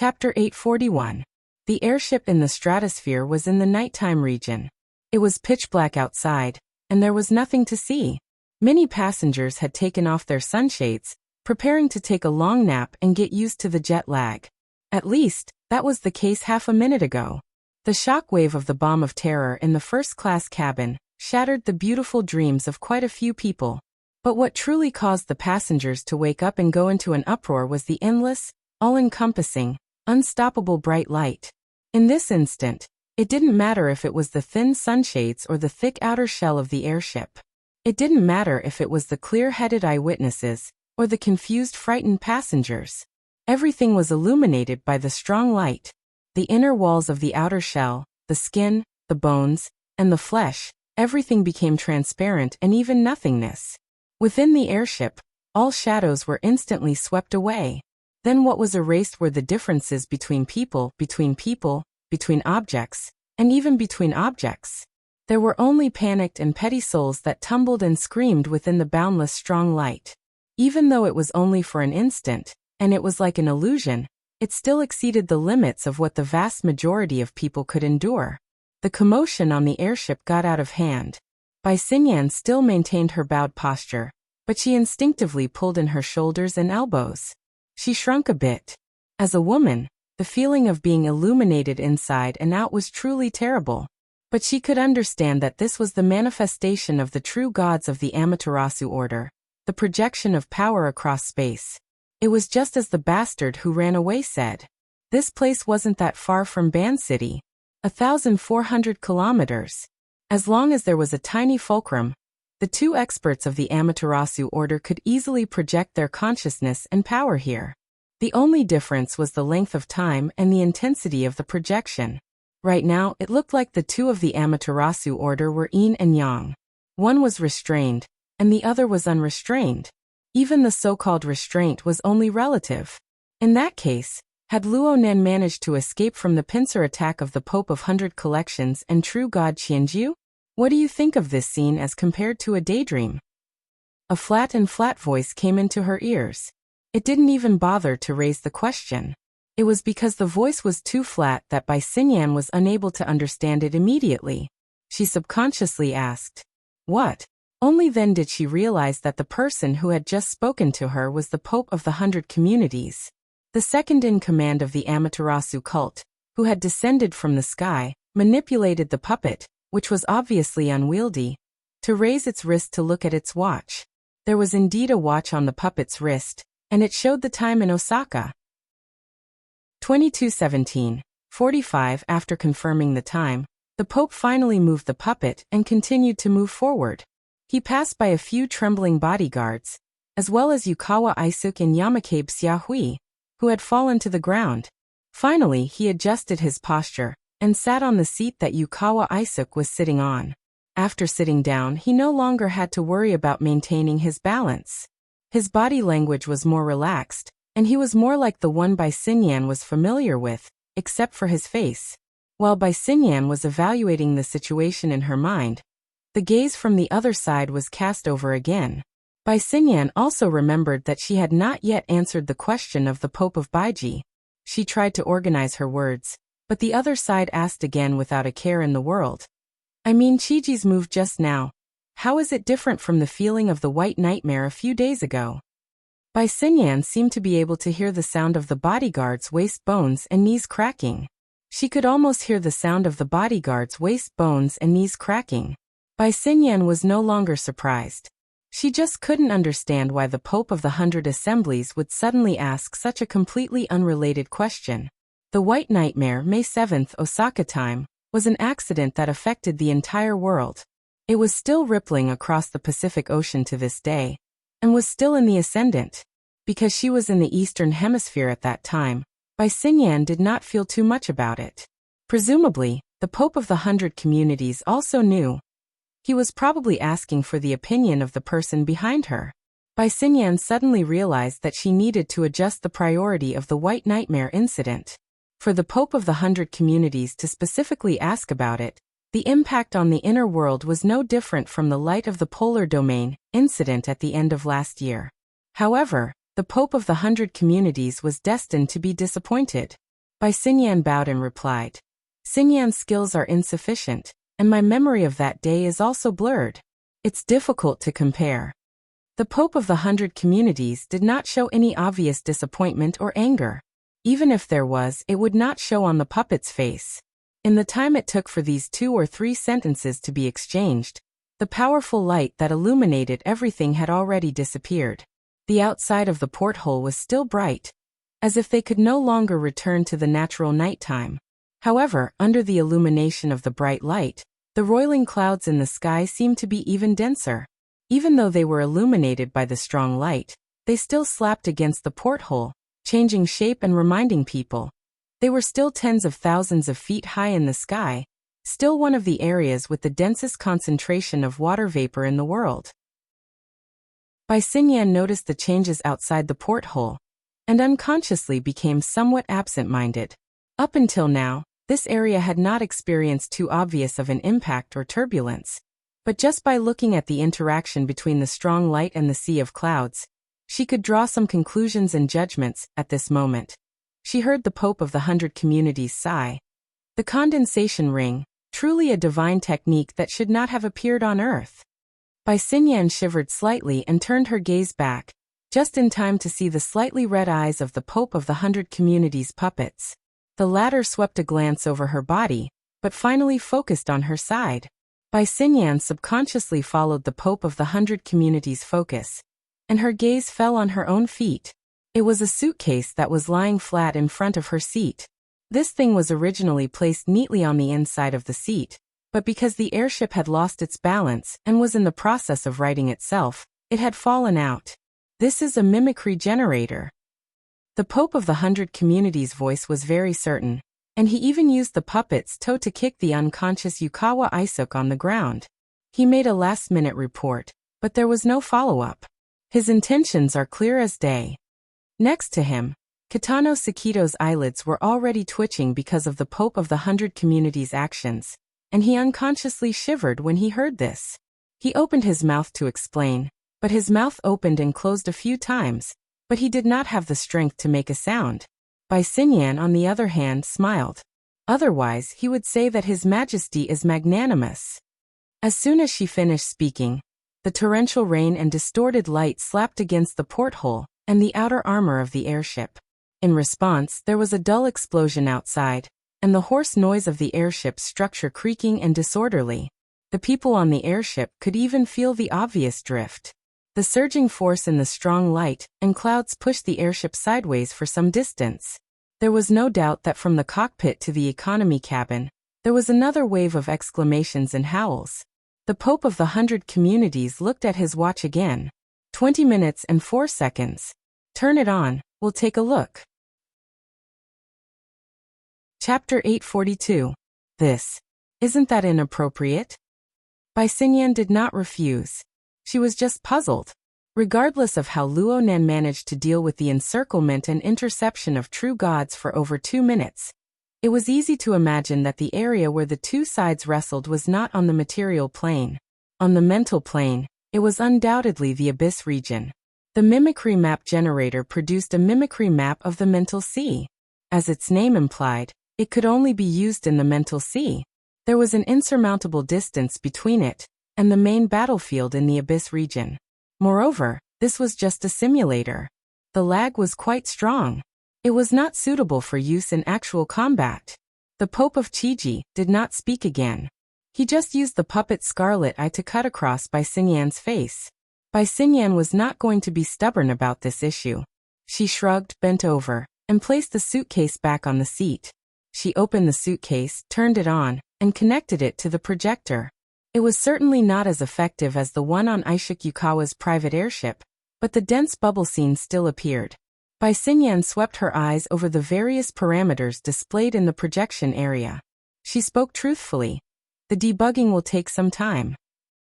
Chapter 841. The airship in the stratosphere was in the nighttime region. It was pitch black outside, and there was nothing to see. Many passengers had taken off their sunshades, preparing to take a long nap and get used to the jet lag. At least, that was the case half a minute ago. The shock wave of the bomb of terror in the first-class cabin shattered the beautiful dreams of quite a few people. But what truly caused the passengers to wake up and go into an uproar was the endless, all-encompassing, unstoppable bright light. In this instant, it didn't matter if it was the thin sunshades or the thick outer shell of the airship. It didn't matter if it was the clear-headed eyewitnesses or the confused, frightened passengers. Everything was illuminated by the strong light. The inner walls of the outer shell, the skin, the bones, and the flesh, everything became transparent and even nothingness. Within the airship, all shadows were instantly swept away. Then what was erased were the differences between people, between objects, and even between objects. There were only panicked and petty souls that tumbled and screamed within the boundless strong light. Even though it was only for an instant, and it was like an illusion, it still exceeded the limits of what the vast majority of people could endure. The commotion on the airship got out of hand. Bai Xinyan still maintained her bowed posture, but she instinctively pulled in her shoulders and elbows. She shrunk a bit. As a woman, the feeling of being illuminated inside and out was truly terrible. But she could understand that this was the manifestation of the true gods of the Amaterasu order, the projection of power across space. It was just as the bastard who ran away said. This place wasn't that far from Ban City. 1,400 kilometers. As long as there was a tiny fulcrum, the two experts of the Amaterasu order could easily project their consciousness and power here. The only difference was the length of time and the intensity of the projection. Right now, it looked like the two of the Amaterasu order were yin and yang. One was restrained, and the other was unrestrained. Even the so-called restraint was only relative. In that case, had Luonen managed to escape from the pincer attack of the Pope of 100 Collections and true god Qianjiu? What do you think of this scene as compared to a daydream? A flat voice came into her ears. It didn't even bother to raise the question. It was because the voice was too flat that Bai Xinyan was unable to understand it immediately. She subconsciously asked, "What?" Only then did she realize that the person who had just spoken to her was the Pope of the 100 Communities, the second in command of the Amaterasu cult, who had descended from the sky, manipulated the puppet, which was obviously unwieldy, to raise its wrist to look at its watch. There was indeed a watch on the puppet's wrist, and it showed the time in Osaka. 22:17:45. After confirming the time, the Pope finally moved the puppet and continued to move forward. He passed by a few trembling bodyguards, as well as Yukawa Isuk and Yamakabe Xiahui, who had fallen to the ground. Finally, he adjusted his posture and sat on the seat that Yukawa Isuk was sitting on. After sitting down, he no longer had to worry about maintaining his balance. His body language was more relaxed, and he was more like the one Bai Xinyan was familiar with, except for his face. While Bai Xinyan was evaluating the situation in her mind, the gaze from the other side was cast over again. Bai Xinyan also remembered that she had not yet answered the question of the Pope of Baiji. She tried to organize her words, but the other side asked again without a care in the world. "I mean Chiji's move just now. How is it different from the feeling of the white nightmare a few days ago?" Bai Xinyan seemed to be able to hear the sound of the bodyguard's waist bones and knees cracking. She could almost hear the sound of the bodyguard's waist bones and knees cracking. Bai Xinyan was no longer surprised. She just couldn't understand why the Pope of the 100 Assemblies would suddenly ask such a completely unrelated question. The White Nightmare, May 7th, Osaka time, was an accident that affected the entire world. It was still rippling across the Pacific Ocean to this day, and was still in the ascendant. Because she was in the Eastern Hemisphere at that time, Bai Xinyan did not feel too much about it. Presumably, the Pope of the 100 Communities also knew. He was probably asking for the opinion of the person behind her. Bai Xinyan suddenly realized that she needed to adjust the priority of the White Nightmare incident. For the Pope of the 100 Communities to specifically ask about it, the impact on the inner world was no different from the Light of the Polar Domain incident at the end of last year. However, the Pope of the 100 Communities was destined to be disappointed. Bai Xinyan bowed and replied. Xinyan's skills are insufficient, and my memory of that day is also blurred. It's difficult to compare. The Pope of the 100 Communities did not show any obvious disappointment or anger. Even if there was, it would not show on the puppet's face. In the time it took for these 2 or 3 sentences to be exchanged, the powerful light that illuminated everything had already disappeared. The outside of the porthole was still bright, as if they could no longer return to the natural nighttime. However, under the illumination of the bright light, the roiling clouds in the sky seemed to be even denser. Even though they were illuminated by the strong light, they still slapped against the porthole, changing shape and reminding people. They were still tens of thousands of feet high in the sky, still one of the areas with the densest concentration of water vapor in the world. Bai Xinyan noticed the changes outside the porthole, and unconsciously became somewhat absent-minded. Up until now, this area had not experienced too obvious of an impact or turbulence, but just by looking at the interaction between the strong light and the sea of clouds, she could draw some conclusions and judgments at this moment. She heard the Pope of the 100 Communities sigh. The condensation ring, truly a divine technique that should not have appeared on Earth. Bai Xinyan shivered slightly and turned her gaze back, just in time to see the slightly red eyes of the Pope of the 100 Communities puppets. The latter swept a glance over her body, but finally focused on her side. Bai Xinyan subconsciously followed the Pope of the 100 Communities' focus, and her gaze fell on her own feet. It was a suitcase that was lying flat in front of her seat. This thing was originally placed neatly on the inside of the seat, but because the airship had lost its balance and was in the process of righting itself, it had fallen out. This is a mimicry generator. The Pope of the 100 Communities' voice was very certain, and he even used the puppet's toe to kick the unconscious Yukawa Isuk on the ground. He made a last-minute report, but there was no follow-up. His intentions are clear as day. Next to him, Kitano Sakito's eyelids were already twitching because of the Pope of the 100 Communities' actions, and he unconsciously shivered when he heard this. He opened his mouth to explain, but his mouth opened and closed a few times, but he did not have the strength to make a sound. Bai Xinyan, on the other hand, smiled. Otherwise, he would say that His Majesty is magnanimous. As soon as she finished speaking, the torrential rain and distorted light slapped against the porthole and the outer armor of the airship. In response, there was a dull explosion outside, and the hoarse noise of the airship's structure creaking and disorderly. The people on the airship could even feel the obvious drift. The surging force in the strong light and clouds pushed the airship sideways for some distance. There was no doubt that from the cockpit to the economy cabin, there was another wave of exclamations and howls. The Pope of the 100 Communities looked at his watch again. 20 minutes and 4 seconds. Turn it on, we'll take a look. Chapter 842. Isn't that inappropriate? Bai Xinyan did not refuse. She was just puzzled. Regardless of how Luo Nan managed to deal with the encirclement and interception of true gods for over 2 minutes, it was easy to imagine that the area where the two sides wrestled was not on the material plane. On the mental plane, it was undoubtedly the Abyss region. The mimicry map generator produced a mimicry map of the mental sea. As its name implied, it could only be used in the mental sea. There was an insurmountable distance between it and the main battlefield in the Abyss region. Moreover, this was just a simulator. The lag was quite strong. It was not suitable for use in actual combat. The Pope of Chiji did not speak again. He just used the puppet Scarlet Eye to cut across Bai Xinyan's face. Bai Xinyan was not going to be stubborn about this issue. She shrugged, bent over, and placed the suitcase back on the seat. She opened the suitcase, turned it on, and connected it to the projector. It was certainly not as effective as the one on Aishik Yukawa's private airship, but the dense bubble scene still appeared. Bai Xinyan swept her eyes over the various parameters displayed in the projection area. She spoke truthfully. The debugging will take some time.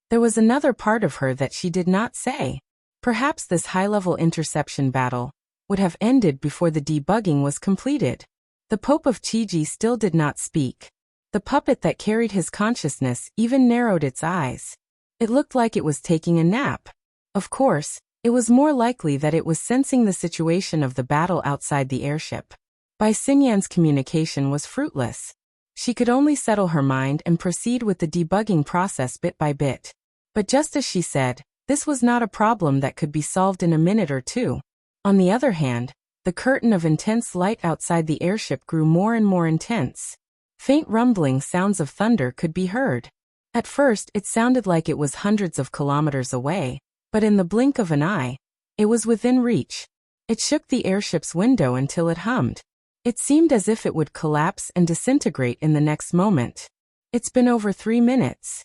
There was another part of her that she did not say. Perhaps this high-level interception battle would have ended before the debugging was completed. The Pope of Chiji still did not speak. The puppet that carried his consciousness even narrowed its eyes. It looked like it was taking a nap. Of course, it was more likely that it was sensing the situation of the battle outside the airship. Bai Xinyan's communication was fruitless. She could only settle her mind and proceed with the debugging process bit by bit. But just as she said, this was not a problem that could be solved in a minute or two. On the other hand, the curtain of intense light outside the airship grew more and more intense. Faint rumbling sounds of thunder could be heard. At first, it sounded like it was hundreds of kilometers away, but in the blink of an eye, it was within reach. It shook the airship's window until it hummed. It seemed as if it would collapse and disintegrate in the next moment. It's been over 3 minutes.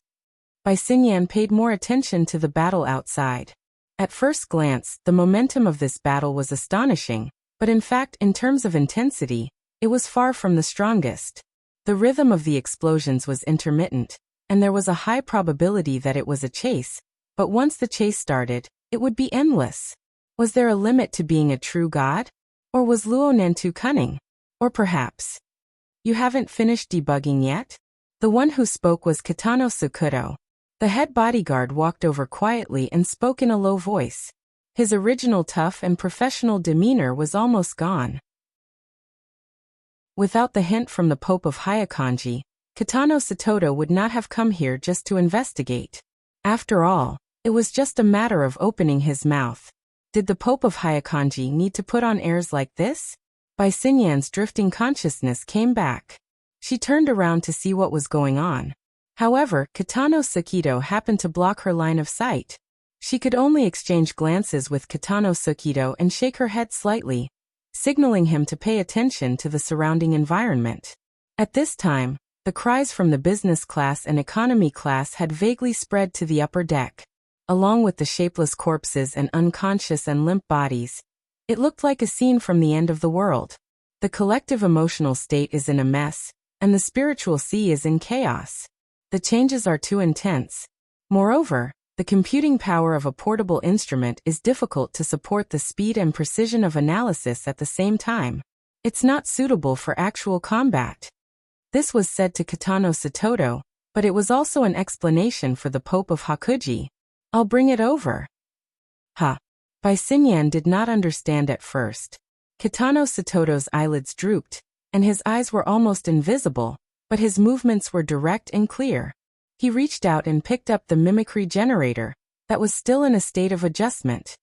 Bai Xinyan paid more attention to the battle outside. At first glance, the momentum of this battle was astonishing, but in fact, in terms of intensity, it was far from the strongest. The rhythm of the explosions was intermittent, and there was a high probability that it was a chase, but once the chase started, it would be endless. Was there a limit to being a true god? Or was Luonan too cunning? Or perhaps, you haven't finished debugging yet? The one who spoke was Kitano Sakuto. The head bodyguard walked over quietly and spoke in a low voice. His original tough and professional demeanor was almost gone. Without the hint from the Pope of Hyakanji, Kitano Satoto would not have come here just to investigate. After all, it was just a matter of opening his mouth. Did the Pope of Hyakanji need to put on airs like this? Bai Xinyan's drifting consciousness came back. She turned around to see what was going on. However, Kitano Sakuto happened to block her line of sight. She could only exchange glances with Kitano Sakuto and shake her head slightly, signaling him to pay attention to the surrounding environment. At this time, the cries from the business class and economy class had vaguely spread to the upper deck. Along with the shapeless corpses and unconscious and limp bodies, it looked like a scene from the end of the world. The collective emotional state is in a mess, and the spiritual sea is in chaos. The changes are too intense. Moreover, the computing power of a portable instrument is difficult to support the speed and precision of analysis at the same time. It's not suitable for actual combat. This was said to Kitano Satoto, but it was also an explanation for the Pope of Hakuji. I'll bring it over. Huh. Bai Xinyan did not understand at first. Kitano Satoto's eyelids drooped, and his eyes were almost invisible, but his movements were direct and clear. He reached out and picked up the mimicry generator, that was still in a state of adjustment.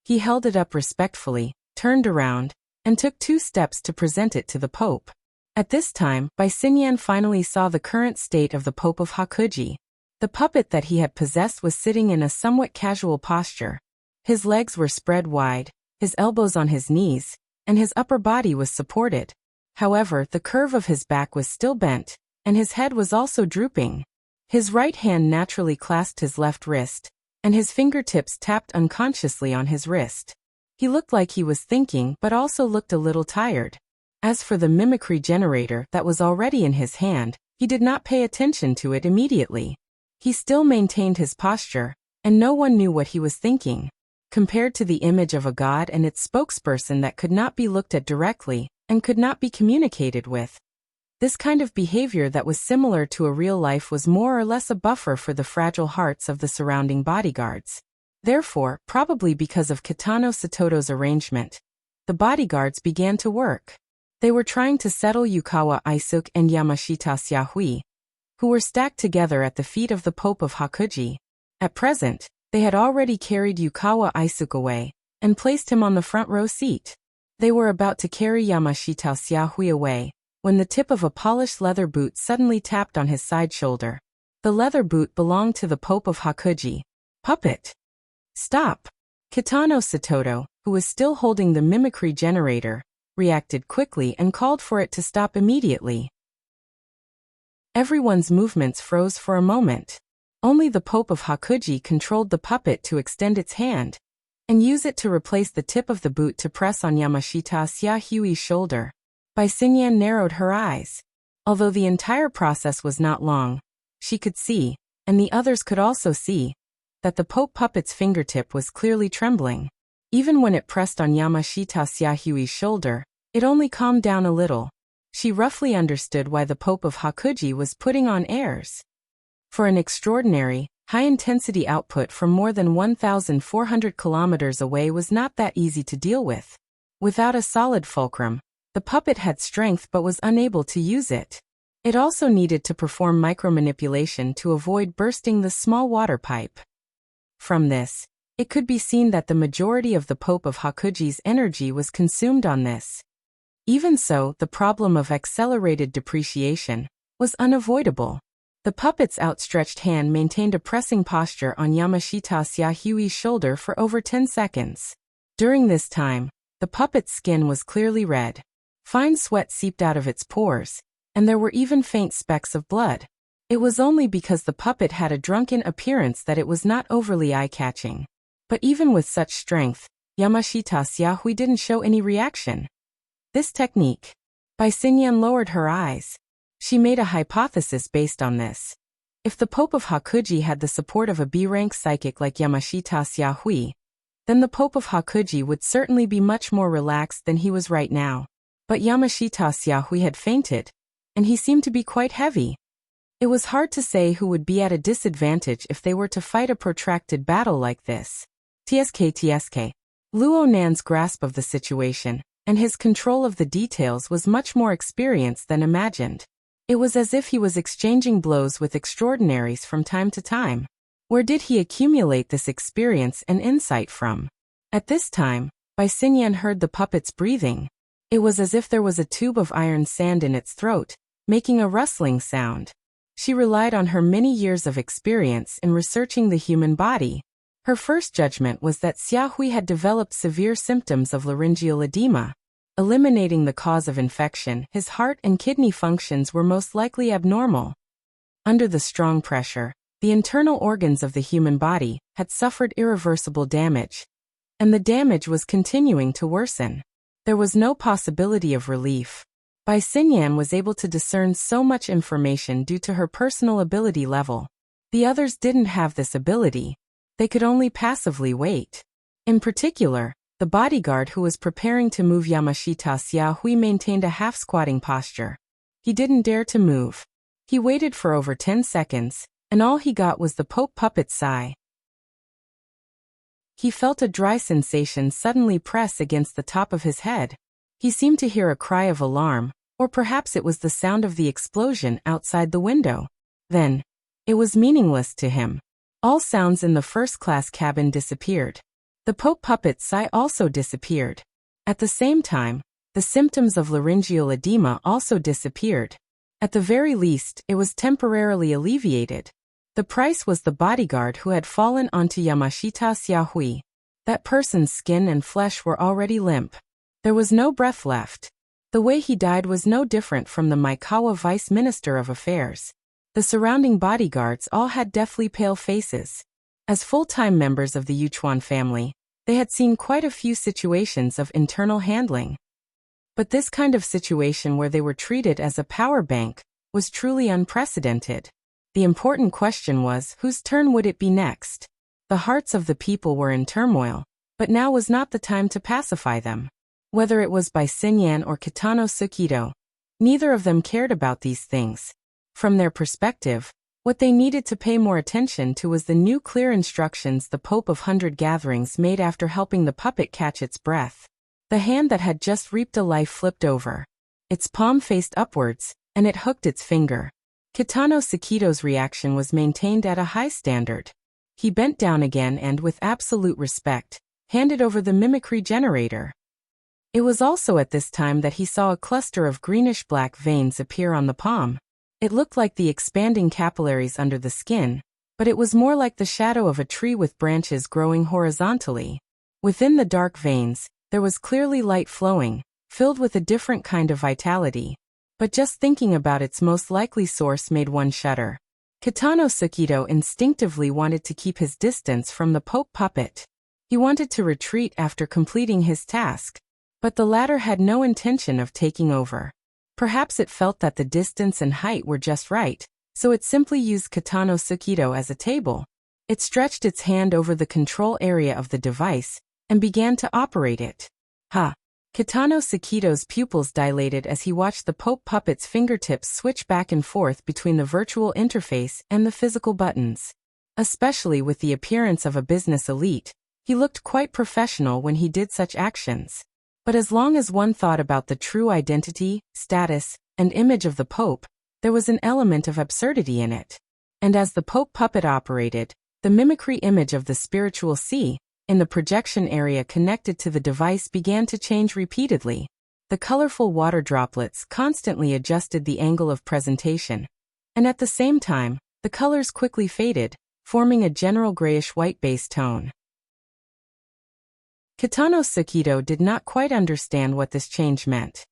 He held it up respectfully, turned around, and took 2 steps to present it to the Pope. At this time, Bai Xinyan finally saw the current state of the Pope of Hakuji. The puppet that he had possessed was sitting in a somewhat casual posture. His legs were spread wide, his elbows on his knees, and his upper body was supported. However, the curve of his back was still bent, and his head was also drooping. His right hand naturally clasped his left wrist, and his fingertips tapped unconsciously on his wrist. He looked like he was thinking but also looked a little tired. As for the mimicry generator that was already in his hand, he did not pay attention to it immediately. He still maintained his posture, and no one knew what he was thinking. Compared to the image of a god and its spokesperson that could not be looked at directly, and could not be communicated with, this kind of behavior that was similar to a real life was more or less a buffer for the fragile hearts of the surrounding bodyguards. Therefore, probably because of Kitano Satoto's arrangement, the bodyguards began to work. They were trying to settle Yukawa Aisuk and Yamashita Xiahui, who were stacked together at the feet of the Pope of Hakuji. At present, they had already carried Yukawa Aisuk away, and placed him on the front row seat. They were about to carry Yamashita Xiahui away, when the tip of a polished leather boot suddenly tapped on his side shoulder. The leather boot belonged to the Pope of Hakuji. Puppet! Stop! Kitano Satoto, who was still holding the mimicry generator, reacted quickly and called for it to stop immediately. Everyone's movements froze for a moment. Only the Pope of Hakuji controlled the puppet to extend its hand, and use it to replace the tip of the boot to press on Yamashita Xiahui's shoulder. Bai Xinyan narrowed her eyes. Although the entire process was not long, she could see, and the others could also see, that the Pope puppet's fingertip was clearly trembling. Even when it pressed on Yamashita Xiahui's shoulder, it only calmed down a little. She roughly understood why the Pope of Hakuji was putting on airs. For an extraordinary, high-intensity output from more than 1,400 kilometers away was not that easy to deal with. Without a solid fulcrum, The puppet had strength but was unable to use it. It also needed to perform micromanipulation to avoid bursting the small water pipe. From this, it could be seen that the majority of the Pope of Hakuji's energy was consumed on this. Even so, the problem of accelerated depreciation was unavoidable. The puppet's outstretched hand maintained a pressing posture on Yamashita Xiaohui's shoulder for over 10 seconds. During this time, the puppet's skin was clearly red. Fine sweat seeped out of its pores, and there were even faint specks of blood. It was only because the puppet had a drunken appearance that it was not overly eye-catching. But even with such strength, Yamashita Xiaohui didn't show any reaction. This technique. Bai Xinyan lowered her eyes. She made a hypothesis based on this. If the Pope of Hakuji had the support of a B-rank psychic like Yamashita Xiaohui, then the Pope of Hakuji would certainly be much more relaxed than he was right now. But Yamashita Xiaohui had fainted, and he seemed to be quite heavy. It was hard to say who would be at a disadvantage if they were to fight a protracted battle like this. TSK. Luo Nan's grasp of the situation, and his control of the details was much more experienced than imagined. It was as if he was exchanging blows with extraordinaries from time to time. Where did he accumulate this experience and insight from? At this time, Bai Xinyan heard the puppet's breathing. It was as if there was a tube of iron sand in its throat, making a rustling sound. She relied on her many years of experience in researching the human body. Her first judgment was that Xiaohui had developed severe symptoms of laryngeal edema. Eliminating the cause of infection, his heart and kidney functions were most likely abnormal. Under the strong pressure, the internal organs of the human body had suffered irreversible damage, and the damage was continuing to worsen. There was no possibility of relief. Bai Xinyan was able to discern so much information due to her personal ability level. The others didn't have this ability. They could only passively wait. In particular, the bodyguard who was preparing to move Yamashita Xiaohui maintained a half-squatting posture. He didn't dare to move. He waited for over 10 seconds, and all he got was the Pope puppet's sigh. He felt a dry sensation suddenly press against the top of his head. He seemed to hear a cry of alarm, or perhaps it was the sound of the explosion outside the window. Then, it was meaningless to him. All sounds in the first-class cabin disappeared. The Pope puppet's sigh also disappeared. At the same time, the symptoms of laryngeal edema also disappeared. At the very least, it was temporarily alleviated. The price was the bodyguard who had fallen onto Yamashita Xiaohui. That person's skin and flesh were already limp. There was no breath left. The way he died was no different from the Maikawa Vice Minister of Affairs. The surrounding bodyguards all had deathly pale faces. As full-time members of the Yuchuan family, they had seen quite a few situations of internal handling. But this kind of situation where they were treated as a power bank was truly unprecedented. The important question was, whose turn would it be next? The hearts of the people were in turmoil, but now was not the time to pacify them. Whether it was Bai Xinyan or Kitano Tsukido, neither of them cared about these things. From their perspective, what they needed to pay more attention to was the new clear instructions the Pope of 100 Gatherings made after helping the puppet catch its breath. The hand that had just reaped a life flipped over. Its palm faced upwards, and it hooked its finger. Kitano Tsukido's reaction was maintained at a high standard. He bent down again and, with absolute respect, handed over the mimicry generator. It was also at this time that he saw a cluster of greenish-black veins appear on the palm. It looked like the expanding capillaries under the skin, but it was more like the shadow of a tree with branches growing horizontally. Within the dark veins, there was clearly light flowing, filled with a different kind of vitality. But just thinking about its most likely source made one shudder. Kitano Tsukido instinctively wanted to keep his distance from the Pope puppet. He wanted to retreat after completing his task, but the latter had no intention of taking over. Perhaps it felt that the distance and height were just right, so it simply used Kitano Tsukido as a table. It stretched its hand over the control area of the device and began to operate it. Kitano Tsukido's pupils dilated as he watched the Pope puppet's fingertips switch back and forth between the virtual interface and the physical buttons. Especially with the appearance of a business elite, he looked quite professional when he did such actions. But as long as one thought about the true identity, status, and image of the Pope, there was an element of absurdity in it. And as the Pope puppet operated, the mimicry image of the spiritual sea, in the projection area connected to the device began to change repeatedly. The colorful water droplets constantly adjusted the angle of presentation, and at the same time, the colors quickly faded, forming a general grayish-white base tone. Kitano Sakito did not quite understand what this change meant.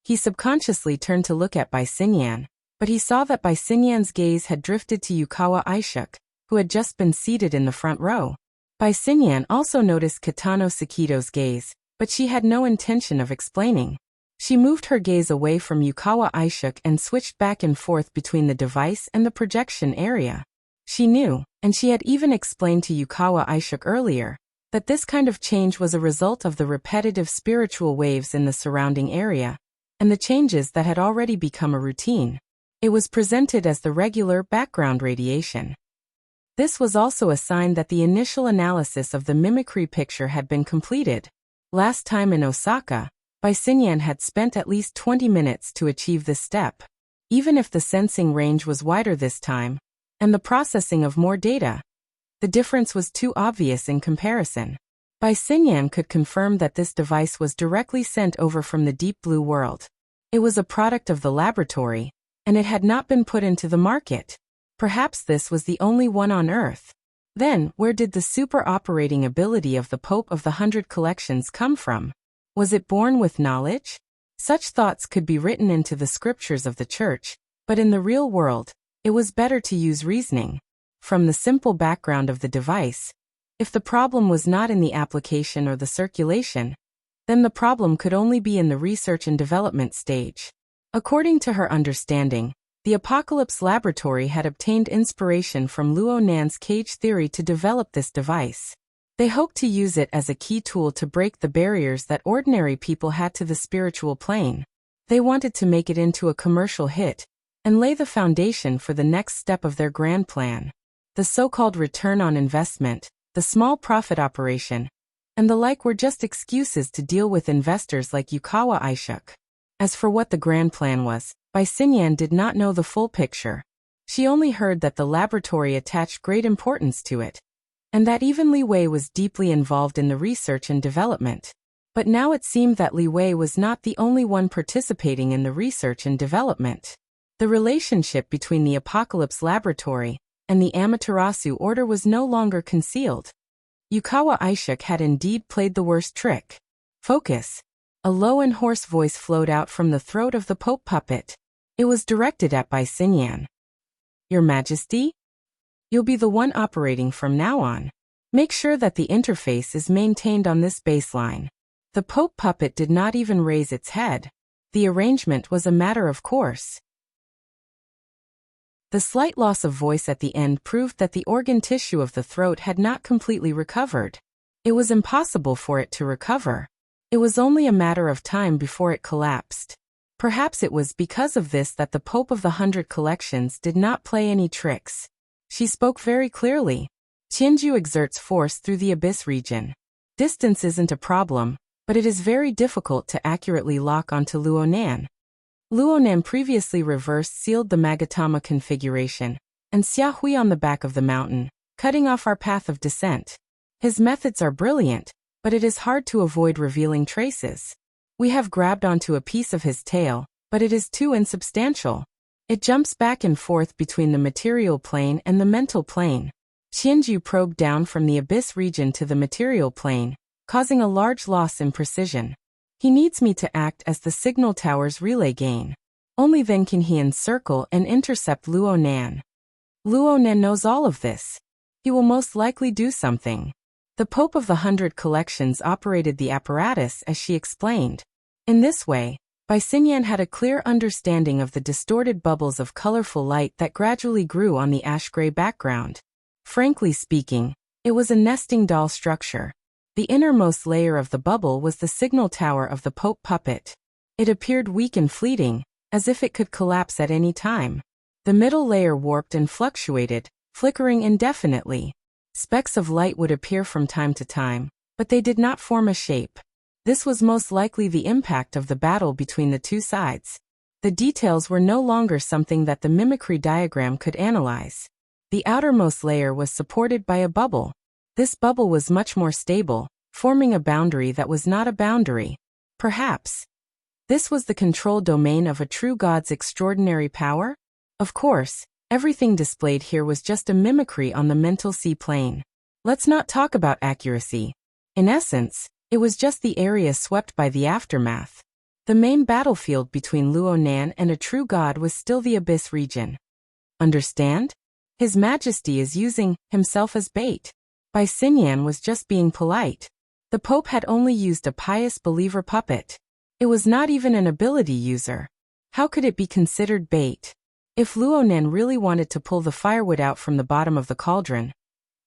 He subconsciously turned to look at Bai Xinyan, but he saw that Bai Xinyan's gaze had drifted to Yukawa Aishuk, who had just been seated in the front row. Bai Xinyan also noticed Kitano Sakito's gaze, but she had no intention of explaining. She moved her gaze away from Yukawa Aishuk and switched back and forth between the device and the projection area. She knew, and she had even explained to Yukawa Aishuk earlier, that this kind of change was a result of the repetitive spiritual waves in the surrounding area, and the changes that had already become a routine. It was presented as the regular background radiation. This was also a sign that the initial analysis of the mimicry picture had been completed. Last time in Osaka, Bai Xinyan had spent at least 20 minutes to achieve this step. Even if the sensing range was wider this time, and the processing of more data, the difference was too obvious in comparison. Bai Xinyan could confirm that this device was directly sent over from the Deep Blue world. It was a product of the laboratory, and it had not been put into the market. Perhaps this was the only one on Earth. Then, where did the super operating ability of the Pope of the 100 Collections come from? Was it born with knowledge? Such thoughts could be written into the scriptures of the Church, but in the real world, it was better to use reasoning. From the simple background of the device, if the problem was not in the application or the circulation, then the problem could only be in the research and development stage. According to her understanding, the Apocalypse Laboratory had obtained inspiration from Luo Nan's cage theory to develop this device. They hoped to use it as a key tool to break the barriers that ordinary people had to the spiritual plane. They wanted to make it into a commercial hit, and lay the foundation for the next step of their grand plan. The so-called return on investment, the small profit operation, and the like were just excuses to deal with investors like Yukawa Aishuk. As for what the grand plan was, Bai Xinyan did not know the full picture. She only heard that the laboratory attached great importance to it, and that even Li Wei was deeply involved in the research and development. But now it seemed that Li Wei was not the only one participating in the research and development. The relationship between the Apocalypse Laboratory and the Amaterasu Order was no longer concealed. Yukawa Aishuk had indeed played the worst trick. Focus. A low and hoarse voice flowed out from the throat of the Pope puppet. It was directed at Bai Xinyan. Your Majesty? You'll be the one operating from now on. Make sure that the interface is maintained on this baseline. The Pope puppet did not even raise its head. The arrangement was a matter of course. The slight loss of voice at the end proved that the organ tissue of the throat had not completely recovered. It was impossible for it to recover. It was only a matter of time before it collapsed. Perhaps it was because of this that the Pope of the 100 Collections did not play any tricks. She spoke very clearly. Qianju exerts force through the abyss region. Distance isn't a problem, but it is very difficult to accurately lock onto Luonan. Luonan previously reverse-sealed the Magatama configuration, and Xiahui on the back of the mountain, cutting off our path of descent. His methods are brilliant, but it is hard to avoid revealing traces. We have grabbed onto a piece of his tail, but it is too insubstantial. It jumps back and forth between the material plane and the mental plane. Qianju probed down from the abyss region to the material plane, causing a large loss in precision. He needs me to act as the signal tower's relay gain. Only then can he encircle and intercept Luonan. Luonan knows all of this. He will most likely do something. The Pope of the 100 Collections operated the apparatus as she explained. In this way, Bai Xinyan had a clear understanding of the distorted bubbles of colorful light that gradually grew on the ash-gray background. Frankly speaking, it was a nesting doll structure. The innermost layer of the bubble was the signal tower of the Pope puppet. It appeared weak and fleeting, as if it could collapse at any time. The middle layer warped and fluctuated, flickering indefinitely. Specks of light would appear from time to time, but they did not form a shape. This was most likely the impact of the battle between the two sides. The details were no longer something that the mimicry diagram could analyze. The outermost layer was supported by a bubble. This bubble was much more stable, forming a boundary that was not a boundary. Perhaps this was the control domain of a true god's extraordinary power? Of course, everything displayed here was just a mimicry on the mental sea plane. Let's not talk about accuracy. In essence, it was just the area swept by the aftermath. The main battlefield between Luo Nan and a true god was still the Abyss region. Understand? His Majesty is using himself as bait. Bai Xinyan was just being polite. The Pope had only used a pious believer puppet. It was not even an ability user. How could it be considered bait? If Luo Nan really wanted to pull the firewood out from the bottom of the cauldron,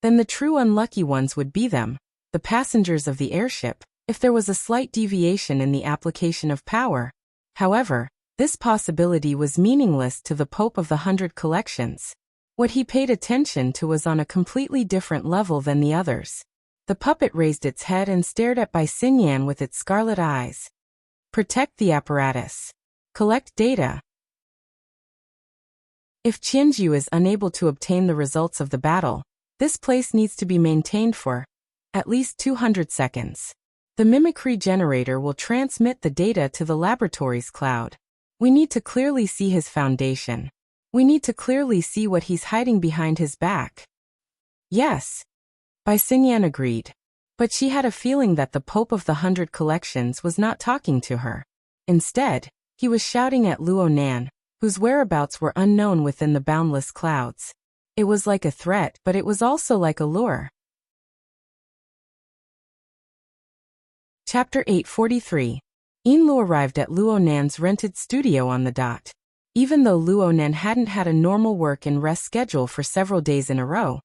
then the true unlucky ones would be them, the passengers of the airship, if there was a slight deviation in the application of power. However, this possibility was meaningless to the Pope of the 100 Collections. What he paid attention to was on a completely different level than the others. The puppet raised its head and stared at Bai Xinyan with its scarlet eyes. Protect the apparatus. Collect data. If Qianju is unable to obtain the results of the battle, this place needs to be maintained for at least 200 seconds. The mimicry generator will transmit the data to the laboratory's cloud. We need to clearly see his foundation. We need to clearly see what he's hiding behind his back. Yes. Bai Xinyan agreed. But she had a feeling that the Pope of the 100 Collections was not talking to her. Instead, he was shouting at Luo Nan, whose whereabouts were unknown within the boundless clouds. It was like a threat, but it was also like a lure. Chapter 843. Yinlu arrived at Luo Nan's rented studio on the dot. Even though Luo Nan hadn't had a normal work and rest schedule for several days in a row,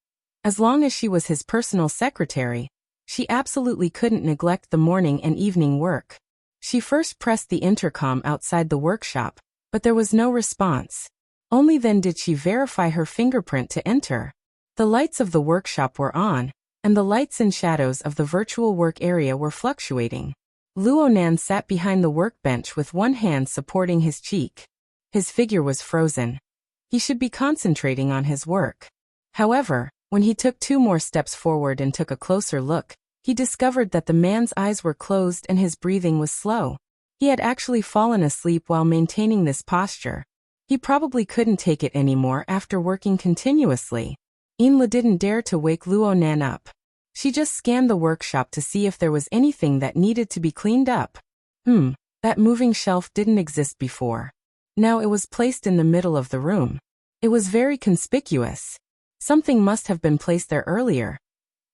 as long as she was his personal secretary, she absolutely couldn't neglect the morning and evening work. She first pressed the intercom outside the workshop, but there was no response. Only then did she verify her fingerprint to enter. The lights of the workshop were on, and the lights and shadows of the virtual work area were fluctuating. Luo Nan sat behind the workbench with one hand supporting his cheek. His figure was frozen. He should be concentrating on his work. However, when he took 2 more steps forward and took a closer look, he discovered that the man's eyes were closed and his breathing was slow. He had actually fallen asleep while maintaining this posture. He probably couldn't take it anymore after working continuously. Yinlu didn't dare to wake Luo Nan up. She just scanned the workshop to see if there was anything that needed to be cleaned up. That moving shelf didn't exist before. Now it was placed in the middle of the room. It was very conspicuous. Something must have been placed there earlier.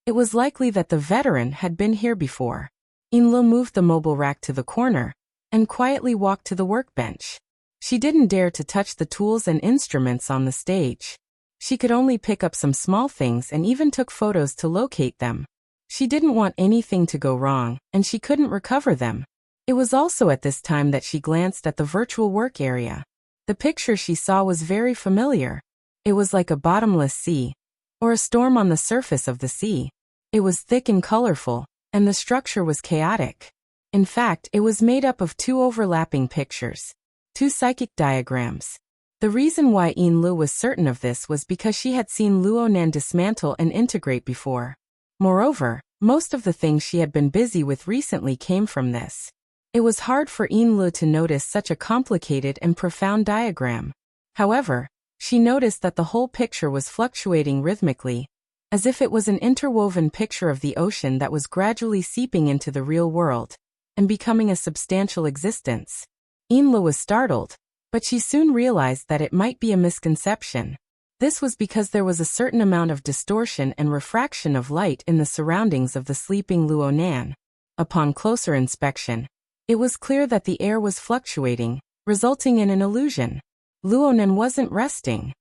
It was likely that the veteran had been here before. Yinlu moved the mobile rack to the corner and quietly walked to the workbench. She didn't dare to touch the tools and instruments on the stage. She could only pick up some small things and even took photos to locate them. She didn't want anything to go wrong, and she couldn't recover them. It was also at this time that she glanced at the virtual work area. The picture she saw was very familiar. It was like a bottomless sea, or a storm on the surface of the sea. It was thick and colorful, and the structure was chaotic. In fact, it was made up of 2 overlapping pictures, 2 psychic diagrams. The reason why Yinlu was certain of this was because she had seen Luo Nan dismantle and integrate before. Moreover, most of the things she had been busy with recently came from this. It was hard for Yinlu to notice such a complicated and profound diagram. However, she noticed that the whole picture was fluctuating rhythmically, as if it was an interwoven picture of the ocean that was gradually seeping into the real world and becoming a substantial existence. Yinlu was startled, but she soon realized that it might be a misconception. This was because there was a certain amount of distortion and refraction of light in the surroundings of the sleeping Luo Nan. Upon closer inspection, it was clear that the air was fluctuating, resulting in an illusion. Luo Nan wasn't resting.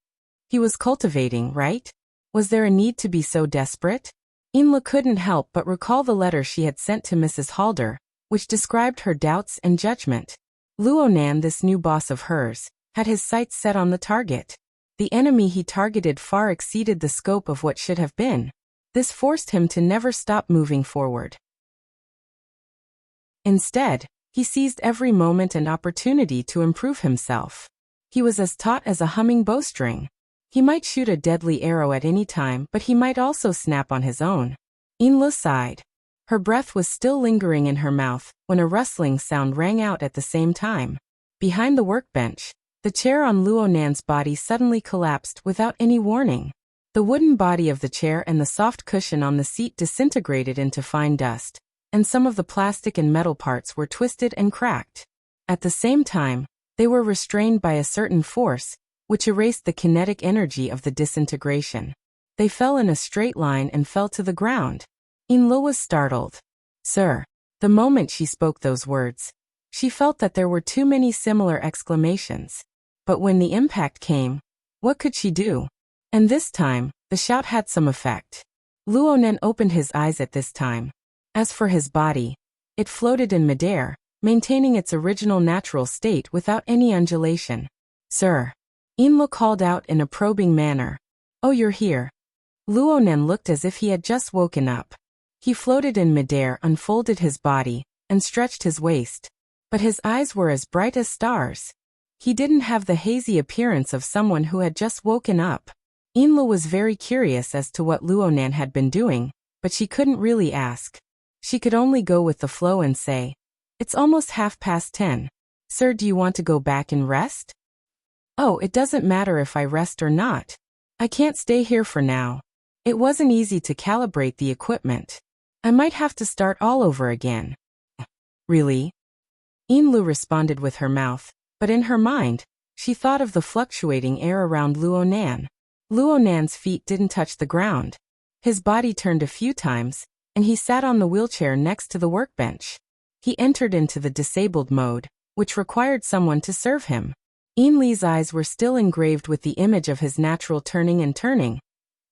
He was cultivating, right? Was there a need to be so desperate? Yinlu couldn't help but recall the letter she had sent to Mrs. Halder, which described her doubts and judgment. Luo Nan, this new boss of hers, had his sights set on the target. The enemy he targeted far exceeded the scope of what should have been. This forced him to never stop moving forward. Instead, he seized every moment and opportunity to improve himself. He was as taut as a humming bowstring. He might shoot a deadly arrow at any time, but he might also snap on his own. Inla sighed. Her breath was still lingering in her mouth when a rustling sound rang out at the same time. Behind the workbench, the chair on Luo Nan's body suddenly collapsed without any warning. The wooden body of the chair and the soft cushion on the seat disintegrated into fine dust, and some of the plastic and metal parts were twisted and cracked. At the same time, they were restrained by a certain force, which erased the kinetic energy of the disintegration. They fell in a straight line and fell to the ground. Inla was startled. "Sir." The moment she spoke those words, she felt that there were too many similar exclamations. But when the impact came, what could she do? And this time, the shout had some effect. Luo Nan opened his eyes at this time. As for his body, it floated in midair, maintaining its original natural state without any undulation. "Sir." Inla called out in a probing manner. "Oh, you're here." Luo Nan looked as if he had just woken up. He floated in midair, unfolded his body, and stretched his waist. But his eyes were as bright as stars. He didn't have the hazy appearance of someone who had just woken up. Inla was very curious as to what Luo Nan had been doing, but she couldn't really ask. She could only go with the flow and say, "It's almost 10:30. Sir, do you want to go back and rest?" "Oh, it doesn't matter if I rest or not. I can't stay here for now. It wasn't easy to calibrate the equipment. I might have to start all over again." "Really?" Inlu responded with her mouth, but in her mind, she thought of the fluctuating air around Luo Nan. Luo Nan's feet didn't touch the ground. His body turned a few times, and he sat on the wheelchair next to the workbench. He entered into the disabled mode, which required someone to serve him. Inli's eyes were still engraved with the image of his natural turning and turning,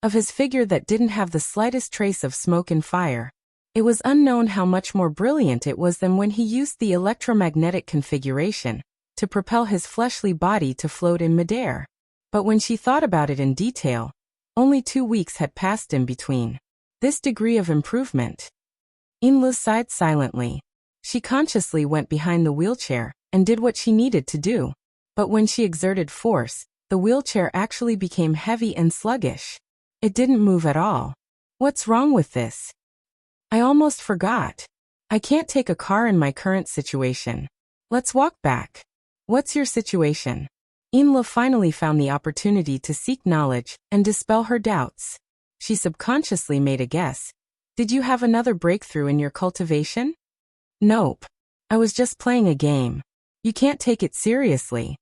of his figure that didn't have the slightest trace of smoke and fire. It was unknown how much more brilliant it was than when he used the electromagnetic configuration to propel his fleshly body to float in midair. But when she thought about it in detail, only 2 weeks had passed in between. This degree of improvement. Inla sighed silently. She consciously went behind the wheelchair and did what she needed to do. But when she exerted force, the wheelchair actually became heavy and sluggish. It didn't move at all. "What's wrong with this? I almost forgot. I can't take a car in my current situation. Let's walk back." "What's your situation?" Inla finally found the opportunity to seek knowledge and dispel her doubts. She subconsciously made a guess. "Did you have another breakthrough in your cultivation?" "Nope. I was just playing a game. You can't take it seriously."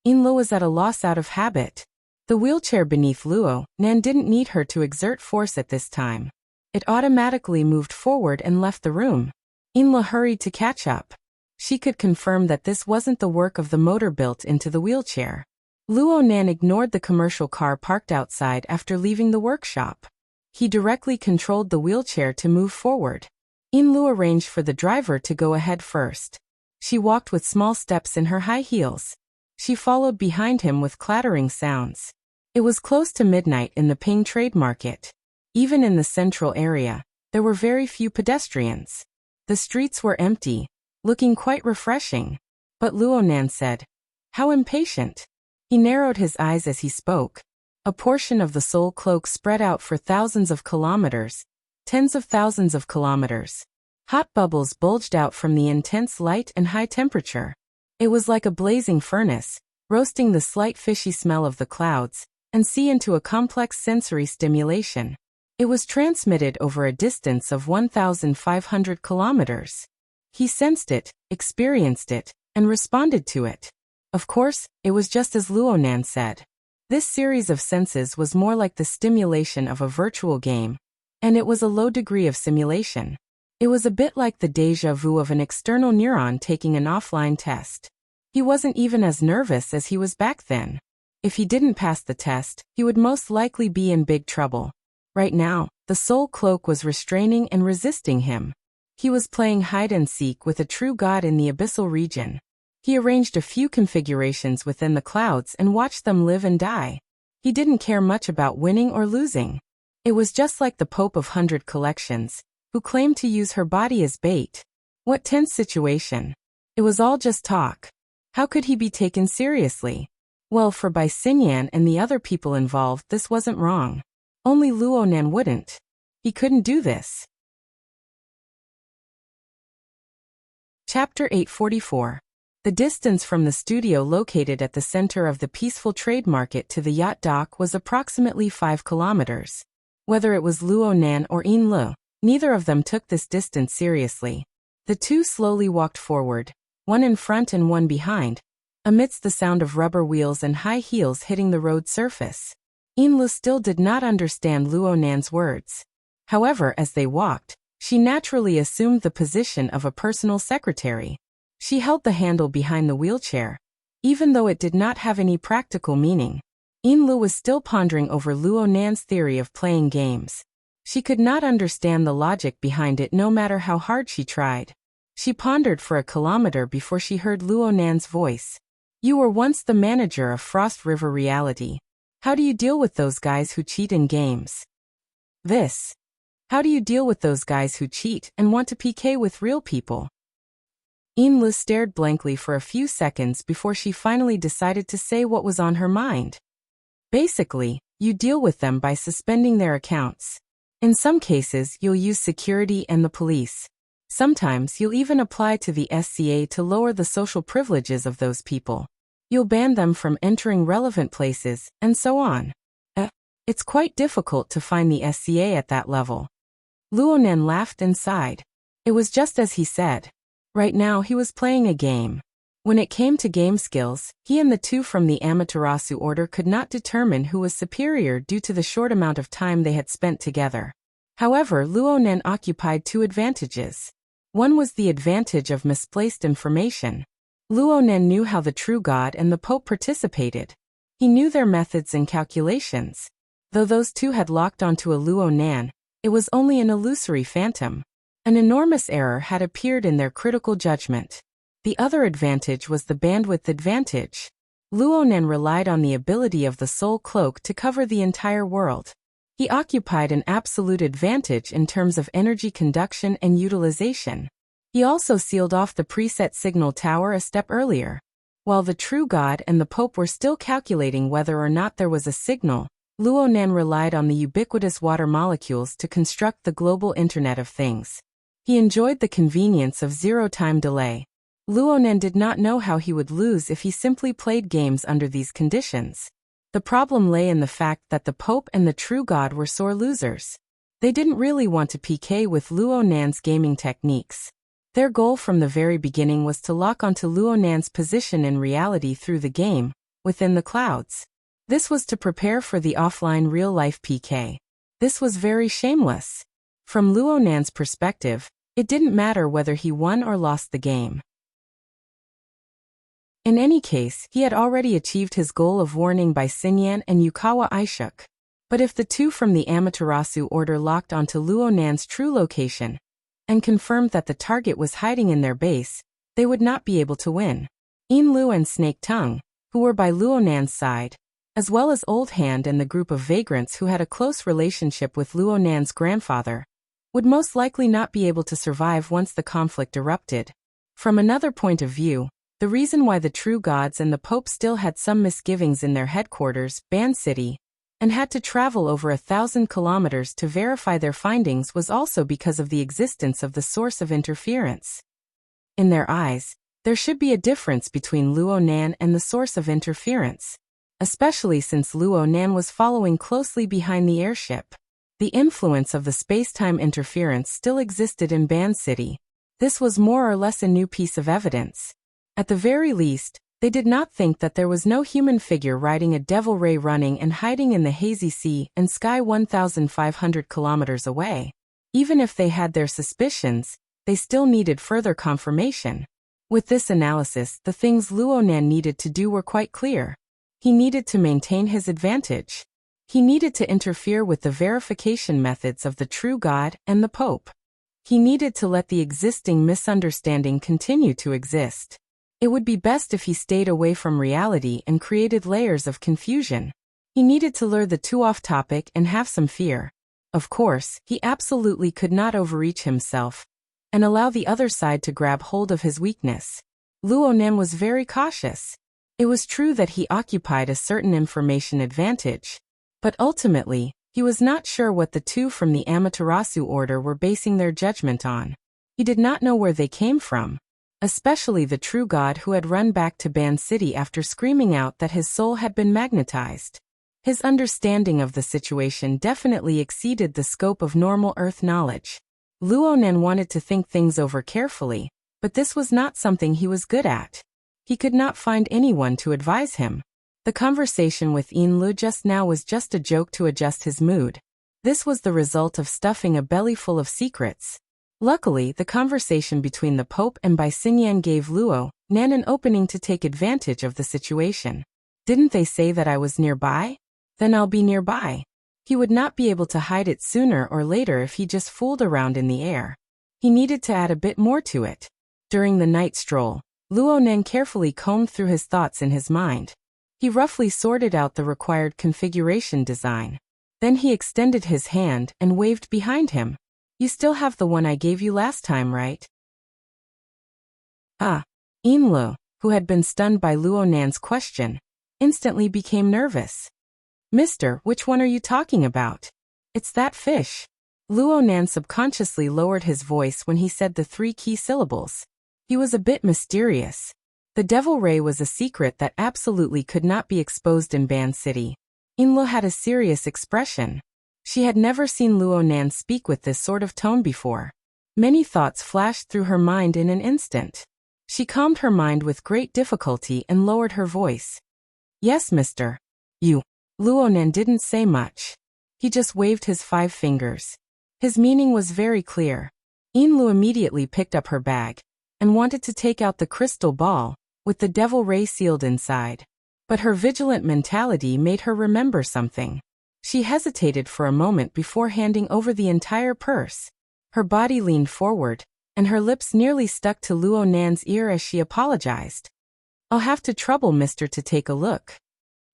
Inla was at a loss out of habit. The wheelchair beneath Luo Nan didn't need her to exert force at this time. It automatically moved forward and left the room. Inla hurried to catch up. She could confirm that this wasn't the work of the motor built into the wheelchair. Luo Nan ignored the commercial car parked outside after leaving the workshop. He directly controlled the wheelchair to move forward. Inlu arranged for the driver to go ahead first. She walked with small steps in her high heels. She followed behind him with clattering sounds. It was close to midnight in the Ping trade market. Even in the central area, there were very few pedestrians. The streets were empty, looking quite refreshing. But Luo Nan said, "How impatient." He narrowed his eyes as he spoke. A portion of the soul cloak spread out for thousands of kilometers, tens of thousands of kilometers. Hot bubbles bulged out from the intense light and high temperature. It was like a blazing furnace, roasting the slight fishy smell of the clouds, and sea into a complex sensory stimulation. It was transmitted over a distance of 1,500 kilometers. He sensed it, experienced it, and responded to it. Of course, it was just as Luo Nan said. This series of senses was more like the stimulation of a virtual game, and it was a low degree of simulation. It was a bit like the déjà vu of an external neuron taking an offline test. He wasn't even as nervous as he was back then. If he didn't pass the test, he would most likely be in big trouble. Right now, the soul cloak was restraining and resisting him. He was playing hide and seek with a true god in the abyssal region. He arranged a few configurations within the clouds and watched them live and die. He didn't care much about winning or losing. It was just like the Pope of 100 collections. who claimed to use her body as bait. What tense situation. It was all just talk. How could he be taken seriously? Well, for Bai Xinyan and the other people involved, this wasn't wrong. Only Luonan wouldn't. He couldn't do this. Chapter 844. The distance from the studio located at the center of the peaceful trade market to the yacht dock was approximately 5 kilometers. Whether it was Luonan or Yinlu, neither of them took this distance seriously. The two slowly walked forward, one in front and one behind, amidst the sound of rubber wheels and high heels hitting the road surface. Yinlu still did not understand Luonan's words. However, as they walked, she naturally assumed the position of a personal secretary. She held the handle behind the wheelchair, even though it did not have any practical meaning. Yinlu was still pondering over Luonan's theory of playing games. She could not understand the logic behind it no matter how hard she tried. She pondered for a kilometer before she heard Luonan's voice. You were once the manager of Frost River Reality. How do you deal with those guys who cheat in games? How do you deal with those guys who cheat and want to PK with real people? Yinlu stared blankly for a few seconds before she finally decided to say what was on her mind. Basically, you deal with them by suspending their accounts. In some cases, you'll use security and the police. Sometimes you'll even apply to the SCA to lower the social privileges of those people. You'll ban them from entering relevant places, and so on. It's quite difficult to find the SCA at that level. Luonan laughed and sighed. It was just as he said. Right now he was playing a game. When it came to game skills, he and the two from the Amaterasu order could not determine who was superior due to the short amount of time they had spent together. However, Luonan occupied two advantages. One was the advantage of misplaced information. Luonan knew how the true god and the Pope participated. He knew their methods and calculations. Though those two had locked onto a Luonan, it was only an illusory phantom. An enormous error had appeared in their critical judgment. The other advantage was the bandwidth advantage. Luonan relied on the ability of the Soul Cloak to cover the entire world. He occupied an absolute advantage in terms of energy conduction and utilization. He also sealed off the preset signal tower a step earlier. While the true god and the Pope were still calculating whether or not there was a signal, Luonan relied on the ubiquitous water molecules to construct the global Internet of Things. He enjoyed the convenience of zero-time delay. Luonan did not know how he would lose if he simply played games under these conditions. The problem lay in the fact that the Pope and the true god were sore losers. They didn't really want to PK with Luonan's gaming techniques. Their goal from the very beginning was to lock onto Luonan's position in reality through the game, within the clouds. This was to prepare for the offline real-life PK. This was very shameless. From Luonan's perspective, it didn't matter whether he won or lost the game. In any case, he had already achieved his goal of warning Bai Xinyan and Yukawa Aishuk. But if the two from the Amaterasu order locked onto Luonan's true location and confirmed that the target was hiding in their base, they would not be able to win. Yinlu and Snake Tongue, who were by Luonan's side, as well as Old Hand and the group of vagrants who had a close relationship with Luonan's grandfather, would most likely not be able to survive once the conflict erupted. From another point of view, the reason why the true gods and the Pope still had some misgivings in their headquarters, Ban City, and had to travel over 1,000 kilometers to verify their findings was also because of the existence of the source of interference. In their eyes, there should be a difference between Luonan and the source of interference, especially since Luonan was following closely behind the airship. The influence of the space-time interference still existed in Ban City. This was more or less a new piece of evidence. At the very least, they did not think that there was no human figure riding a devil ray running and hiding in the hazy sea and sky 1,500 kilometers away. Even if they had their suspicions, they still needed further confirmation. With this analysis, the things Luonan needed to do were quite clear. He needed to maintain his advantage. He needed to interfere with the verification methods of the true god and the Pope. He needed to let the existing misunderstanding continue to exist. It would be best if he stayed away from reality and created layers of confusion. He needed to lure the two off topic and have some fear. Of course, he absolutely could not overreach himself and allow the other side to grab hold of his weakness. Luo Nan was very cautious. It was true that he occupied a certain information advantage, but ultimately, he was not sure what the two from the Amaterasu order were basing their judgment on. He did not know where they came from, especially the true god who had run back to Ban City after screaming out that his soul had been magnetized. His understanding of the situation definitely exceeded the scope of normal Earth knowledge. Luo Nan wanted to think things over carefully, but this was not something he was good at. He could not find anyone to advise him. The conversation with Lu just now was just a joke to adjust his mood. This was the result of stuffing a belly full of secrets. Luckily, the conversation between the Pope and Bai Xinyan gave Luo Nan an opening to take advantage of the situation. Didn't they say that I was nearby? Then I'll be nearby. He would not be able to hide it sooner or later if he just fooled around in the air. He needed to add a bit more to it. During the night stroll, Luo Nan carefully combed through his thoughts in his mind. He roughly sorted out the required configuration design. Then he extended his hand and waved behind him. You still have the one I gave you last time, right? Lu, who had been stunned by Luo Nan's question, instantly became nervous. Mister, which one are you talking about? It's that fish. Luo Nan subconsciously lowered his voice when he said the 3 key syllables. He was a bit mysterious. The Devil Ray was a secret that absolutely could not be exposed in Ban City. Lu had a serious expression. She had never seen Luo Nan speak with this sort of tone before. Many thoughts flashed through her mind in an instant. She calmed her mind with great difficulty and lowered her voice. Yes, mister. You. Luo Nan didn't say much. He just waved his 5 fingers. His meaning was very clear. Lu immediately picked up her bag and wanted to take out the crystal ball with the Devil Ray sealed inside. But her vigilant mentality made her remember something. She hesitated for a moment before handing over the entire purse. Her body leaned forward, and her lips nearly stuck to Luo Nan's ear as she apologized. I'll have to trouble mister to take a look.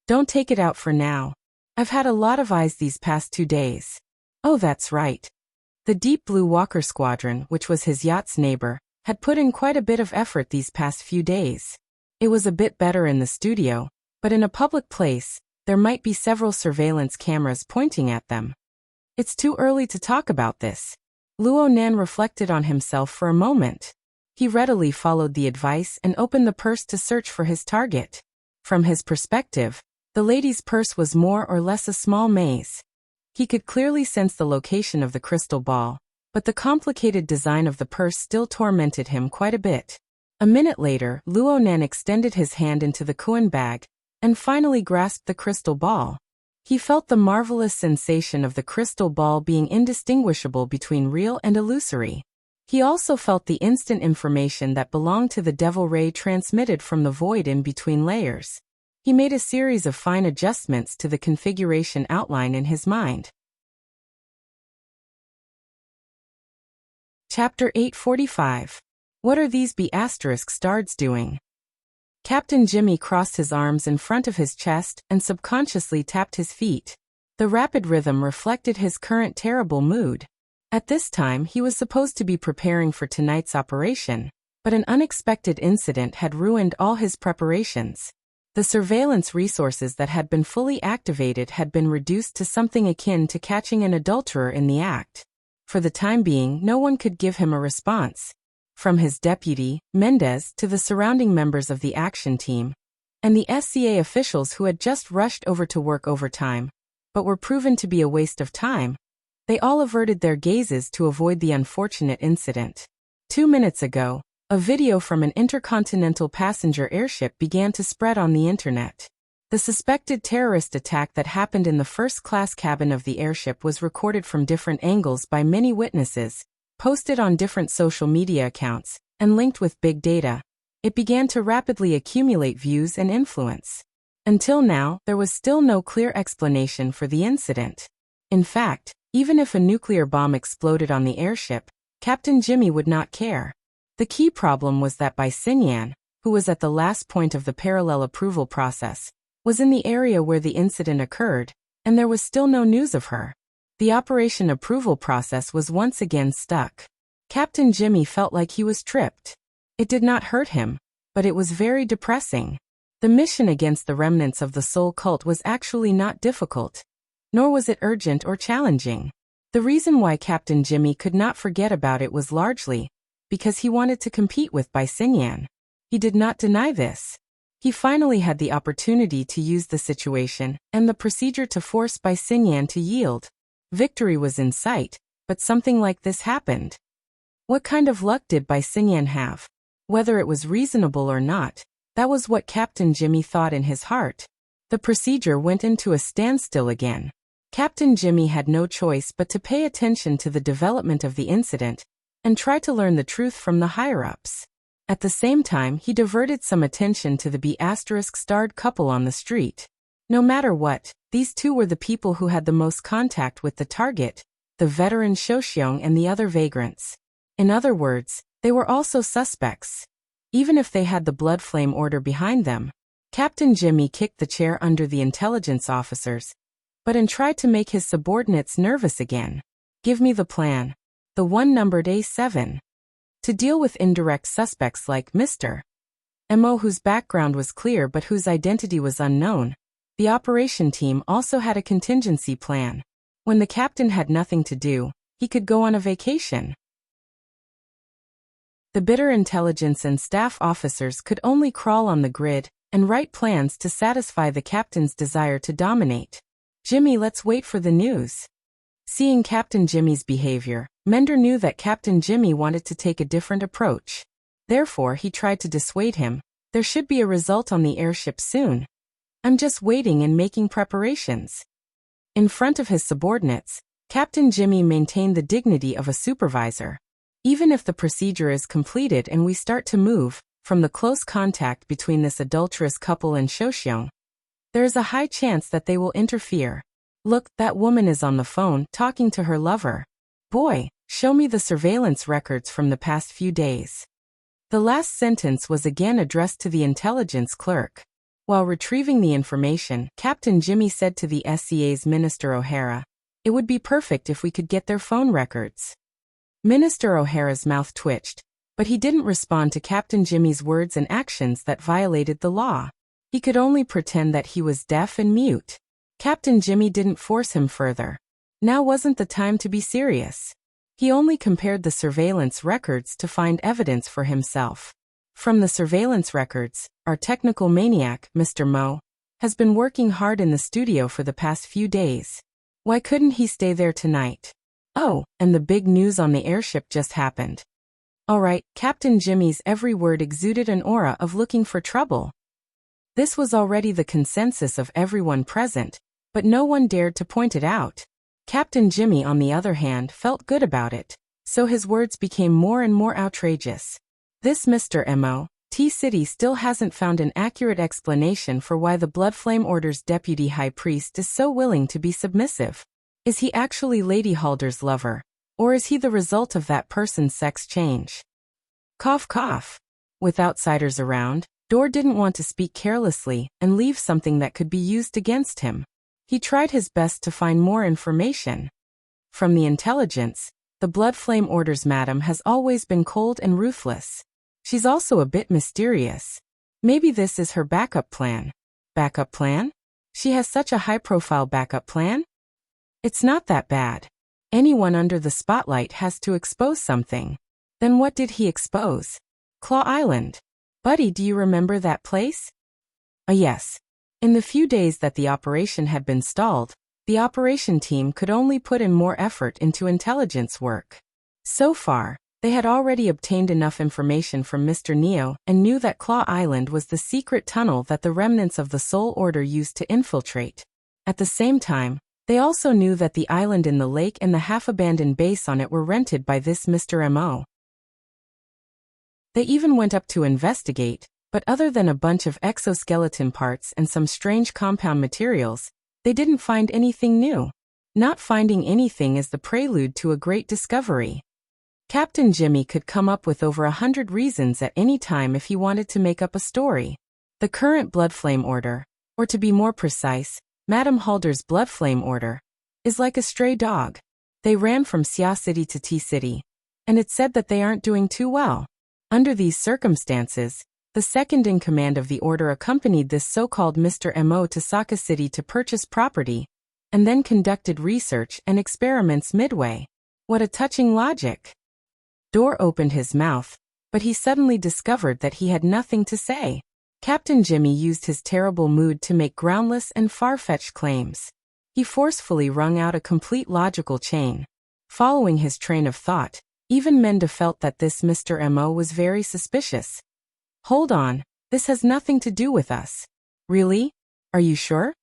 Don't take it out for now. I've had a lot of eyes these past 2 days. Oh, that's right. The Deep Blue Walker Squadron, which was his yacht's neighbor, had put in quite a bit of effort these past few days. It was a bit better in the studio, but in a public place, there might be several surveillance cameras pointing at them. It's too early to talk about this. Luo Nan reflected on himself for a moment. He readily followed the advice and opened the purse to search for his target. From his perspective, the lady's purse was more or less a small maze. He could clearly sense the location of the crystal ball, but the complicated design of the purse still tormented him quite a bit. A minute later, Luo Nan extended his hand into the Kuan bag and finally grasped the crystal ball. He felt the marvelous sensation of the crystal ball being indistinguishable between real and illusory. He also felt the instant information that belonged to the Devil Ray transmitted from the void in between layers. He made a series of fine adjustments to the configuration outline in his mind. Chapter 845. What are these B***stards doing? Captain Jimmy crossed his arms in front of his chest and subconsciously tapped his feet. The rapid rhythm reflected his current terrible mood. At this time he was supposed to be preparing for tonight's operation, but an unexpected incident had ruined all his preparations. The surveillance resources that had been fully activated had been reduced to something akin to catching an adulterer in the act. For the time being, no one could give him a response. From his deputy, Mendez, to the surrounding members of the action team, and the SCA officials who had just rushed over to work overtime, but were proven to be a waste of time, they all averted their gazes to avoid the unfortunate incident. 2 minutes ago, a video from an intercontinental passenger airship began to spread on the internet. The suspected terrorist attack that happened in the first-class cabin of the airship was recorded from different angles by many witnesses, posted on different social media accounts, and linked with big data. It began to rapidly accumulate views and influence. Until now, there was still no clear explanation for the incident. In fact, even if a nuclear bomb exploded on the airship, Captain Jimmy would not care. The key problem was that Bai Xinyan, who was at the last point of the parallel approval process, was in the area where the incident occurred, and there was still no news of her. The operation approval process was once again stuck. Captain Jimmy felt like he was tripped. It did not hurt him, but it was very depressing. The mission against the remnants of the Soul Cult was actually not difficult, nor was it urgent or challenging. The reason why Captain Jimmy could not forget about it was largely because he wanted to compete with Bai Xingyan. He did not deny this. He finally had the opportunity to use the situation and the procedure to force Bai Xingyan to yield. Victory was in sight, but something like this happened. What kind of luck did Bai Xingyan have? Whether it was reasonable or not, that was what Captain Jimmy thought in his heart. The procedure went into a standstill again. Captain Jimmy had no choice but to pay attention to the development of the incident and try to learn the truth from the higher-ups. At the same time, he diverted some attention to the B***starred couple on the street. No matter what, these two were the people who had the most contact with the target, the veteran Shouxiong and the other vagrants. In other words, they were also suspects. Even if they had the blood flame order behind them. Captain Jimmy kicked the chair under the intelligence officers, and tried to make his subordinates nervous again. Give me the plan. The one numbered A7. To deal with indirect suspects like Mr. Mo, whose background was clear but whose identity was unknown, the operation team also had a contingency plan. When the captain had nothing to do, he could go on a vacation. The bitter intelligence and staff officers could only crawl on the grid and write plans to satisfy the captain's desire to dominate. Jimmy, let's wait for the news. Seeing Captain Jimmy's behavior, Mender knew that Captain Jimmy wanted to take a different approach. Therefore, he tried to dissuade him. There should be a result on the airship soon. I'm just waiting and making preparations. In front of his subordinates, Captain Jimmy maintained the dignity of a supervisor. Even if the procedure is completed and we start to move from the close contact between this adulterous couple and Shouxiong, there is a high chance that they will interfere. Look, that woman is on the phone talking to her lover. Boy, show me the surveillance records from the past few days. The last sentence was again addressed to the intelligence clerk. While retrieving the information, Captain Jimmy said to the SCA's Minister O'Hara, "It would be perfect if we could get their phone records." Minister O'Hara's mouth twitched, but he didn't respond to Captain Jimmy's words and actions that violated the law. He could only pretend that he was deaf and mute. Captain Jimmy didn't force him further. Now wasn't the time to be serious. He only compared the surveillance records to find evidence for himself. From the surveillance records, our technical maniac, Mr. Mo, has been working hard in the studio for the past few days. Why couldn't he stay there tonight? Oh, and the big news on the airship just happened. Alright, Captain Jimmy's every word exuded an aura of looking for trouble. This was already the consensus of everyone present, but no one dared to point it out. Captain Jimmy, on the other hand, felt good about it, so his words became more and more outrageous. This Mr. Mo, T-City still hasn't found an accurate explanation for why the Bloodflame Order's deputy high priest is so willing to be submissive. Is he actually Lady Halder's lover? Or is he the result of that person's sex change? Cough cough. With outsiders around, Dor didn't want to speak carelessly and leave something that could be used against him. He tried his best to find more information. From the intelligence, the Bloodflame Order's madam has always been cold and ruthless. She's also a bit mysterious. Maybe this is her backup plan. Backup plan? She has such a high-profile backup plan? It's not that bad. Anyone under the spotlight has to expose something. Then what did he expose? Claw Island. Buddy, do you remember that place? Yes. In the few days that the operation had been stalled, the operation team could only put in more effort into intelligence work. So far, they had already obtained enough information from Mr. Neo and knew that Claw Island was the secret tunnel that the remnants of the Soul Order used to infiltrate. At the same time, they also knew that the island in the lake and the half-abandoned base on it were rented by this Mr. Mo. They even went up to investigate, but other than a bunch of exoskeleton parts and some strange compound materials, they didn't find anything new. Not finding anything is the prelude to a great discovery. Captain Jimmy could come up with over 100 reasons at any time if he wanted to make up a story. The current Bloodflame Order, or to be more precise, Madame Halder's Bloodflame Order, is like a stray dog. They ran from Xia City to T City, and it's said that they aren't doing too well. Under these circumstances, the second-in-command of the order accompanied this so-called Mr. Mo to Saka City to purchase property, and then conducted research and experiments midway. What a touching logic. Dor opened his mouth, but he suddenly discovered that he had nothing to say. Captain Jimmy used his terrible mood to make groundless and far-fetched claims. He forcefully wrung out a complete logical chain. Following his train of thought, even Menda felt that this Mr. Mo was very suspicious. Hold on, this has nothing to do with us. Really? Are you sure?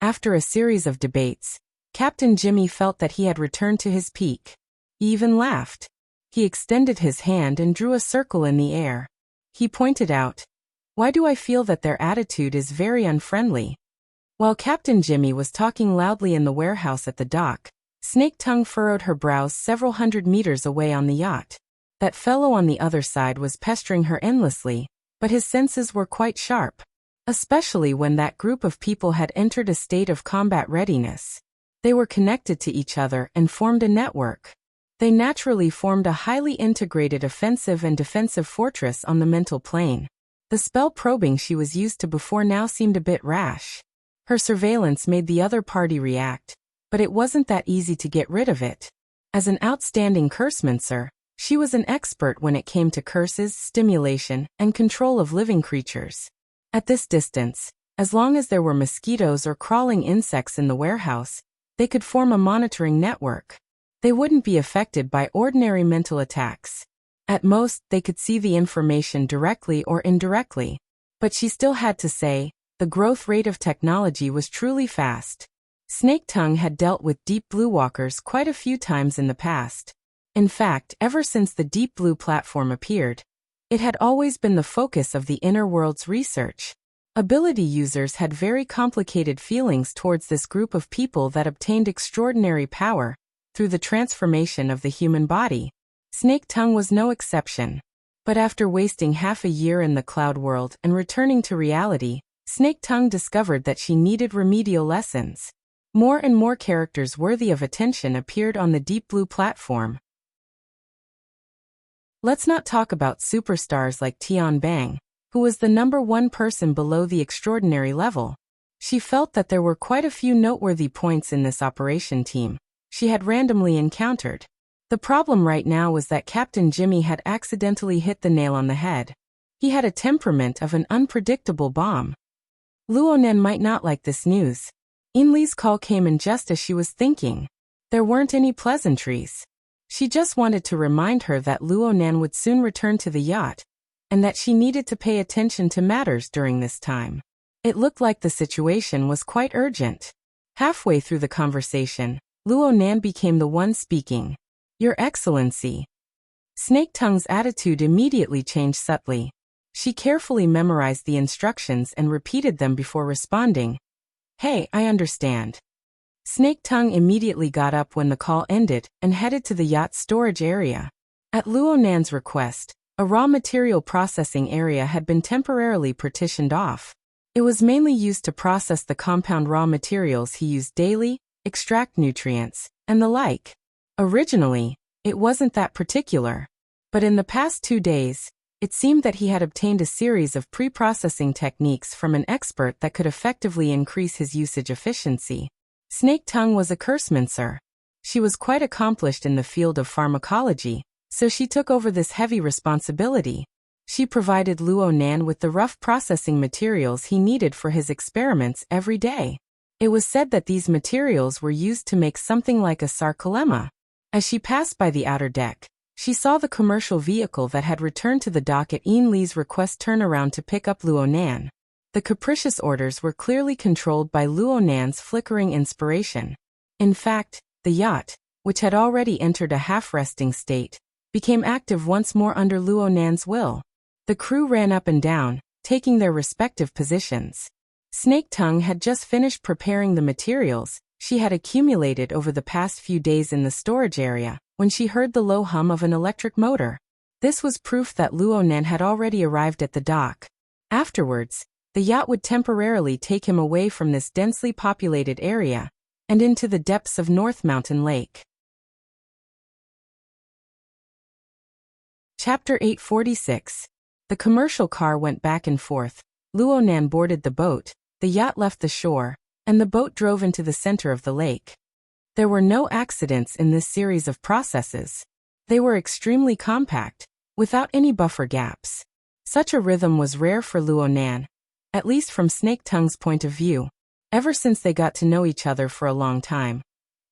After a series of debates, Captain Jimmy felt that he had returned to his peak. He even laughed. He extended his hand and drew a circle in the air. He pointed out, "Why do I feel that their attitude is very unfriendly?" While Captain Jimmy was talking loudly in the warehouse at the dock, Snake Tongue furrowed her brows several hundred meters away on the yacht. That fellow on the other side was pestering her endlessly, but his senses were quite sharp. Especially when that group of people had entered a state of combat readiness. They were connected to each other and formed a network. They naturally formed a highly integrated offensive and defensive fortress on the mental plane. The spell probing she was used to before now seemed a bit rash. Her surveillance made the other party react, but it wasn't that easy to get rid of it. As an outstanding cursemancer, she was an expert when it came to curses, stimulation, and control of living creatures. At this distance, as long as there were mosquitoes or crawling insects in the warehouse, they could form a monitoring network. They wouldn't be affected by ordinary mental attacks. At most, they could see the information directly or indirectly. But she still had to say, the growth rate of technology was truly fast. Snake Tongue had dealt with Deep Blue walkers quite a few times in the past. In fact, ever since the Deep Blue platform appeared, it had always been the focus of the inner world's research. Ability users had very complicated feelings towards this group of people that obtained extraordinary power through the transformation of the human body. Snake Tongue was no exception. But after wasting half a year in the cloud world and returning to reality, Snake Tongue discovered that she needed remedial lessons. More and more characters worthy of attention appeared on the Deep Blue platform. Let's not talk about superstars like Tian Bang, who was the #1 person below the extraordinary level. She felt that there were quite a few noteworthy points in this operation team she had randomly encountered. The problem right now was that Captain Jimmy had accidentally hit the nail on the head. He had a temperament of an unpredictable bomb. Luonen might not like this news. Inli's call came in just as she was thinking. There weren't any pleasantries. She just wanted to remind her that Luonen would soon return to the yacht, and that she needed to pay attention to matters during this time. It looked like the situation was quite urgent. Halfway through the conversation, Luonen became the one speaking. "Your Excellency." Snake Tongue's attitude immediately changed subtly. She carefully memorized the instructions and repeated them before responding. "Hey, I understand." Snake Tongue immediately got up when the call ended and headed to the yacht's storage area. At Luonan's request, a raw material processing area had been temporarily partitioned off. It was mainly used to process the compound raw materials he used daily, extract nutrients, and the like. Originally, it wasn't that particular. But in the past 2 days, it seemed that he had obtained a series of pre-processing techniques from an expert that could effectively increase his usage efficiency. Snake Tongue was a cursemancer. She was quite accomplished in the field of pharmacology, so she took over this heavy responsibility. She provided Luonan with the rough processing materials he needed for his experiments every day. It was said that these materials were used to make something like a sarcolemma. As she passed by the outer deck, she saw the commercial vehicle that had returned to the dock at Li's request turn around to pick up Luonan. The capricious orders were clearly controlled by Luonan's flickering inspiration. In fact, the yacht, which had already entered a half-resting state, became active once more under Luonan's will. The crew ran up and down, taking their respective positions. Snake Tongue had just finished preparing the materials she had accumulated over the past few days in the storage area when she heard the low hum of an electric motor. This was proof that Luonan had already arrived at the dock. Afterwards, the yacht would temporarily take him away from this densely populated area, and into the depths of North Mountain Lake. Chapter 846. The commercial car went back and forth. Luonan boarded the boat, the yacht left the shore, and the boat drove into the center of the lake. There were no accidents in this series of processes. They were extremely compact, without any buffer gaps. Such a rhythm was rare for Luonan, at least from Snake Tongue's point of view, ever since they got to know each other for a long time.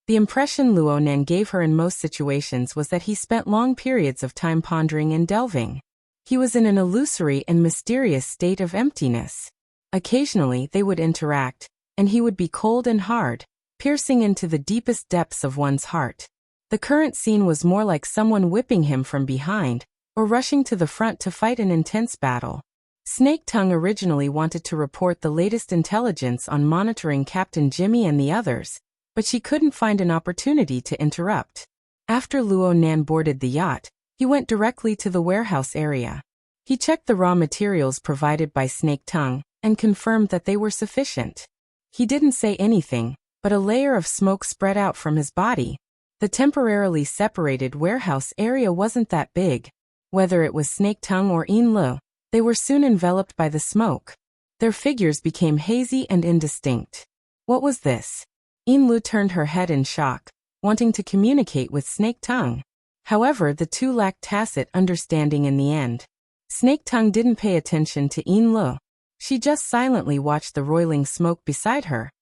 The impression Luonan gave her in most situations was that he spent long periods of time pondering and delving. He was in an illusory and mysterious state of emptiness. Occasionally they would interact, and he would be cold and hard, piercing into the deepest depths of one's heart. The current scene was more like someone whipping him from behind, or rushing to the front to fight an intense battle. Snake Tongue originally wanted to report the latest intelligence on monitoring Captain Jimmy and the others, but she couldn't find an opportunity to interrupt. After Luonan boarded the yacht, he went directly to the warehouse area. He checked the raw materials provided by Snake Tongue, and confirmed that they were sufficient. He didn't say anything, but a layer of smoke spread out from his body. The temporarily separated warehouse area wasn't that big. Whether it was Snake Tongue or Yin Lu, they were soon enveloped by the smoke. Their figures became hazy and indistinct. What was this? Yin Lu turned her head in shock, wanting to communicate with Snake Tongue. However, the two lacked tacit understanding in the end. Snake Tongue didn't pay attention to Yin Lu. She just silently watched the roiling smoke beside her,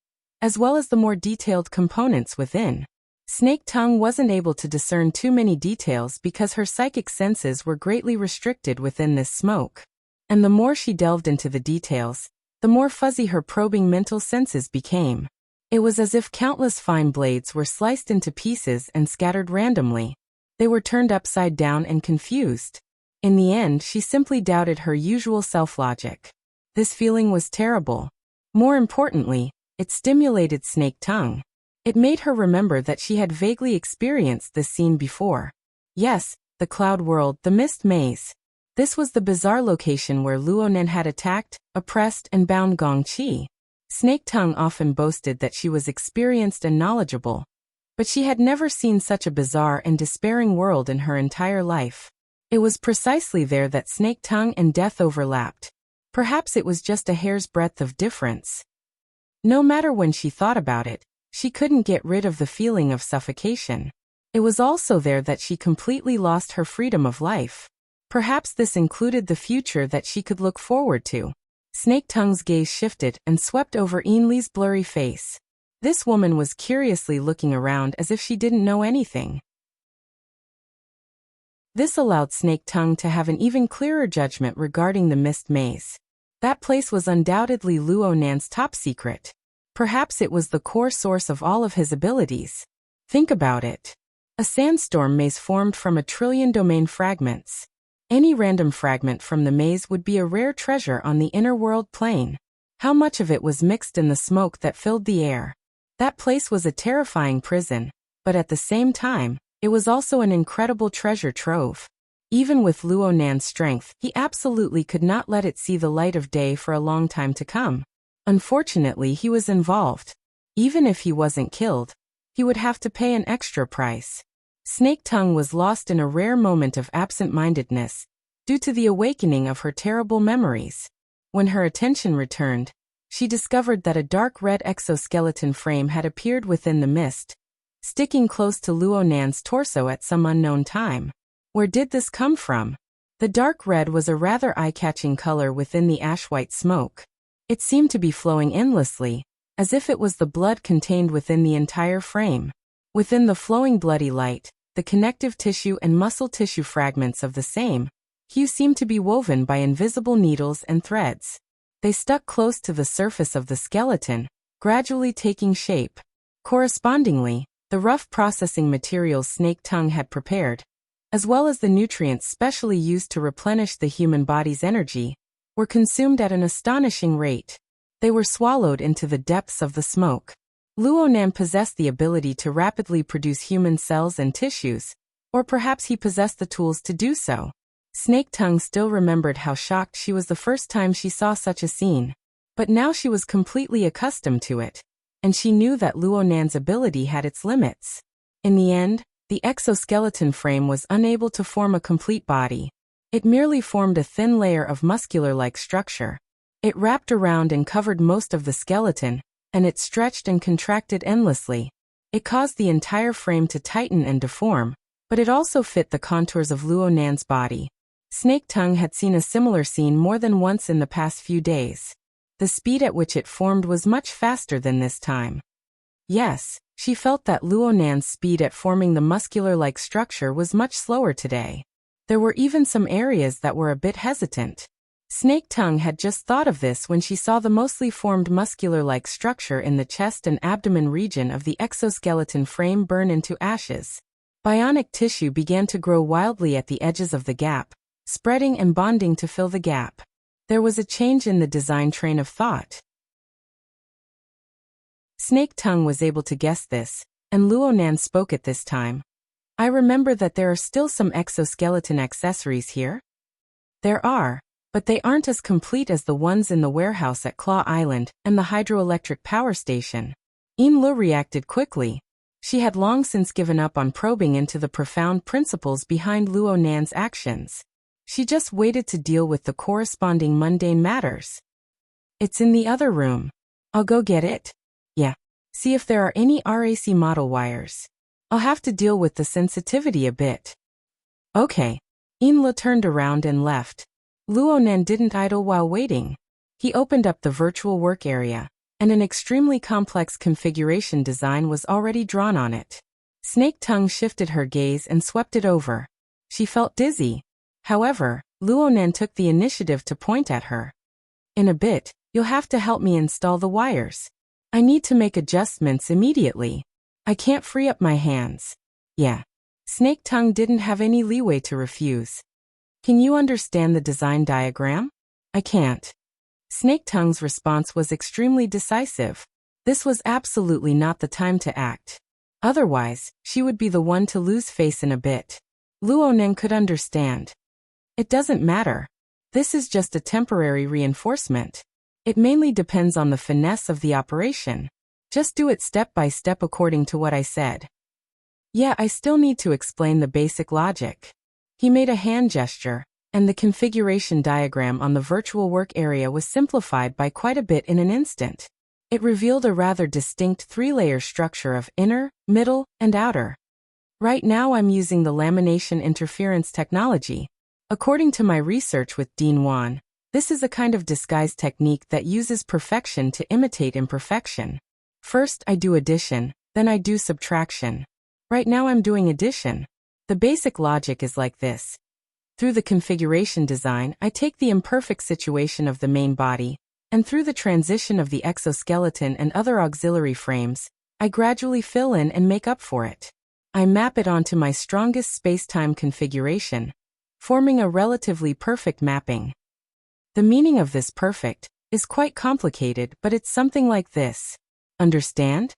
as well as the more detailed components within. Snake Tongue wasn't able to discern too many details because her psychic senses were greatly restricted within this smoke. And the more she delved into the details, the more fuzzy her probing mental senses became. It was as if countless fine blades were sliced into pieces and scattered randomly. They were turned upside down and confused. In the end, she simply doubted her usual self-logic. This feeling was terrible. More importantly, it stimulated Snake Tongue. It made her remember that she had vaguely experienced this scene before. Yes, the Cloud World, the Mist Maze. This was the bizarre location where Luonan had attacked, oppressed, and bound Gong Qi. Snake Tongue often boasted that she was experienced and knowledgeable, but she had never seen such a bizarre and despairing world in her entire life. It was precisely there that Snake Tongue and death overlapped. Perhaps it was just a hair's breadth of difference. No matter when she thought about it, she couldn't get rid of the feeling of suffocation. It was also there that she completely lost her freedom of life. Perhaps this included the future that she could look forward to. Snake Tongue's gaze shifted and swept over Ainli's blurry face. This woman was curiously looking around as if she didn't know anything. This allowed Snake Tongue to have an even clearer judgment regarding the Mist Maze. That place was undoubtedly Luonan's top secret. Perhaps it was the core source of all of his abilities. Think about it. A sandstorm maze formed from 1 trillion domain fragments. Any random fragment from the maze would be a rare treasure on the inner world plane. How much of it was mixed in the smoke that filled the air? That place was a terrifying prison, but at the same time, it was also an incredible treasure trove. Even with Luonan's strength, he absolutely could not let it see the light of day for a long time to come. Unfortunately, he was involved. Even if he wasn't killed, he would have to pay an extra price. Snake Tongue was lost in a rare moment of absent-mindedness, due to the awakening of her terrible memories. When her attention returned, she discovered that a dark red exoskeleton frame had appeared within the mist, sticking close to Luonan's torso at some unknown time. Where did this come from? The dark red was a rather eye-catching color within the ash-white smoke. It seemed to be flowing endlessly, as if it was the blood contained within the entire frame. Within the flowing bloody light, the connective tissue and muscle tissue fragments of the same hue seemed to be woven by invisible needles and threads. They stuck close to the surface of the skeleton, gradually taking shape. Correspondingly, the rough processing materials Snake Tongue had prepared, as well as the nutrients specially used to replenish the human body's energy, were consumed at an astonishing rate. They were swallowed into the depths of the smoke. Luonan possessed the ability to rapidly produce human cells and tissues, or perhaps he possessed the tools to do so. Snake Tongue still remembered how shocked she was the first time she saw such a scene, but now she was completely accustomed to it. and she knew that Luonan's ability had its limits. In the end, the exoskeleton frame was unable to form a complete body. It merely formed a thin layer of muscular-like structure. It wrapped around and covered most of the skeleton, and it stretched and contracted endlessly. It caused the entire frame to tighten and deform, but it also fit the contours of Luonan's body. Snake Tongue had seen a similar scene more than once in the past few days. The speed at which it formed was much faster than this time. Yes, she felt that Luonan's speed at forming the muscular-like structure was much slower today. There were even some areas that were a bit hesitant. Snake Tongue had just thought of this when she saw the mostly formed muscular-like structure in the chest and abdomen region of the exoskeleton frame burn into ashes. Bionic tissue began to grow wildly at the edges of the gap, spreading and bonding to fill the gap. There was a change in the design train of thought. Snake Tongue was able to guess this, and Luonan spoke at this time. I remember that there are still some exoskeleton accessories here. There are, but they aren't as complete as the ones in the warehouse at Claw Island and the hydroelectric power station. Lu reacted quickly. She had long since given up on probing into the profound principles behind Luonan's actions. She just waited to deal with the corresponding mundane matters. It's in the other room. I'll go get it. Yeah. See if there are any RAC model wires. I'll have to deal with the sensitivity a bit. Okay. Lu turned around and left. Luonan didn't idle while waiting. He opened up the virtual work area, and an extremely complex configuration design was already drawn on it. Snake Tongue shifted her gaze and swept it over. She felt dizzy. However, Luonan took the initiative to point at her. In a bit, you'll have to help me install the wires. I need to make adjustments immediately. I can't free up my hands. Yeah. Snake Tongue didn't have any leeway to refuse. Can you understand the design diagram? I can't. Snake Tongue's response was extremely decisive. This was absolutely not the time to act. Otherwise, she would be the one to lose face in a bit. Luonan could understand. It doesn't matter. This is just a temporary reinforcement. It mainly depends on the finesse of the operation. Just do it step by step according to what I said. Yeah, I still need to explain the basic logic. He made a hand gesture, and the configuration diagram on the virtual work area was simplified by quite a bit in an instant. It revealed a rather distinct three-layer structure of inner, middle, and outer. Right now I'm using the lamination interference technology. According to my research with Dean Wan, this is a kind of disguise technique that uses perfection to imitate imperfection. First I do addition, then I do subtraction. Right now I'm doing addition. The basic logic is like this. Through the configuration design, I take the imperfect situation of the main body, and through the transition of the exoskeleton and other auxiliary frames, I gradually fill in and make up for it. I map it onto my strongest space-time configuration, forming a relatively perfect mapping. The meaning of this perfect is quite complicated, but it's something like this. Understand?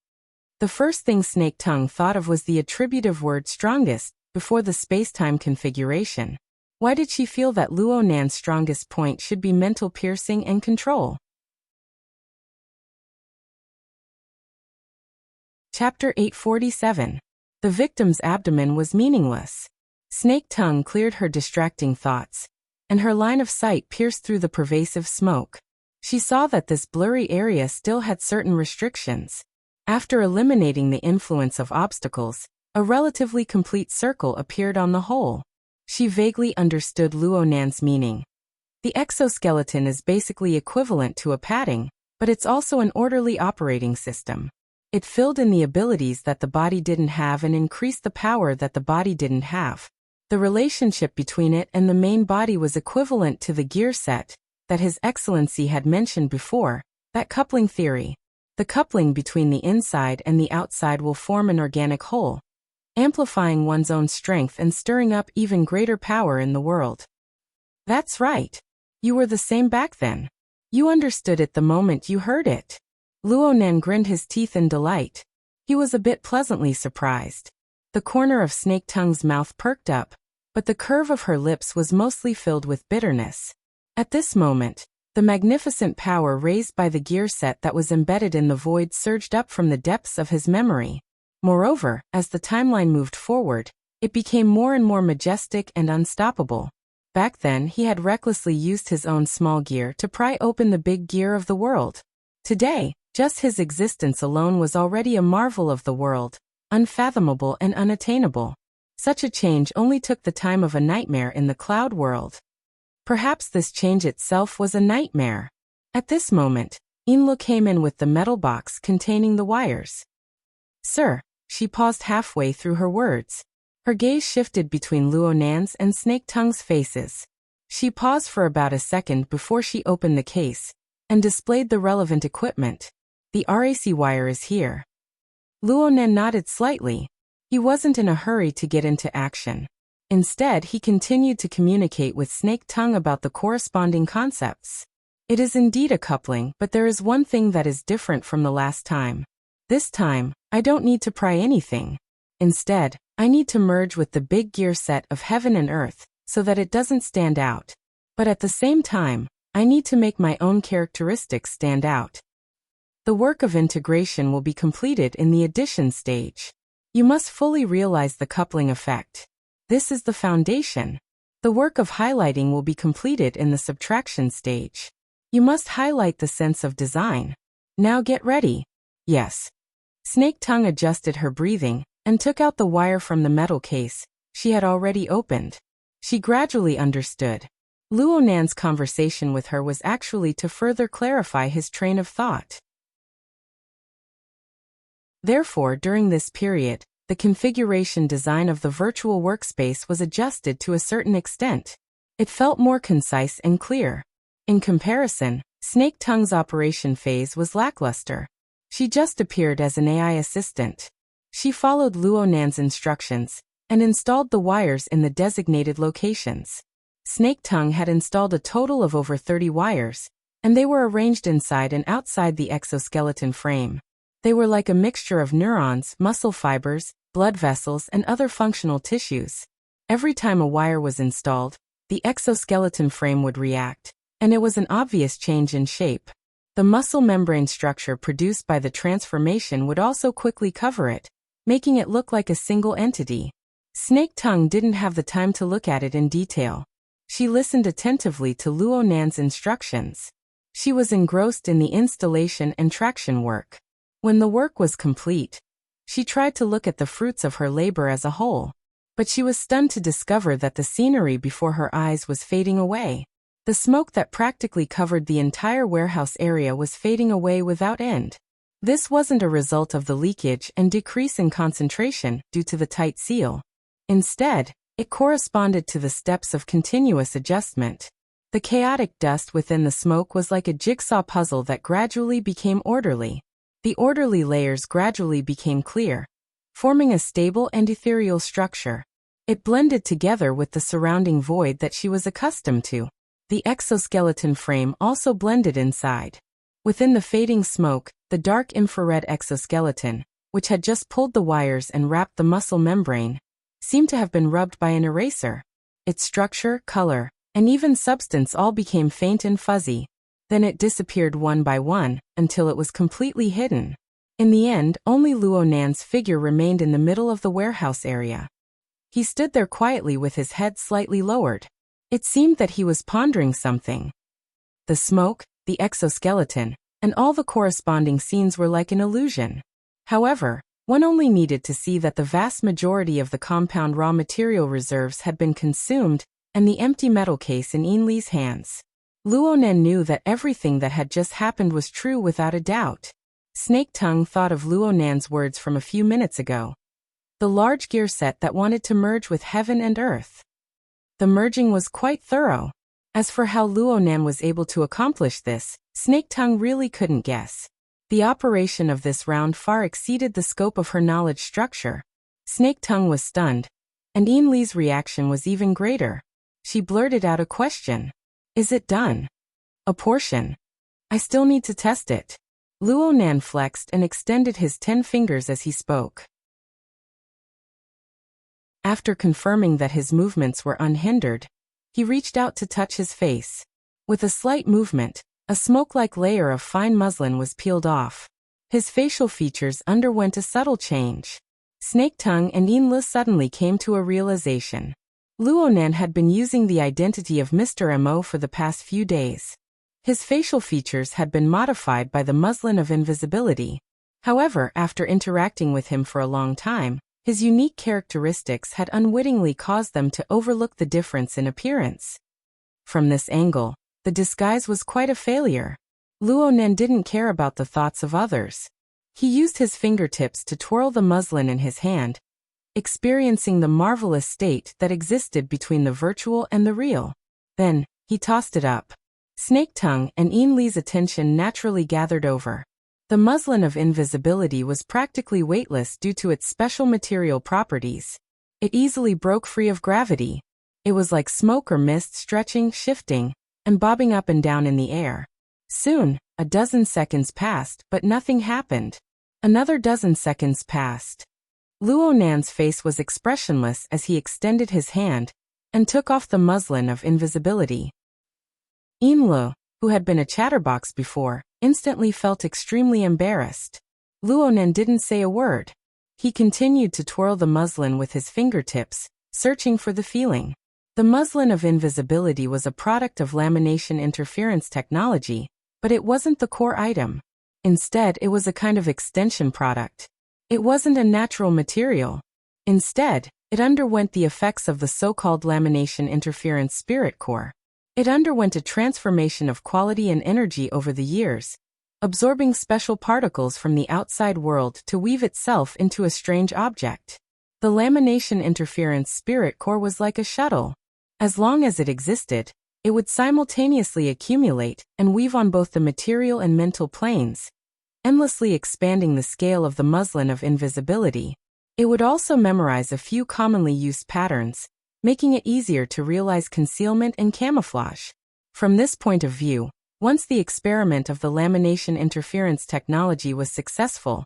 The first thing Snake Tongue thought of was the attributive word strongest before the space-time configuration. Why did she feel that Luonan's strongest point should be mental piercing and control? Chapter 847. The victim's abdomen was meaningless. Snake Tongue cleared her distracting thoughts, and her line of sight pierced through the pervasive smoke. She saw that this blurry area still had certain restrictions. After eliminating the influence of obstacles, a relatively complete circle appeared on the whole. She vaguely understood Luonan's meaning. The exoskeleton is basically equivalent to a padding, but it's also an orderly operating system. It filled in the abilities that the body didn't have and increased the power that the body didn't have. The relationship between it and the main body was equivalent to the gear set that His Excellency had mentioned before, that coupling theory. The coupling between the inside and the outside will form an organic whole, amplifying one's own strength and stirring up even greater power in the world. That's right. You were the same back then. You understood it the moment you heard it. Luonan grinned his teeth in delight. He was a bit pleasantly surprised. The corner of Snake Tongue's mouth perked up, but the curve of her lips was mostly filled with bitterness. At this moment, The magnificent power raised by the gear set that was embedded in the void surged up from the depths of his memory. Moreover, as the timeline moved forward, it became more and more majestic and unstoppable. Back then he had recklessly used his own small gear to pry open the big gear of the world. Today, just his existence alone was already a marvel of the world, unfathomable and unattainable. Such a change only took the time of a nightmare in the cloud world. Perhaps this change itself was a nightmare. At this moment, Inlo came in with the metal box containing the wires. "Sir," she paused halfway through her words. Her gaze shifted between Luo Nan's and Snake Tongue's faces. She paused for about a second before she opened the case and displayed the relevant equipment. "The RAC wire is here." Luo Nan nodded slightly. He wasn't in a hurry to get into action. Instead, he continued to communicate with Snake Tongue about the corresponding concepts. "It is indeed a coupling, but there is one thing that is different from the last time. This time, I don't need to pry anything. Instead, I need to merge with the big gear set of heaven and earth, so that it doesn't stand out. But at the same time, I need to make my own characteristics stand out. The work of integration will be completed in the addition stage. You must fully realize the coupling effect. This is the foundation. The work of highlighting will be completed in the subtraction stage. You must highlight the sense of design. Now get ready." "Yes." Snake Tongue adjusted her breathing and took out the wire from the metal case she had already opened. She gradually understood. Luo Nan's conversation with her was actually to further clarify his train of thought. Therefore, during this period, the configuration design of the virtual workspace was adjusted to a certain extent. It felt more concise and clear. In comparison, Snake Tongue's operation phase was lackluster. She just appeared as an AI assistant. She followed Luo Nan's instructions and installed the wires in the designated locations. Snake Tongue had installed a total of over 30 wires, and they were arranged inside and outside the exoskeleton frame. They were like a mixture of neurons, muscle fibers, blood vessels, and other functional tissues. Every time a wire was installed, the exoskeleton frame would react, and it was an obvious change in shape. The muscle membrane structure produced by the transformation would also quickly cover it, making it look like a single entity. Snake Tongue didn't have the time to look at it in detail. She listened attentively to Luo Nan's instructions. She was engrossed in the installation and traction work. When the work was complete, she tried to look at the fruits of her labor as a whole, but she was stunned to discover that the scenery before her eyes was fading away. The smoke that practically covered the entire warehouse area was fading away without end. This wasn't a result of the leakage and decrease in concentration due to the tight seal. Instead, it corresponded to the steps of continuous adjustment. The chaotic dust within the smoke was like a jigsaw puzzle that gradually became orderly. The orderly layers gradually became clear, forming a stable and ethereal structure. It blended together with the surrounding void that she was accustomed to. The exoskeleton frame also blended inside. Within the fading smoke, the dark infrared exoskeleton, which had just pulled the wires and wrapped the muscle membrane, seemed to have been rubbed by an eraser. Its structure, color, and even substance all became faint and fuzzy. Then it disappeared one by one, until it was completely hidden. In the end, only Luo Nan's figure remained in the middle of the warehouse area. He stood there quietly with his head slightly lowered. It seemed that he was pondering something. The smoke, the exoskeleton, and all the corresponding scenes were like an illusion. However, one only needed to see that the vast majority of the compound raw material reserves had been consumed, and the empty metal case in Inli's hands. Luo Nan knew that everything that had just happened was true without a doubt. Snake Tongue thought of Luo Nan's words from a few minutes ago. The large gear set that wanted to merge with heaven and earth. The merging was quite thorough. As for how Luo Nan was able to accomplish this, Snake Tongue really couldn't guess. The operation of this round far exceeded the scope of her knowledge structure. Snake Tongue was stunned, and Inli's reaction was even greater. She blurted out a question. "Is it done?" "A portion. I still need to test it." Luo Nan flexed and extended his 10 fingers as he spoke. After confirming that his movements were unhindered, he reached out to touch his face. With a slight movement, a smoke-like layer of fine muslin was peeled off. His facial features underwent a subtle change. Snake Tongue and Yinlu suddenly came to a realization. Luonan had been using the identity of Mr. Mo for the past few days. His facial features had been modified by the muslin of invisibility. However, after interacting with him for a long time, his unique characteristics had unwittingly caused them to overlook the difference in appearance. From this angle, the disguise was quite a failure. Luonan didn't care about the thoughts of others. He used his fingertips to twirl the muslin in his hand, experiencing the marvelous state that existed between the virtual and the real. Then, he tossed it up. Snake Tongue and Yinlu's attention naturally gathered over. The muslin of invisibility was practically weightless due to its special material properties. It easily broke free of gravity. It was like smoke or mist stretching, shifting, and bobbing up and down in the air. Soon, a dozen seconds passed, but nothing happened. Another dozen seconds passed. Luonan's face was expressionless as he extended his hand and took off the muslin of invisibility. Yinlu, who had been a chatterbox before, instantly felt extremely embarrassed. Luonan didn't say a word. He continued to twirl the muslin with his fingertips, searching for the feeling. The muslin of invisibility was a product of lamination interference technology, but it wasn't the core item. Instead, it was a kind of extension product. It wasn't a natural material. Instead, it underwent the effects of the so-called lamination interference spirit core. It underwent a transformation of quality and energy over the years, absorbing special particles from the outside world to weave itself into a strange object. The lamination interference spirit core was like a shuttle. As long as it existed, it would simultaneously accumulate and weave on both the material and mental planes, endlessly expanding the scale of the muslin of invisibility. It would also memorize a few commonly used patterns, making it easier to realize concealment and camouflage. From this point of view, once the experiment of the lamination interference technology was successful,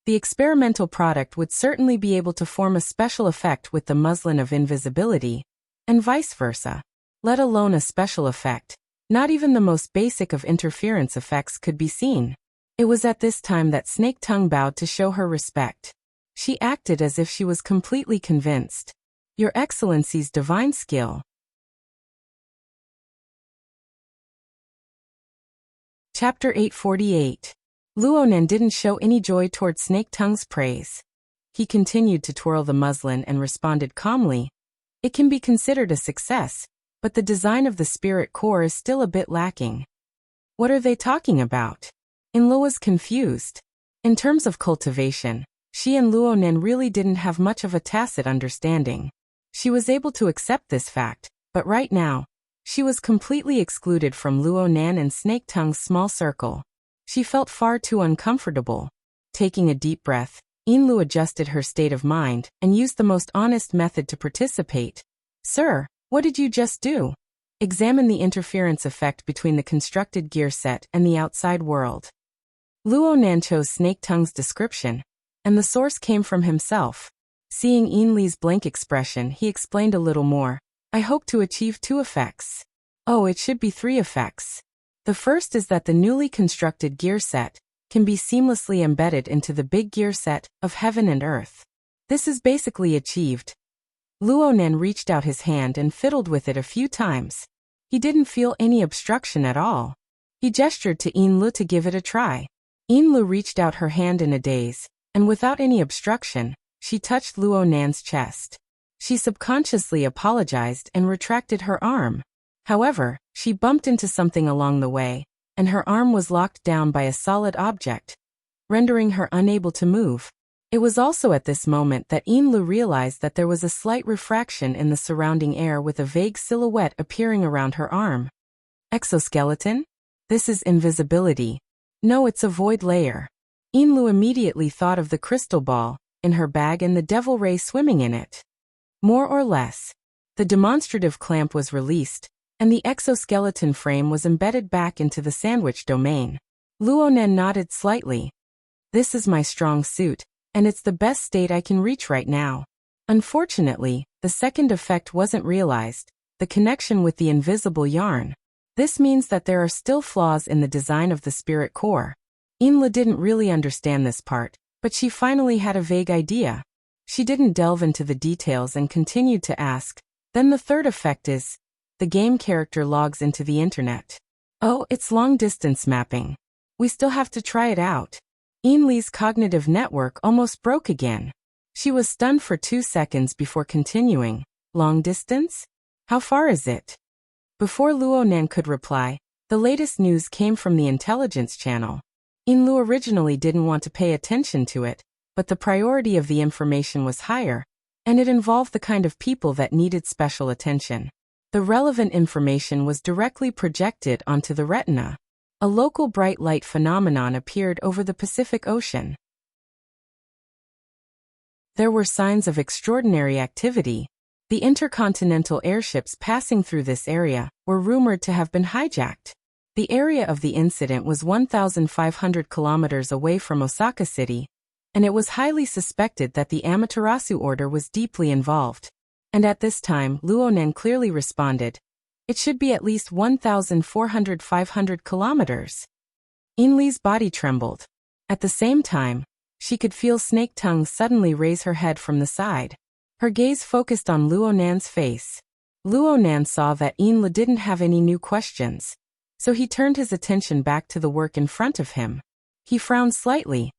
the experimental product would certainly be able to form a special effect with the muslin of invisibility, and vice versa. Let alone a special effect, not even the most basic of interference effects could be seen. It was at this time that Snake Tongue bowed to show her respect. She acted as if she was completely convinced. Your Excellency's divine skill. Chapter 848. Luonan didn't show any joy toward Snake Tongue's praise. He continued to twirl the muslin and responded calmly. It can be considered a success, but the design of the spirit core is still a bit lacking. What are they talking about? Yinlu was confused. In terms of cultivation, she and Luonan really didn't have much of a tacit understanding. She was able to accept this fact, but right now, she was completely excluded from Luonan and Snake Tongue's small circle. She felt far too uncomfortable. Taking a deep breath, Yinlu adjusted her state of mind and used the most honest method to participate. Sir, what did you just do? Examine the interference effect between the constructed gear set and the outside world. Luonan chose Snake Tongue's description, and the source came from himself. Seeing Yinlu's blank expression, he explained a little more. I hope to achieve 2 effects. Oh, it should be 3 effects. The first is that the newly constructed gear set can be seamlessly embedded into the big gear set of heaven and earth. This is basically achieved. Luonan reached out his hand and fiddled with it a few times. He didn't feel any obstruction at all. He gestured to Yinlu to give it a try. Yinlu reached out her hand in a daze, and without any obstruction, she touched Luonan's chest. She subconsciously apologized and retracted her arm. However, she bumped into something along the way, and her arm was locked down by a solid object, rendering her unable to move. It was also at this moment that Yinlu realized that there was a slight refraction in the surrounding air with a vague silhouette appearing around her arm. Exoskeleton? This is invisibility. No, it's a void layer. Yinlu immediately thought of the crystal ball in her bag and the devil ray swimming in it. More or less. The demonstrative clamp was released, and the exoskeleton frame was embedded back into the sandwich domain. Luonan nodded slightly. This is my strong suit, and it's the best state I can reach right now. Unfortunately, the second effect wasn't realized, the connection with the invisible yarn. This means that there are still flaws in the design of the spirit core. Inla didn't really understand this part, but she finally had a vague idea. She didn't delve into the details and continued to ask. Then the third effect is, the game character logs into the internet. Oh, it's long-distance mapping. We still have to try it out. Inli's cognitive network almost broke again. She was stunned for 2 seconds before continuing. Long distance? How far is it? Before Luonan could reply, the latest news came from the intelligence channel. Inlu originally didn't want to pay attention to it, but the priority of the information was higher, and it involved the kind of people that needed special attention. The relevant information was directly projected onto the retina. A local bright light phenomenon appeared over the Pacific Ocean. There were signs of extraordinary activity. The intercontinental airships passing through this area were rumored to have been hijacked. The area of the incident was 1,500 kilometers away from Osaka City, and it was highly suspected that the Amaterasu Order was deeply involved. And at this time, Luonan clearly responded, it should be at least 1,400–500 kilometers. Inli's body trembled. At the same time, she could feel Snake Tongue suddenly raise her head from the side. Her gaze focused on Luonan's face. Luonan saw that Inla didn't have any new questions, so he turned his attention back to the work in front of him. He frowned slightly.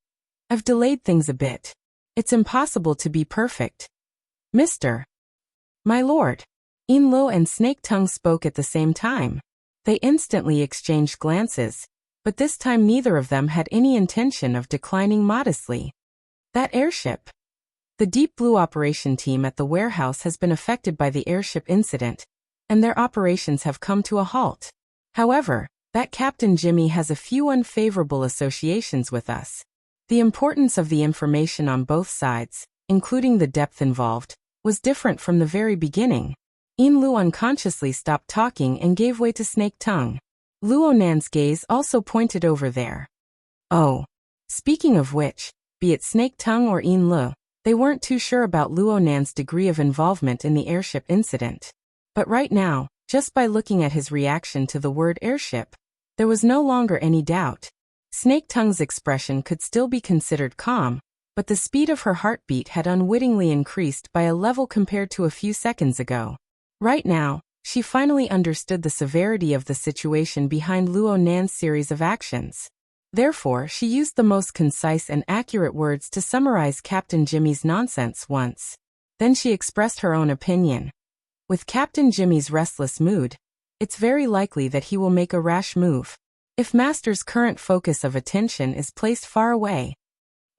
I've delayed things a bit. It's impossible to be perfect. Mr. My lord. Inlo and Snake Tongue spoke at the same time. They instantly exchanged glances, but this time neither of them had any intention of declining modestly. That airship. The Deep Blue operation team at the warehouse has been affected by the airship incident, and their operations have come to a halt. However, that Captain Jimmy has a few unfavorable associations with us. The importance of the information on both sides, including the depth involved, was different from the very beginning. Inlu unconsciously stopped talking and gave way to Snake Tongue. Luonan's gaze also pointed over there. Oh. Speaking of which, be it Snake Tongue or Inlu, they weren't too sure about Luonan's degree of involvement in the airship incident. But right now, just by looking at his reaction to the word airship, there was no longer any doubt. Snake Tongue's expression could still be considered calm, but the speed of her heartbeat had unwittingly increased by a level compared to a few seconds ago. Right now, she finally understood the severity of the situation behind Luonan's series of actions. Therefore, she used the most concise and accurate words to summarize Captain Jimmy's nonsense once. Then she expressed her own opinion. With Captain Jimmy's restless mood, it's very likely that he will make a rash move. If Master's current focus of attention is placed far away,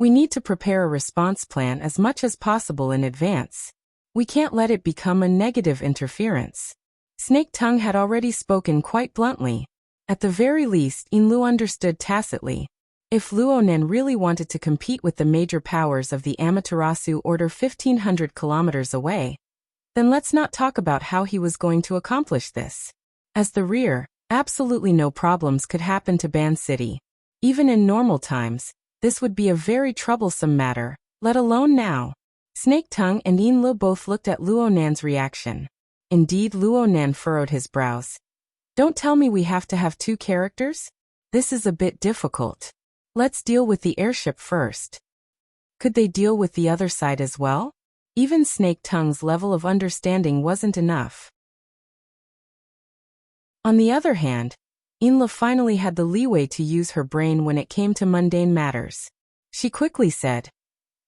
we need to prepare a response plan as much as possible in advance. We can't let it become a negative interference. Snake Tongue had already spoken quite bluntly. At the very least, Inlu understood tacitly. If Luonan really wanted to compete with the major powers of the Amaterasu Order 1,500 kilometers away, then let's not talk about how he was going to accomplish this. As the rear, absolutely no problems could happen to Ban City. Even in normal times, this would be a very troublesome matter, let alone now. Snake Tongue and Inlu both looked at Luonan's reaction. Indeed, Luonan furrowed his brows. Don't tell me we have to have two characters? This is a bit difficult. Let's deal with the airship first. Could they deal with the other side as well? Even Snake Tongue's level of understanding wasn't enough. On the other hand, Inla finally had the leeway to use her brain when it came to mundane matters. She quickly said,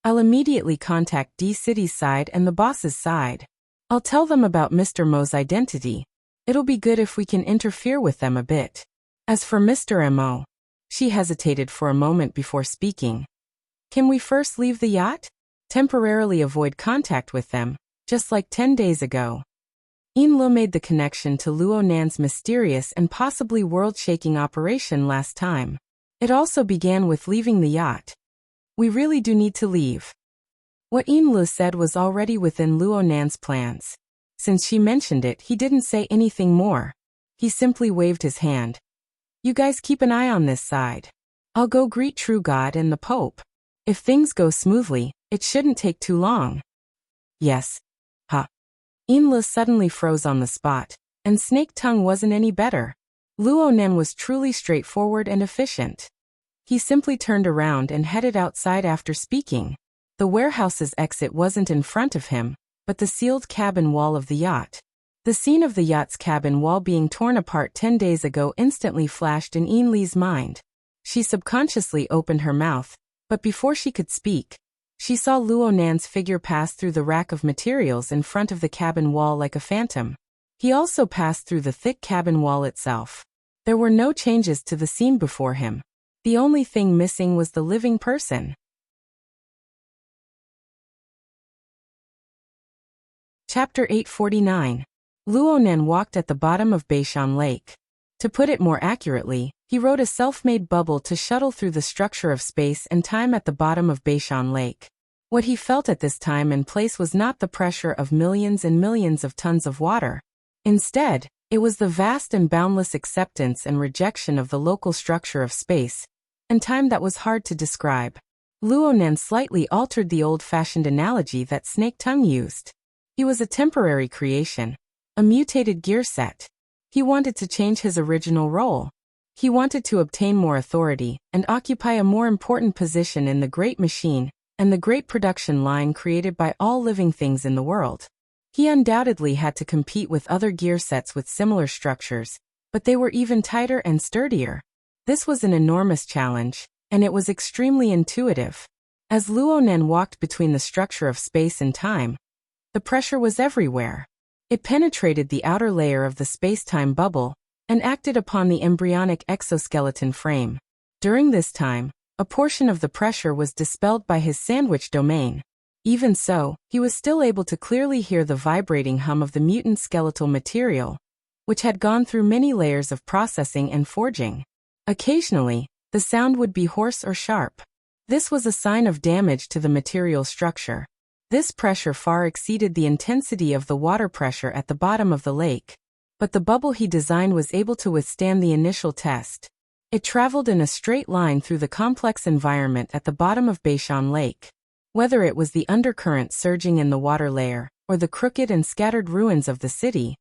I'll immediately contact D-City's side and the boss's side. I'll tell them about Mr. Mo's identity. It'll be good if we can interfere with them a bit. As for Mr. Mo, she hesitated for a moment before speaking. Can we first leave the yacht? Temporarily avoid contact with them, just like 10 days ago. Inlu made the connection to Luonan's mysterious and possibly world-shaking operation last time. It also began with leaving the yacht. We really do need to leave. What Inlu said was already within Luonan's plans. Since she mentioned it, he didn't say anything more. He simply waved his hand. You guys keep an eye on this side. I'll go greet True God and the Pope. If things go smoothly, it shouldn't take too long. Yes. Inla suddenly froze on the spot, and Snake Tongue wasn't any better. Luonan was truly straightforward and efficient. He simply turned around and headed outside after speaking. The warehouse's exit wasn't in front of him, but the sealed cabin wall of the yacht. The scene of the yacht's cabin wall being torn apart 10 days ago instantly flashed in Yin Li's mind. She subconsciously opened her mouth, but before she could speak, she saw Luonan's figure pass through the rack of materials in front of the cabin wall like a phantom. He also passed through the thick cabin wall itself. There were no changes to the scene before him. The only thing missing was the living person. Chapter 849. Luonan walked at the bottom of Beishan Lake. To put it more accurately, he rode a self-made bubble to shuttle through the structure of space and time at the bottom of Beishan Lake. What he felt at this time and place was not the pressure of millions and millions of tons of water. Instead, it was the vast and boundless acceptance and rejection of the local structure of space and time that was hard to describe. Luonan slightly altered the old-fashioned analogy that Snake Tongue used. He was a temporary creation, a mutated gear set. He wanted to change his original role. He wanted to obtain more authority and occupy a more important position in the great machine and the great production line created by all living things in the world. He undoubtedly had to compete with other gear sets with similar structures, but they were even tighter and sturdier. This was an enormous challenge, and it was extremely intuitive. As Luonan walked between the structure of space and time, the pressure was everywhere. It penetrated the outer layer of the space-time bubble and acted upon the embryonic exoskeleton frame. During this time, a portion of the pressure was dispelled by his sandwich domain. Even so, he was still able to clearly hear the vibrating hum of the mutant skeletal material, which had gone through many layers of processing and forging. Occasionally, the sound would be hoarse or sharp. This was a sign of damage to the material structure. This pressure far exceeded the intensity of the water pressure at the bottom of the lake, but the bubble he designed was able to withstand the initial test. It traveled in a straight line through the complex environment at the bottom of Beishan Lake. Whether it was the undercurrent surging in the water layer, or the crooked and scattered ruins of the city,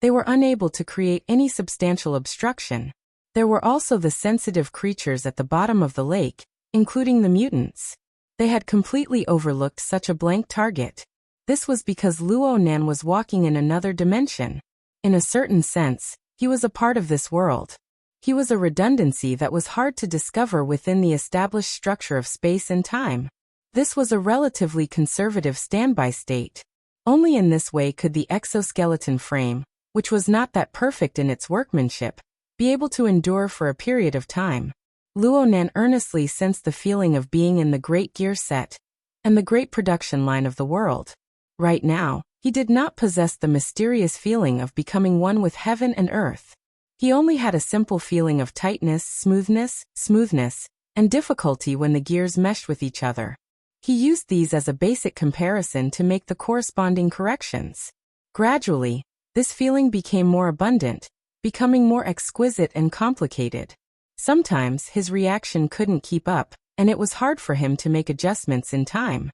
they were unable to create any substantial obstruction. There were also the sensitive creatures at the bottom of the lake, including the mutants. They had completely overlooked such a blank target. This was because Luonan was walking in another dimension. In a certain sense, he was a part of this world. He was a redundancy that was hard to discover within the established structure of space and time. This was a relatively conservative standby state. Only in this way could the exoskeleton frame, which was not that perfect in its workmanship, be able to endure for a period of time. Luonan earnestly sensed the feeling of being in the great gear set and the great production line of the world. Right now, he did not possess the mysterious feeling of becoming one with heaven and earth. He only had a simple feeling of tightness, smoothness, and difficulty when the gears meshed with each other. He used these as a basic comparison to make the corresponding corrections. Gradually, this feeling became more abundant, becoming more exquisite and complicated. Sometimes his reaction couldn't keep up, and it was hard for him to make adjustments in time.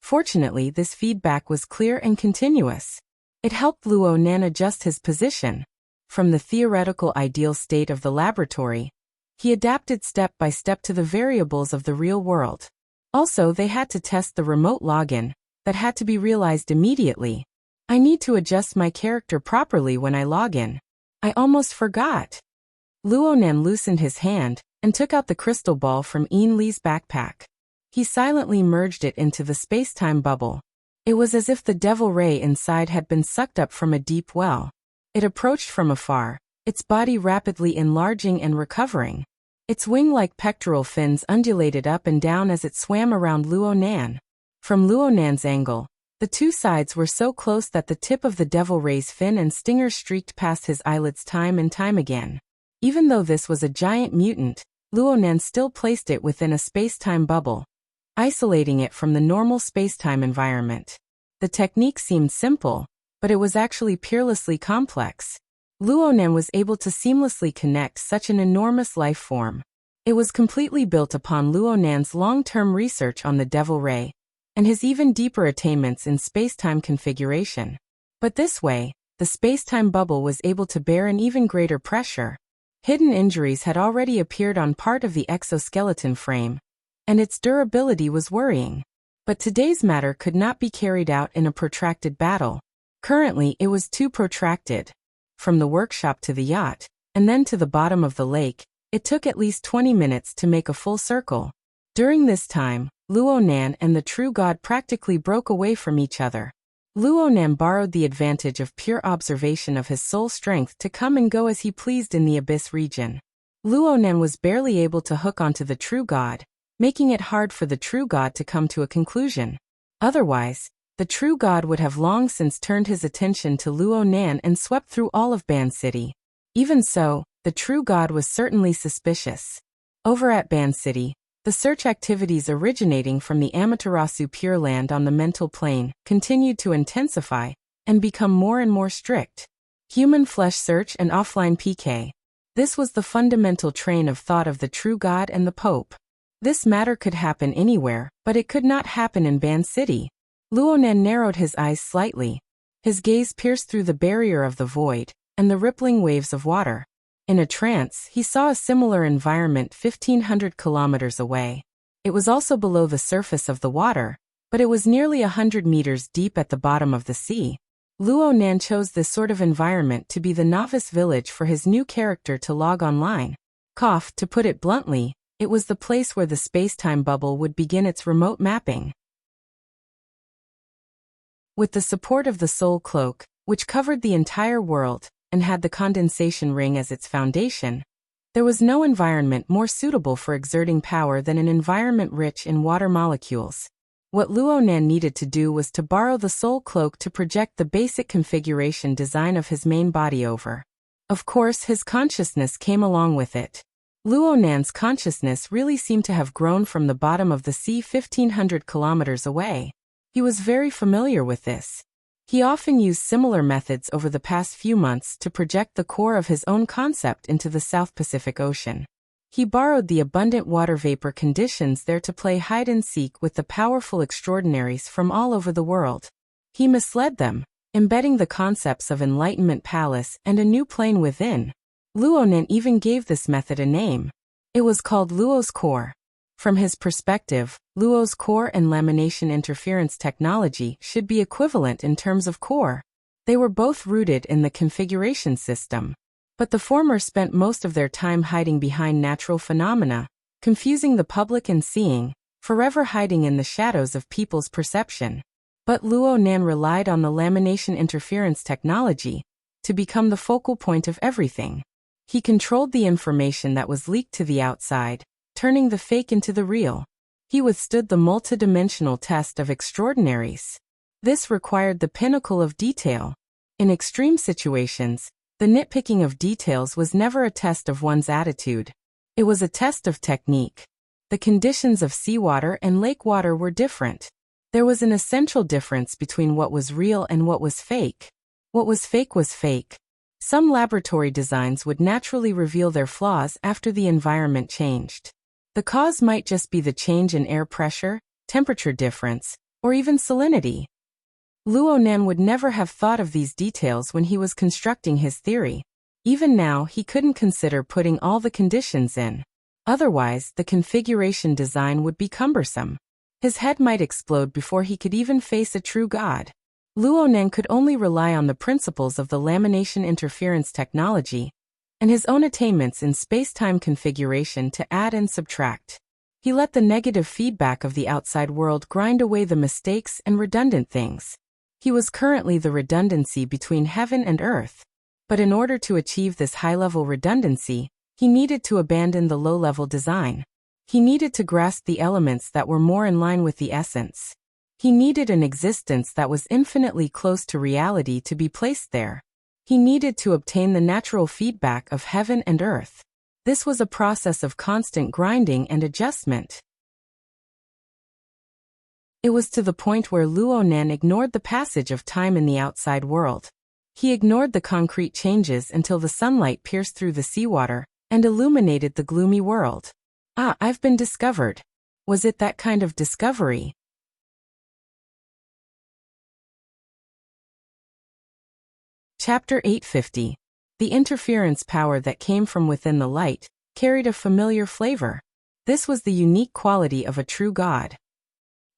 Fortunately, this feedback was clear and continuous. It helped Luonan adjust his position. From the theoretical ideal state of the laboratory, he adapted step by step to the variables of the real world. Also, they had to test the remote login that had to be realized immediately. I need to adjust my character properly when I log in. I almost forgot. Luonan loosened his hand and took out the crystal ball from Yin Li's backpack. He silently merged it into the space-time bubble. It was as if the devil ray inside had been sucked up from a deep well. It approached from afar, its body rapidly enlarging and recovering. Its wing-like pectoral fins undulated up and down as it swam around Luonan. From Luonan's angle, the two sides were so close that the tip of the devil ray's fin and stinger streaked past his eyelids time and time again. Even though this was a giant mutant, Luonan still placed it within a space-time bubble, isolating it from the normal space-time environment. The technique seemed simple, but it was actually peerlessly complex. Luonan was able to seamlessly connect such an enormous life form. It was completely built upon Luonan's long-term research on the devil ray, and his even deeper attainments in space-time configuration. But this way, the space-time bubble was able to bear an even greater pressure. Hidden injuries had already appeared on part of the exoskeleton frame, and its durability was worrying. But today's matter could not be carried out in a protracted battle. Currently, it was too protracted. From the workshop to the yacht, and then to the bottom of the lake, it took at least 20 minutes to make a full circle. During this time, Luo Nan and the true god practically broke away from each other. Luo Nan borrowed the advantage of pure observation of his soul strength to come and go as he pleased in the abyss region. Luo Nan was barely able to hook onto the true god, making it hard for the true god to come to a conclusion. Otherwise, the true god would have long since turned his attention to Luo Nan and swept through all of Ban City. Even so, the true god was certainly suspicious. Over at Ban City, the search activities originating from the Amaterasu Pure Land on the mental plane continued to intensify and become more and more strict. Human flesh search and offline PK. This was the fundamental train of thought of the true god and the Pope. This matter could happen anywhere, but it could not happen in Ban City. Luo Nan narrowed his eyes slightly. His gaze pierced through the barrier of the void and the rippling waves of water. In a trance, he saw a similar environment 1,500 kilometers away. It was also below the surface of the water, but it was nearly 100 meters deep at the bottom of the sea. Luo Nan chose this sort of environment to be the novice village for his new character to log online. To put it bluntly, it was the place where the space-time bubble would begin its remote mapping. With the support of the Soul Cloak, which covered the entire world, and had the condensation ring as its foundation, there was no environment more suitable for exerting power than an environment rich in water molecules. What Luo Nan needed to do was to borrow the Soul Cloak to project the basic configuration design of his main body over. Of course, his consciousness came along with it. Luo Nan's consciousness really seemed to have grown from the bottom of the sea 1,500 kilometers away. He was very familiar with this. He often used similar methods over the past few months to project the core of his own concept into the South Pacific Ocean. He borrowed the abundant water vapor conditions there to play hide-and-seek with the powerful extraordinaries from all over the world. He misled them, embedding the concepts of Enlightenment Palace and a new plane within. Luo Nan even gave this method a name. It was called Luo's Core. From his perspective, Luo's core and lamination interference technology should be equivalent in terms of core. They were both rooted in the configuration system. But the former spent most of their time hiding behind natural phenomena, confusing the public and seeing, forever hiding in the shadows of people's perception. But Luo Nan relied on the lamination interference technology to become the focal point of everything. He controlled the information that was leaked to the outside, turning the fake into the real. He withstood the multidimensional test of extraordinaries. This required the pinnacle of detail. In extreme situations, the nitpicking of details was never a test of one's attitude. It was a test of technique. The conditions of seawater and lake water were different. There was an essential difference between what was real and what was fake. What was fake was fake. Some laboratory designs would naturally reveal their flaws after the environment changed. The cause might just be the change in air pressure, temperature difference, or even salinity. Luo Nan would never have thought of these details when he was constructing his theory. Even now, he couldn't consider putting all the conditions in. Otherwise, the configuration design would be cumbersome. His head might explode before he could even face a true god. Luo Nan could only rely on the principles of the lamination interference technology and his own attainments in space-time configuration to add and subtract. He let the negative feedback of the outside world grind away the mistakes and redundant things. He was currently the redundancy between heaven and earth. But in order to achieve this high-level redundancy, he needed to abandon the low-level design. He needed to grasp the elements that were more in line with the essence. He needed an existence that was infinitely close to reality to be placed there. He needed to obtain the natural feedback of heaven and earth. This was a process of constant grinding and adjustment. It was to the point where Luo Nan ignored the passage of time in the outside world. He ignored the concrete changes until the sunlight pierced through the seawater and illuminated the gloomy world. I've been discovered. Was it that kind of discovery? Chapter 850. The interference power that came from within the light carried a familiar flavor. This was the unique quality of a true god.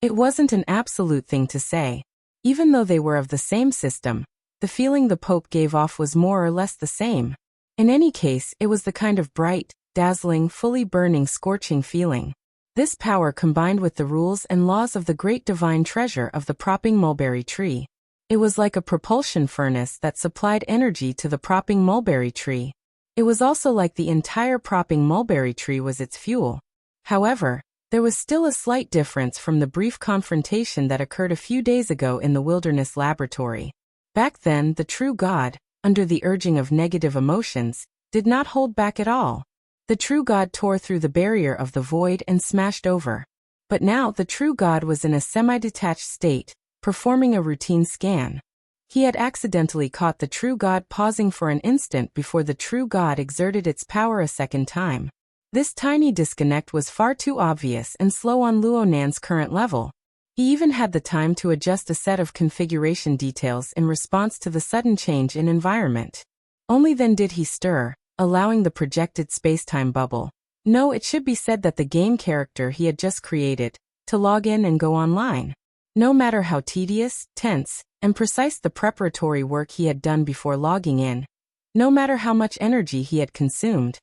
It wasn't an absolute thing to say. Even though they were of the same system, the feeling the Pope gave off was more or less the same. In any case, it was the kind of bright, dazzling, fully burning, scorching feeling. This power combined with the rules and laws of the great divine treasure of the propping mulberry tree. It was like a propulsion furnace that supplied energy to the propping mulberry tree. It was also like the entire propping mulberry tree was its fuel. However, there was still a slight difference from the brief confrontation that occurred a few days ago in the wilderness laboratory. Back then, the true god, under the urging of negative emotions, did not hold back at all. The true god tore through the barrier of the void and smashed over. But now the true god was in a semi-detached state, performing a routine scan. He had accidentally caught the true god pausing for an instant before the true god exerted its power a second time. This tiny disconnect was far too obvious and slow on Luo Nan's current level. He even had the time to adjust a set of configuration details in response to the sudden change in environment. Only then did he stir, allowing the projected space-time bubble. No, it should be said that the game character he had just created, to log in and go online. No matter how tedious, tense, and precise the preparatory work he had done before logging in, no matter how much energy he had consumed,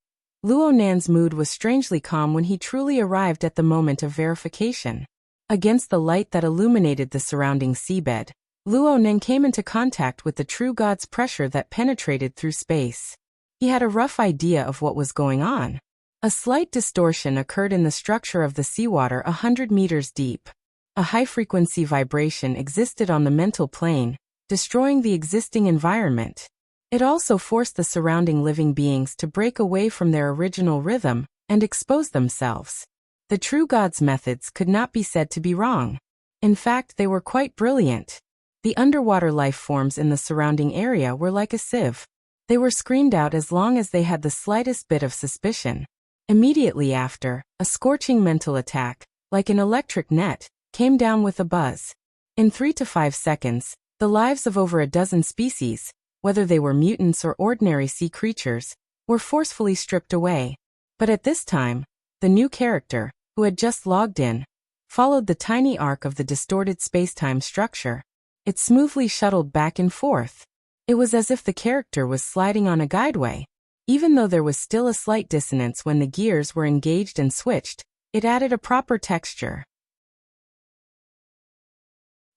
Luo Nan's mood was strangely calm when he truly arrived at the moment of verification. Against the light that illuminated the surrounding seabed, Luo Nan came into contact with the true god's pressure that penetrated through space. He had a rough idea of what was going on. A slight distortion occurred in the structure of the seawater 100 meters deep. A high-frequency vibration existed on the mental plane, destroying the existing environment. It also forced the surrounding living beings to break away from their original rhythm and expose themselves. The true god's methods could not be said to be wrong. In fact, they were quite brilliant. The underwater life forms in the surrounding area were like a sieve. They were screened out as long as they had the slightest bit of suspicion. Immediately after, a scorching mental attack, like an electric net, came down with a buzz. In 3 to 5 seconds, the lives of over a dozen species, whether they were mutants or ordinary sea creatures, were forcefully stripped away. But at this time, the new character, who had just logged in, followed the tiny arc of the distorted space-time structure. It smoothly shuttled back and forth. It was as if the character was sliding on a guideway. Even though there was still a slight dissonance when the gears were engaged and switched, it added a proper texture.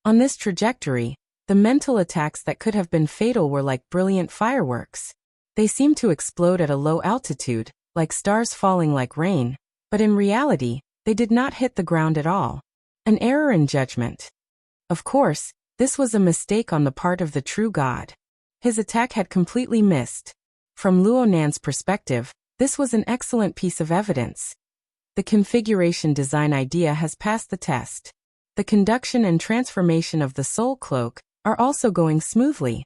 On this trajectory, the mental attacks that could have been fatal were like brilliant fireworks. They seemed to explode at a low altitude, like stars falling like rain, but in reality, they did not hit the ground at all. An error in judgment. Of course, this was a mistake on the part of the true god. His attack had completely missed. From Luo Nan's perspective, this was an excellent piece of evidence. The configuration design idea has passed the test. The conduction and transformation of the soul cloak are also going smoothly.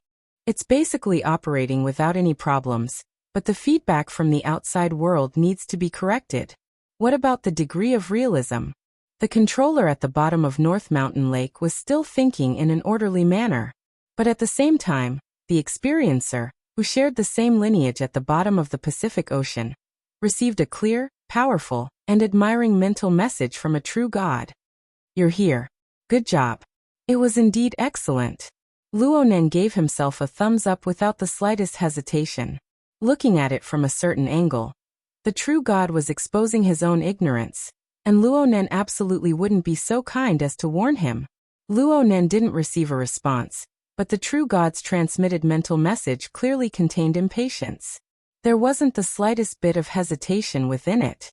It's basically operating without any problems, but the feedback from the outside world needs to be corrected. What about the degree of realism? The controller at the bottom of North Mountain Lake was still thinking in an orderly manner. But at the same time, the experiencer, who shared the same lineage at the bottom of the Pacific Ocean, received a clear, powerful, and admiring mental message from a true god. You're here. Good job. It was indeed excellent. Luo Nan gave himself a thumbs up without the slightest hesitation. Looking at it from a certain angle, the true god was exposing his own ignorance, and Luo Nan absolutely wouldn't be so kind as to warn him. Luo Nan didn't receive a response, but the true god's transmitted mental message clearly contained impatience. There wasn't the slightest bit of hesitation within it.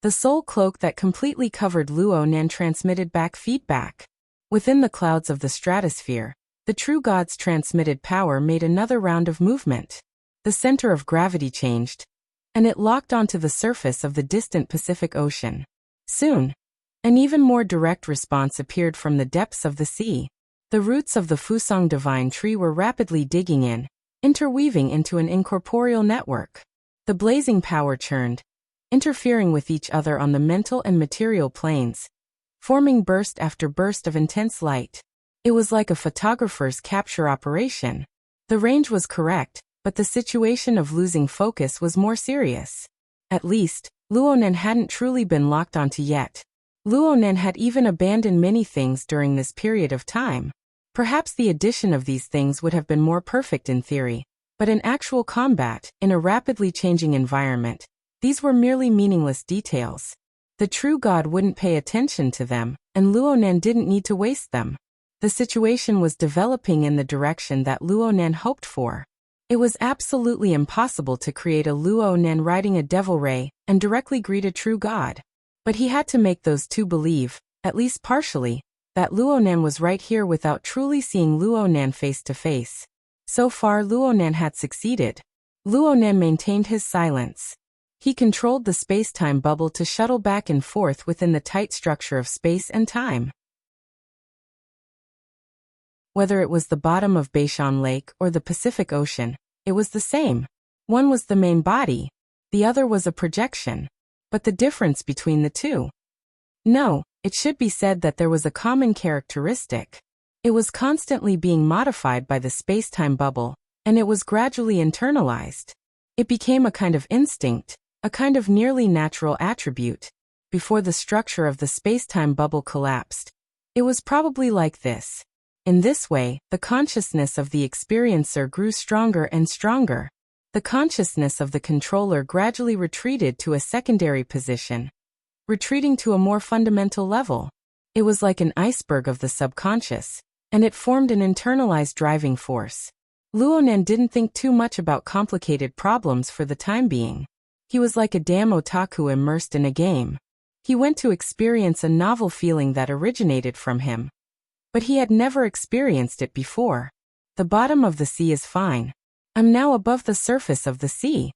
The soul cloak that completely covered Luo Nan transmitted back feedback. Within the clouds of the stratosphere, the true god's transmitted power made another round of movement. The center of gravity changed, and it locked onto the surface of the distant Pacific Ocean. Soon, an even more direct response appeared from the depths of the sea. The roots of the Fusang divine tree were rapidly digging in, interweaving into an incorporeal network. The blazing power churned, interfering with each other on the mental and material planes, forming burst after burst of intense light. It was like a photographer's capture operation. The range was correct, but the situation of losing focus was more serious. At least, Luonen hadn't truly been locked onto yet. Luonen had even abandoned many things during this period of time. Perhaps the addition of these things would have been more perfect in theory, but in actual combat, in a rapidly changing environment, these were merely meaningless details. The true god wouldn't pay attention to them, and Luonen didn't need to waste them. The situation was developing in the direction that Luonen hoped for. It was absolutely impossible to create a Luonen riding a devil ray and directly greet a true god. But he had to make those two believe, at least partially, that Luonen was right here without truly seeing Luonen face to face. So far Luonen had succeeded. Luonen maintained his silence. He controlled the space-time bubble to shuttle back and forth within the tight structure of space and time. Whether it was the bottom of Beishan Lake or the Pacific Ocean, it was the same. One was the main body, the other was a projection. But the difference between the two? No, it should be said that there was a common characteristic. It was constantly being modified by the space-time bubble, and it was gradually internalized. It became a kind of instinct, a kind of nearly natural attribute. Before the structure of the space-time bubble collapsed, it was probably like this. In this way, the consciousness of the experiencer grew stronger and stronger. The consciousness of the controller gradually retreated to a secondary position, retreating to a more fundamental level. It was like an iceberg of the subconscious, and it formed an internalized driving force. Luonen didn't think too much about complicated problems for the time being. He was like a damn otaku immersed in a game. He went to experience a novel feeling that originated from him. But he had never experienced it before. The bottom of the sea is fine. I'm now above the surface of the sea.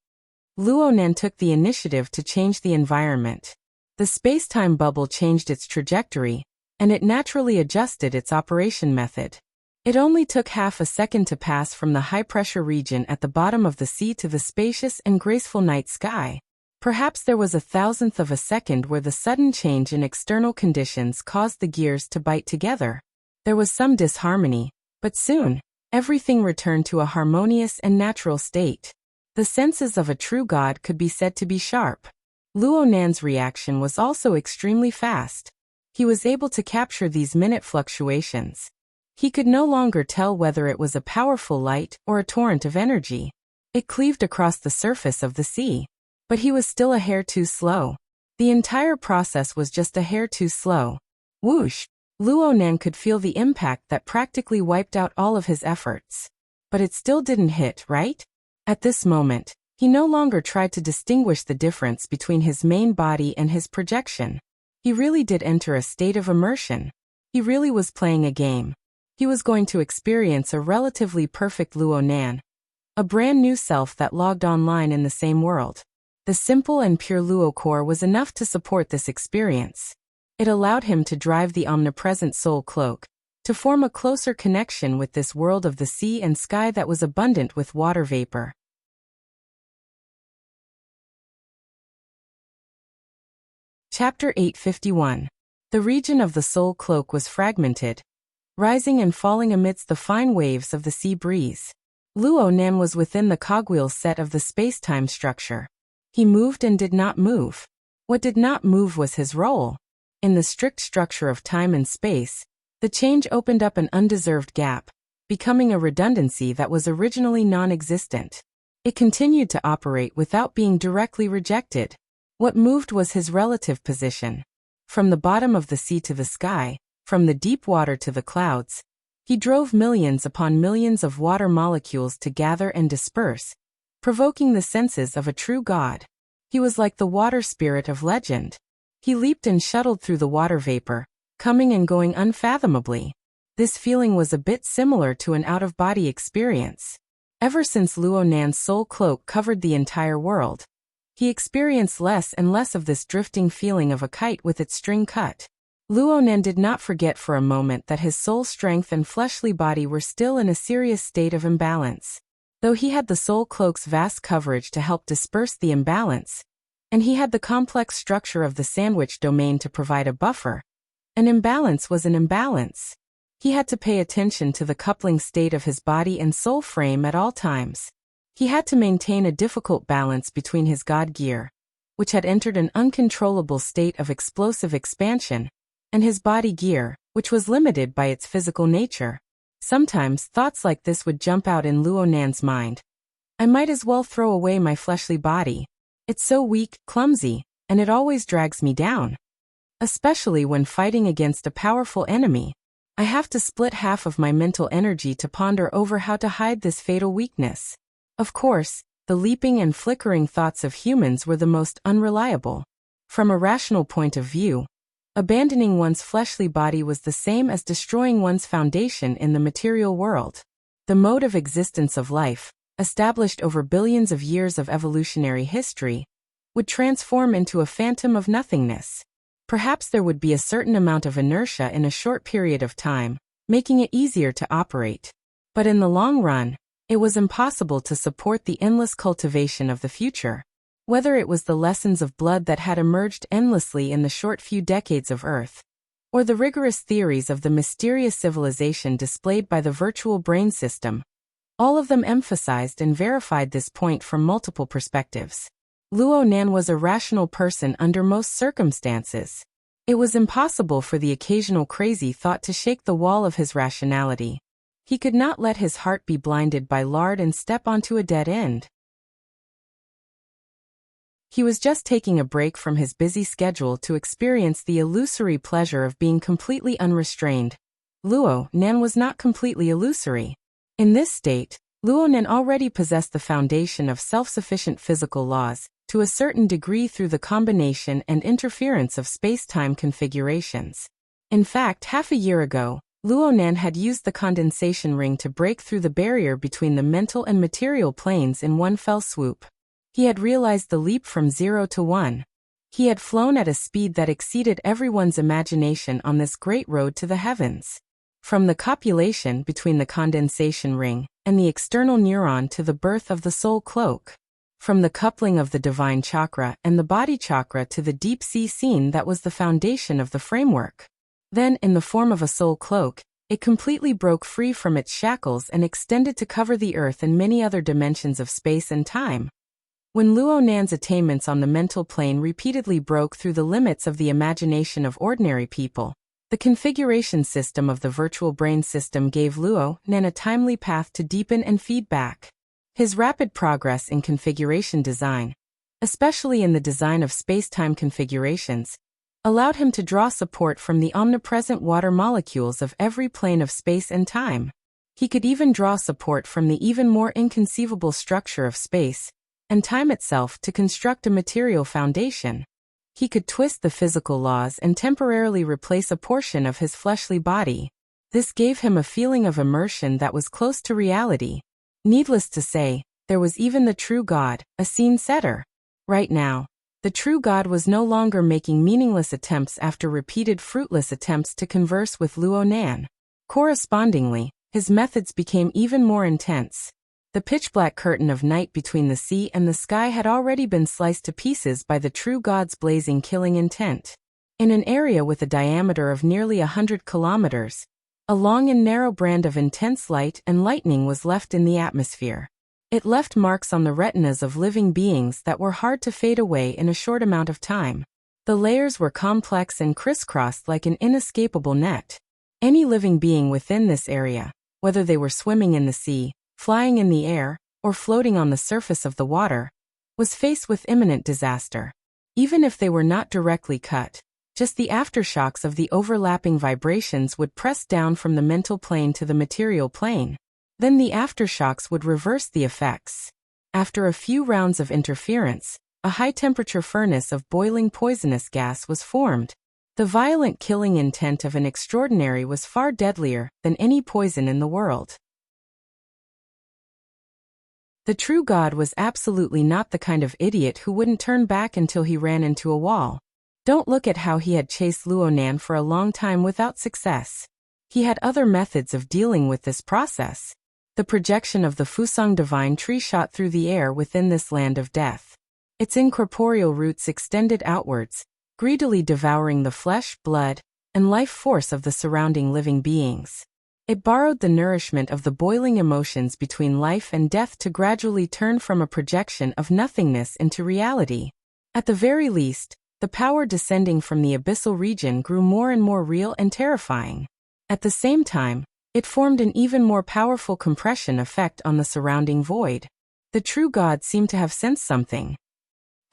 Luonen took the initiative to change the environment. The space-time bubble changed its trajectory, and it naturally adjusted its operation method. It only took half a second to pass from the high-pressure region at the bottom of the sea to the spacious and graceful night sky. Perhaps there was a thousandth of a second where the sudden change in external conditions caused the gears to bite together. There was some disharmony, but soon, everything returned to a harmonious and natural state. The senses of a true god could be said to be sharp. Luonen's reaction was also extremely fast. He was able to capture these minute fluctuations. He could no longer tell whether it was a powerful light or a torrent of energy. It cleaved across the surface of the sea. But he was still a hair too slow. The entire process was just a hair too slow. Whoosh! Luonen could feel the impact that practically wiped out all of his efforts. But it still didn't hit, right? At this moment, he no longer tried to distinguish the difference between his main body and his projection. He really did enter a state of immersion. He really was playing a game. He was going to experience a relatively perfect Luonen, a brand new self that logged online in the same world. The simple and pure Luo core was enough to support this experience. It allowed him to drive the omnipresent soul cloak, to form a closer connection with this world of the sea and sky that was abundant with water vapor. Chapter 851. The region of the soul cloak was fragmented, rising and falling amidst the fine waves of the sea breeze. Luonen was within the cogwheel set of the space-time structure. He moved and did not move. What did not move was his role. In the strict structure of time and space, the change opened up an undeserved gap, becoming a redundancy that was originally non-existent. It continued to operate without being directly rejected. What moved was his relative position. From the bottom of the sea to the sky, from the deep water to the clouds, he drove millions upon millions of water molecules to gather and disperse, provoking the senses of a true god. He was like the water spirit of legend. He leaped and shuttled through the water vapor, coming and going unfathomably. This feeling was a bit similar to an out-of-body experience. Ever since Luonen's soul cloak covered the entire world, he experienced less and less of this drifting feeling of a kite with its string cut. Luonen did not forget for a moment that his soul strength and fleshly body were still in a serious state of imbalance. Though he had the soul cloak's vast coverage to help disperse the imbalance, and he had the complex structure of the sandwich domain to provide a buffer, an imbalance was an imbalance. He had to pay attention to the coupling state of his body and soul frame at all times. He had to maintain a difficult balance between his God gear, which had entered an uncontrollable state of explosive expansion, and his body gear, which was limited by its physical nature. Sometimes thoughts like this would jump out in Luo Nan's mind. I might as well throw away my fleshly body. It's so weak, clumsy, and it always drags me down. Especially when fighting against a powerful enemy. I have to split half of my mental energy to ponder over how to hide this fatal weakness. Of course, the leaping and flickering thoughts of humans were the most unreliable. From a rational point of view, abandoning one's fleshly body was the same as destroying one's foundation in the material world. The mode of existence of life, established over billions of years of evolutionary history, would transform into a phantom of nothingness. Perhaps there would be a certain amount of inertia in a short period of time, making it easier to operate. But in the long run, it was impossible to support the endless cultivation of the future. Whether it was the lessons of blood that had emerged endlessly in the short few decades of Earth, or the rigorous theories of the mysterious civilization displayed by the virtual brain system, all of them emphasized and verified this point from multiple perspectives. Luo Nan was a rational person under most circumstances. It was impossible for the occasional crazy thought to shake the wall of his rationality. He could not let his heart be blinded by lard and step onto a dead end. He was just taking a break from his busy schedule to experience the illusory pleasure of being completely unrestrained. Luo Nan was not completely illusory. In this state, Luo Nan already possessed the foundation of self-sufficient physical laws, to a certain degree through the combination and interference of space-time configurations. In fact, half a year ago, Luo Nan had used the condensation ring to break through the barrier between the mental and material planes in one fell swoop. He had realized the leap from 0 to 1. He had flown at a speed that exceeded everyone's imagination on this great road to the heavens. From the copulation between the condensation ring and the external neuron to the birth of the soul cloak. From the coupling of the divine chakra and the body chakra to the deep sea scene that was the foundation of the framework. Then, in the form of a soul cloak, it completely broke free from its shackles and extended to cover the earth and many other dimensions of space and time. When Luo Nan's attainments on the mental plane repeatedly broke through the limits of the imagination of ordinary people, the configuration system of the virtual brain system gave Luo Nan a timely path to deepen and feed back. His rapid progress in configuration design, especially in the design of space-time configurations, allowed him to draw support from the omnipresent water molecules of every plane of space and time. He could even draw support from the even more inconceivable structure of space and time itself to construct a material foundation. He could twist the physical laws and temporarily replace a portion of his fleshly body. This gave him a feeling of immersion that was close to reality. Needless to say, there was even the true God, a scene setter. Right now, the true God was no longer making meaningless attempts after repeated fruitless attempts to converse with Luo Nan. Correspondingly, his methods became even more intense. The pitch-black curtain of night between the sea and the sky had already been sliced to pieces by the true God's blazing killing intent. In an area with a diameter of nearly 100 kilometers, a long and narrow band of intense light and lightning was left in the atmosphere. It left marks on the retinas of living beings that were hard to fade away in a short amount of time. The layers were complex and crisscrossed like an inescapable net. Any living being within this area, whether they were swimming in the sea, flying in the air, or floating on the surface of the water, was faced with imminent disaster. Even if they were not directly cut, just the aftershocks of the overlapping vibrations would press down from the mental plane to the material plane. Then the aftershocks would reverse the effects. After a few rounds of interference, a high-temperature furnace of boiling poisonous gas was formed. The violent killing intent of an extraordinary was far deadlier than any poison in the world. The true God was absolutely not the kind of idiot who wouldn't turn back until he ran into a wall. Don't look at how he had chased Luo Nan for a long time without success. He had other methods of dealing with this process. The projection of the Fusang divine tree shot through the air within this land of death. Its incorporeal roots extended outwards, greedily devouring the flesh, blood, and life force of the surrounding living beings. It borrowed the nourishment of the boiling emotions between life and death to gradually turn from a projection of nothingness into reality. At the very least, the power descending from the abyssal region grew more and more real and terrifying. At the same time, it formed an even more powerful compression effect on the surrounding void. The true God seemed to have sensed something.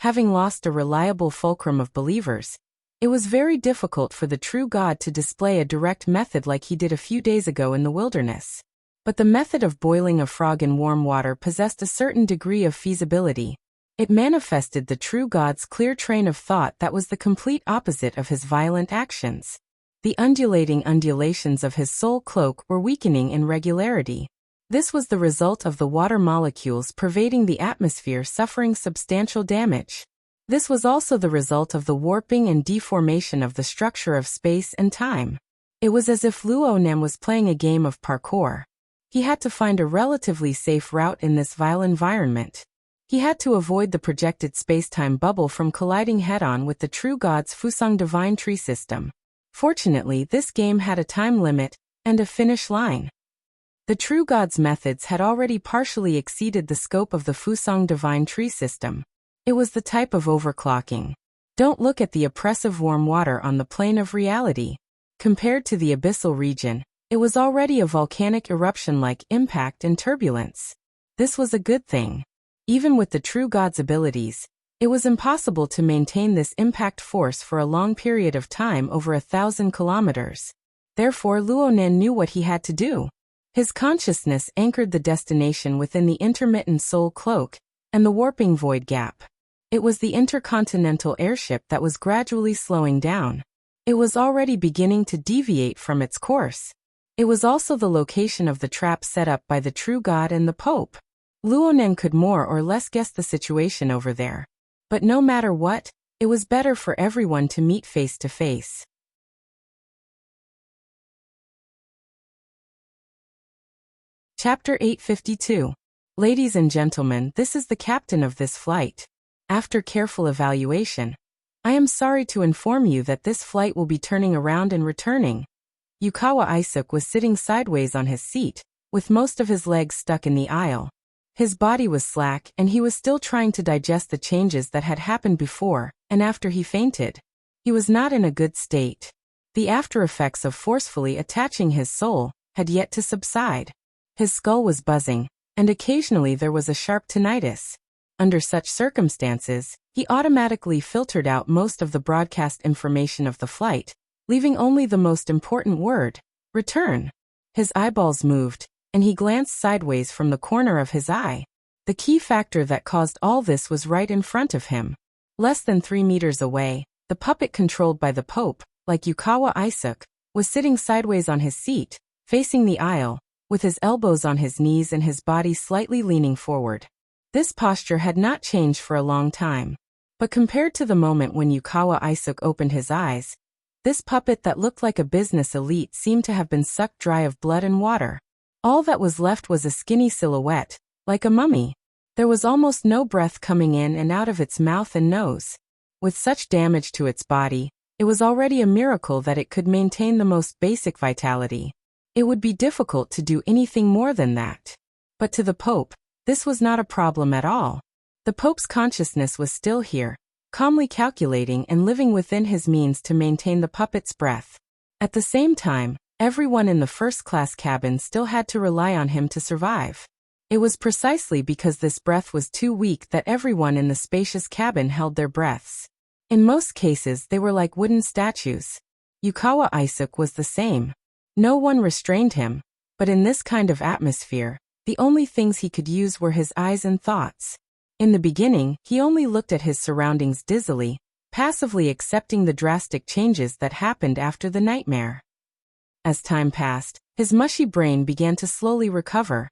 Having lost a reliable fulcrum of believers, it was very difficult for the true God to display a direct method like he did a few days ago in the wilderness. But the method of boiling a frog in warm water possessed a certain degree of feasibility. It manifested the true God's clear train of thought that was the complete opposite of his violent actions. The undulating undulations of his soul cloak were weakening in regularity. This was the result of the water molecules pervading the atmosphere suffering substantial damage. This was also the result of the warping and deformation of the structure of space and time. It was as if Luo Nem was playing a game of parkour. He had to find a relatively safe route in this vile environment. He had to avoid the projected space-time bubble from colliding head-on with the true God's Fusang divine tree system. Fortunately, this game had a time limit and a finish line. The true God's methods had already partially exceeded the scope of the Fusang divine tree system. It was the type of overclocking. Don't look at the oppressive warm water on the plane of reality. Compared to the abyssal region, it was already a volcanic eruption-like impact and turbulence. This was a good thing. Even with the true God's abilities, it was impossible to maintain this impact force for a long period of time over 1,000 kilometers. Therefore, Luo Nem knew what he had to do. His consciousness anchored the destination within the intermittent soul cloak and the warping void gap. It was the intercontinental airship that was gradually slowing down. It was already beginning to deviate from its course. It was also the location of the trap set up by the true God and the Pope. Luo Nem could more or less guess the situation over there. But no matter what, it was better for everyone to meet face to face. Chapter 852. Ladies and gentlemen, this is the captain of this flight. After careful evaluation, I am sorry to inform you that this flight will be turning around and returning. Yukawa Isuk was sitting sideways on his seat, with most of his legs stuck in the aisle. His body was slack and he was still trying to digest the changes that had happened before and after he fainted. He was not in a good state. The after effects of forcefully attaching his soul had yet to subside. His skull was buzzing, and occasionally there was a sharp tinnitus. Under such circumstances, he automatically filtered out most of the broadcast information of the flight, leaving only the most important word, return. His eyeballs moved, and he glanced sideways from the corner of his eye. The key factor that caused all this was right in front of him. Less than 3 meters away, the puppet controlled by the Pope, like Yukawa Isuk, was sitting sideways on his seat, facing the aisle, with his elbows on his knees and his body slightly leaning forward. This posture had not changed for a long time. But compared to the moment when Yukawa Isuk opened his eyes, this puppet that looked like a business elite seemed to have been sucked dry of blood and water. All that was left was a skinny silhouette, like a mummy. There was almost no breath coming in and out of its mouth and nose. With such damage to its body, it was already a miracle that it could maintain the most basic vitality. It would be difficult to do anything more than that. But to the Pope, this was not a problem at all. The Pope's consciousness was still here, calmly calculating and living within his means to maintain the puppet's breath. At the same time, everyone in the first-class cabin still had to rely on him to survive. It was precisely because this breath was too weak that everyone in the spacious cabin held their breaths. In most cases they were like wooden statues. Yukawa Isuk was the same. No one restrained him, but in this kind of atmosphere, the only things he could use were his eyes and thoughts. In the beginning, he only looked at his surroundings dizzily, passively accepting the drastic changes that happened after the nightmare. As time passed, his mushy brain began to slowly recover.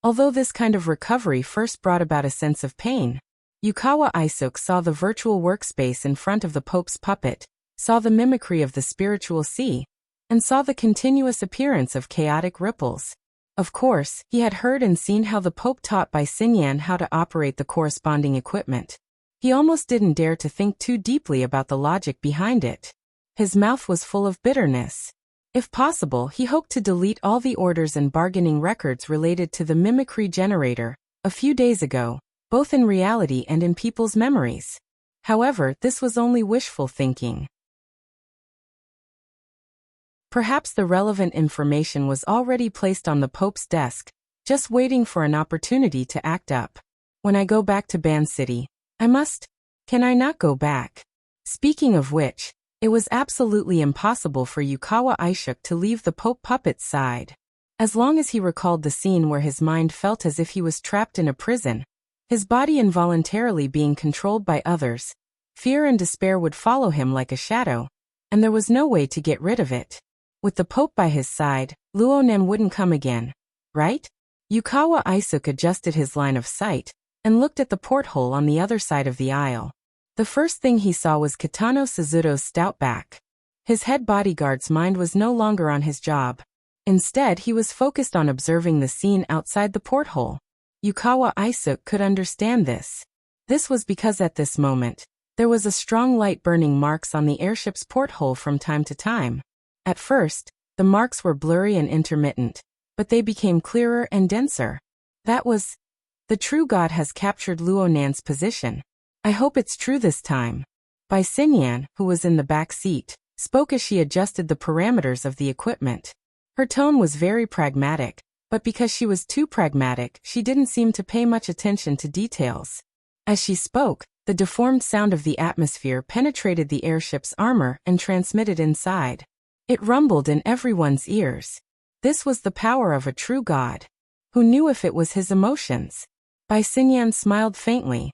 Although this kind of recovery first brought about a sense of pain, Yukawa Isuk saw the virtual workspace in front of the Pope's puppet, saw the mimicry of the spiritual sea, and saw the continuous appearance of chaotic ripples. Of course, he had heard and seen how the Pope taught Bai Xinyan how to operate the corresponding equipment. He almost didn't dare to think too deeply about the logic behind it. His mouth was full of bitterness. If possible, he hoped to delete all the orders and bargaining records related to the mimicry generator a few days ago, both in reality and in people's memories. However, this was only wishful thinking. Perhaps the relevant information was already placed on the Pope's desk, just waiting for an opportunity to act up. When I go back to Ban City, I must. Can I not go back? Speaking of which, it was absolutely impossible for Yukawa Aishuk to leave the Pope puppet's side. As long as he recalled the scene where his mind felt as if he was trapped in a prison, his body involuntarily being controlled by others, fear and despair would follow him like a shadow, and there was no way to get rid of it. With the Pope by his side, Luonan wouldn't come again, right? Yukawa Aishuk adjusted his line of sight and looked at the porthole on the other side of the aisle. The first thing he saw was Kitano Suzuto's stout back. His head bodyguard's mind was no longer on his job. Instead, he was focused on observing the scene outside the porthole. Yukawa Aishuk could understand this. This was because at this moment, there was a strong light burning marks on the airship's porthole from time to time. At first, the marks were blurry and intermittent, but they became clearer and denser. That was, the true god has captured Luonan's position. I hope it's true this time. Bai Xinyan, who was in the back seat, spoke as she adjusted the parameters of the equipment. Her tone was very pragmatic, but because she was too pragmatic, she didn't seem to pay much attention to details. As she spoke, the deformed sound of the atmosphere penetrated the airship's armor and transmitted inside. It rumbled in everyone's ears. This was the power of a true god. Who knew if it was his emotions? Bai Xinyan smiled faintly.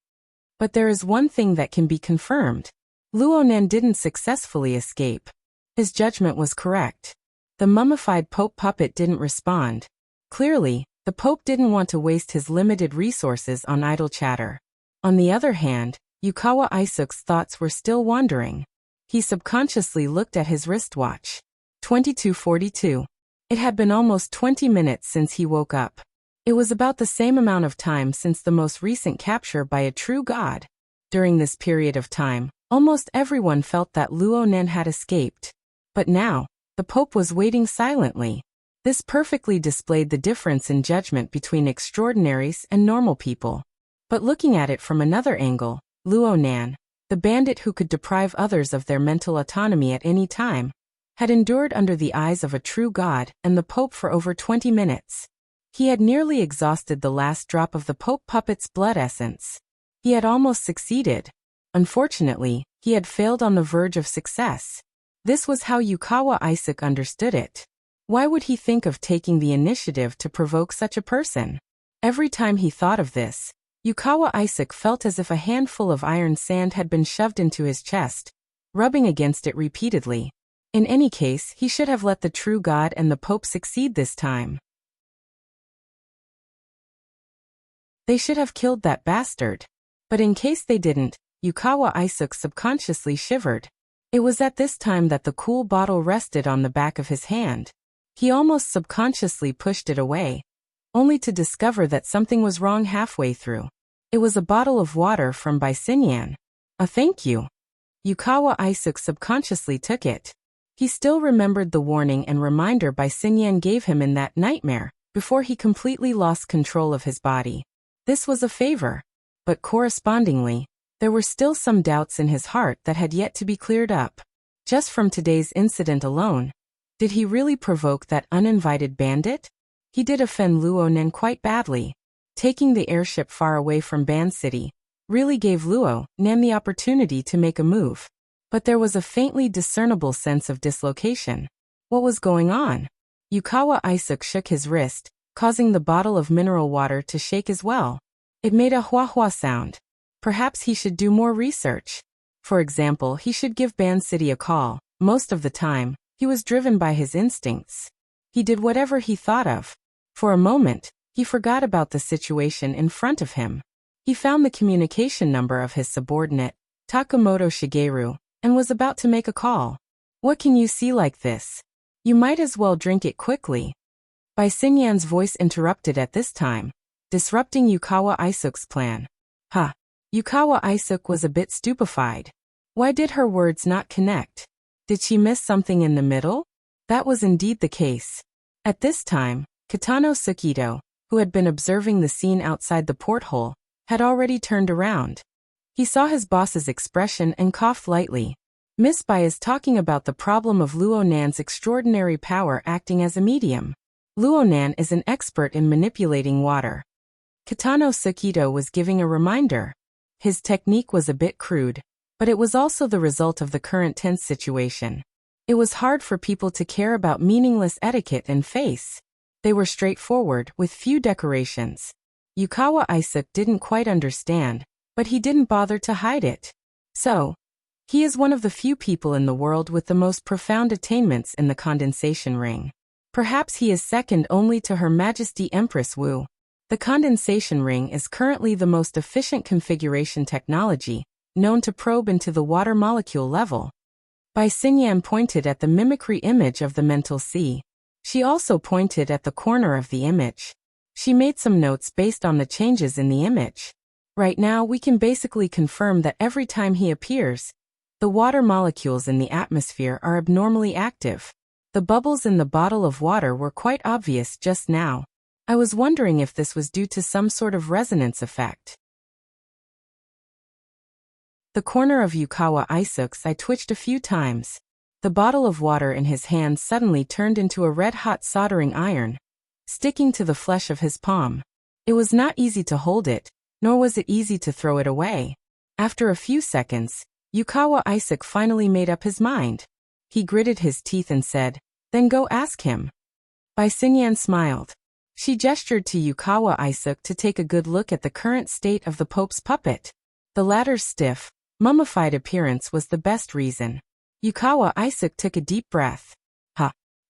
But there is one thing that can be confirmed. Luonan didn't successfully escape. His judgment was correct. The mummified Pope puppet didn't respond. Clearly, the Pope didn't want to waste his limited resources on idle chatter. On the other hand, Yukawa Aishuk's thoughts were still wandering. He subconsciously looked at his wristwatch. 22:42. It had been almost 20 minutes since he woke up. It was about the same amount of time since the most recent capture by a true god. During this period of time, almost everyone felt that Luonan had escaped. But now, the Pope was waiting silently. This perfectly displayed the difference in judgment between extraordinaries and normal people. But looking at it from another angle, Luonan, the bandit who could deprive others of their mental autonomy at any time, had endured under the eyes of a true god and the Pope for over 20 minutes. He had nearly exhausted the last drop of the Pope puppet's blood essence. He had almost succeeded. Unfortunately, he had failed on the verge of success. This was how Yukawa Aishuk understood it. Why would he think of taking the initiative to provoke such a person? Every time he thought of this, Yukawa Aishuk felt as if a handful of iron sand had been shoved into his chest, rubbing against it repeatedly. In any case, he should have let the true god and the Pope succeed this time. They should have killed that bastard. But in case they didn't, Yukawa Aishuk subconsciously shivered. It was at this time that the cool bottle rested on the back of his hand. He almost subconsciously pushed it away, only to discover that something was wrong halfway through. It was a bottle of water from Bai Xinyan. A thank you. Yukawa Aishuk subconsciously took it. He still remembered the warning and reminder Bai Xinyan gave him in that nightmare, before he completely lost control of his body. This was a favor. But correspondingly, there were still some doubts in his heart that had yet to be cleared up. Just from today's incident alone, did he really provoke that uninvited bandit? He did offend Luonan quite badly. Taking the airship far away from Ban City really gave Luonan the opportunity to make a move. But there was a faintly discernible sense of dislocation. What was going on? Yukawa Aishuk shook his wrist, causing the bottle of mineral water to shake as well. It made a hua-hua sound. Perhaps he should do more research. For example, he should give Ban City a call. Most of the time, he was driven by his instincts. He did whatever he thought of. For a moment, he forgot about the situation in front of him. He found the communication number of his subordinate, Takamoto Shigeru, and was about to make a call. What can you see like this? You might as well drink it quickly. Bai Xinyan's voice interrupted at this time, disrupting Yukawa Aishuk's plan. Ha! Yukawa Aishuk was a bit stupefied. Why did her words not connect? Did she miss something in the middle? That was indeed the case. At this time, Kitano Sukito, who had been observing the scene outside the porthole, had already turned around. He saw his boss's expression and coughed lightly. Miss Bai is talking about the problem of Luo Nan's extraordinary power acting as a medium. Luo Nan is an expert in manipulating water. Kitano Sukito was giving a reminder. His technique was a bit crude, but it was also the result of the current tense situation. It was hard for people to care about meaningless etiquette and face. They were straightforward, with few decorations. Yukawa Isaac didn't quite understand, but he didn't bother to hide it. So, he is one of the few people in the world with the most profound attainments in the condensation ring. Perhaps he is second only to Her Majesty Empress Wu. The condensation ring is currently the most efficient configuration technology, known to probe into the water molecule level. Bai Xingyan pointed at the mimicry image of the mental sea. She also pointed at the corner of the image. She made some notes based on the changes in the image. Right now we can basically confirm that every time he appears, the water molecules in the atmosphere are abnormally active. The bubbles in the bottle of water were quite obvious just now. I was wondering if this was due to some sort of resonance effect. The corner of Yukawa Isaac's eye twitched a few times. The bottle of water in his hand suddenly turned into a red-hot soldering iron, sticking to the flesh of his palm. It was not easy to hold it, nor was it easy to throw it away. After a few seconds, Yukawa Isaac finally made up his mind. He gritted his teeth and said, "Then go ask him." Bai Xingyan smiled. She gestured to Yukawa Isaac to take a good look at the current state of the Pope's puppet. The latter's stiff, mummified appearance was the best reason. Yukawa Isaac took a deep breath.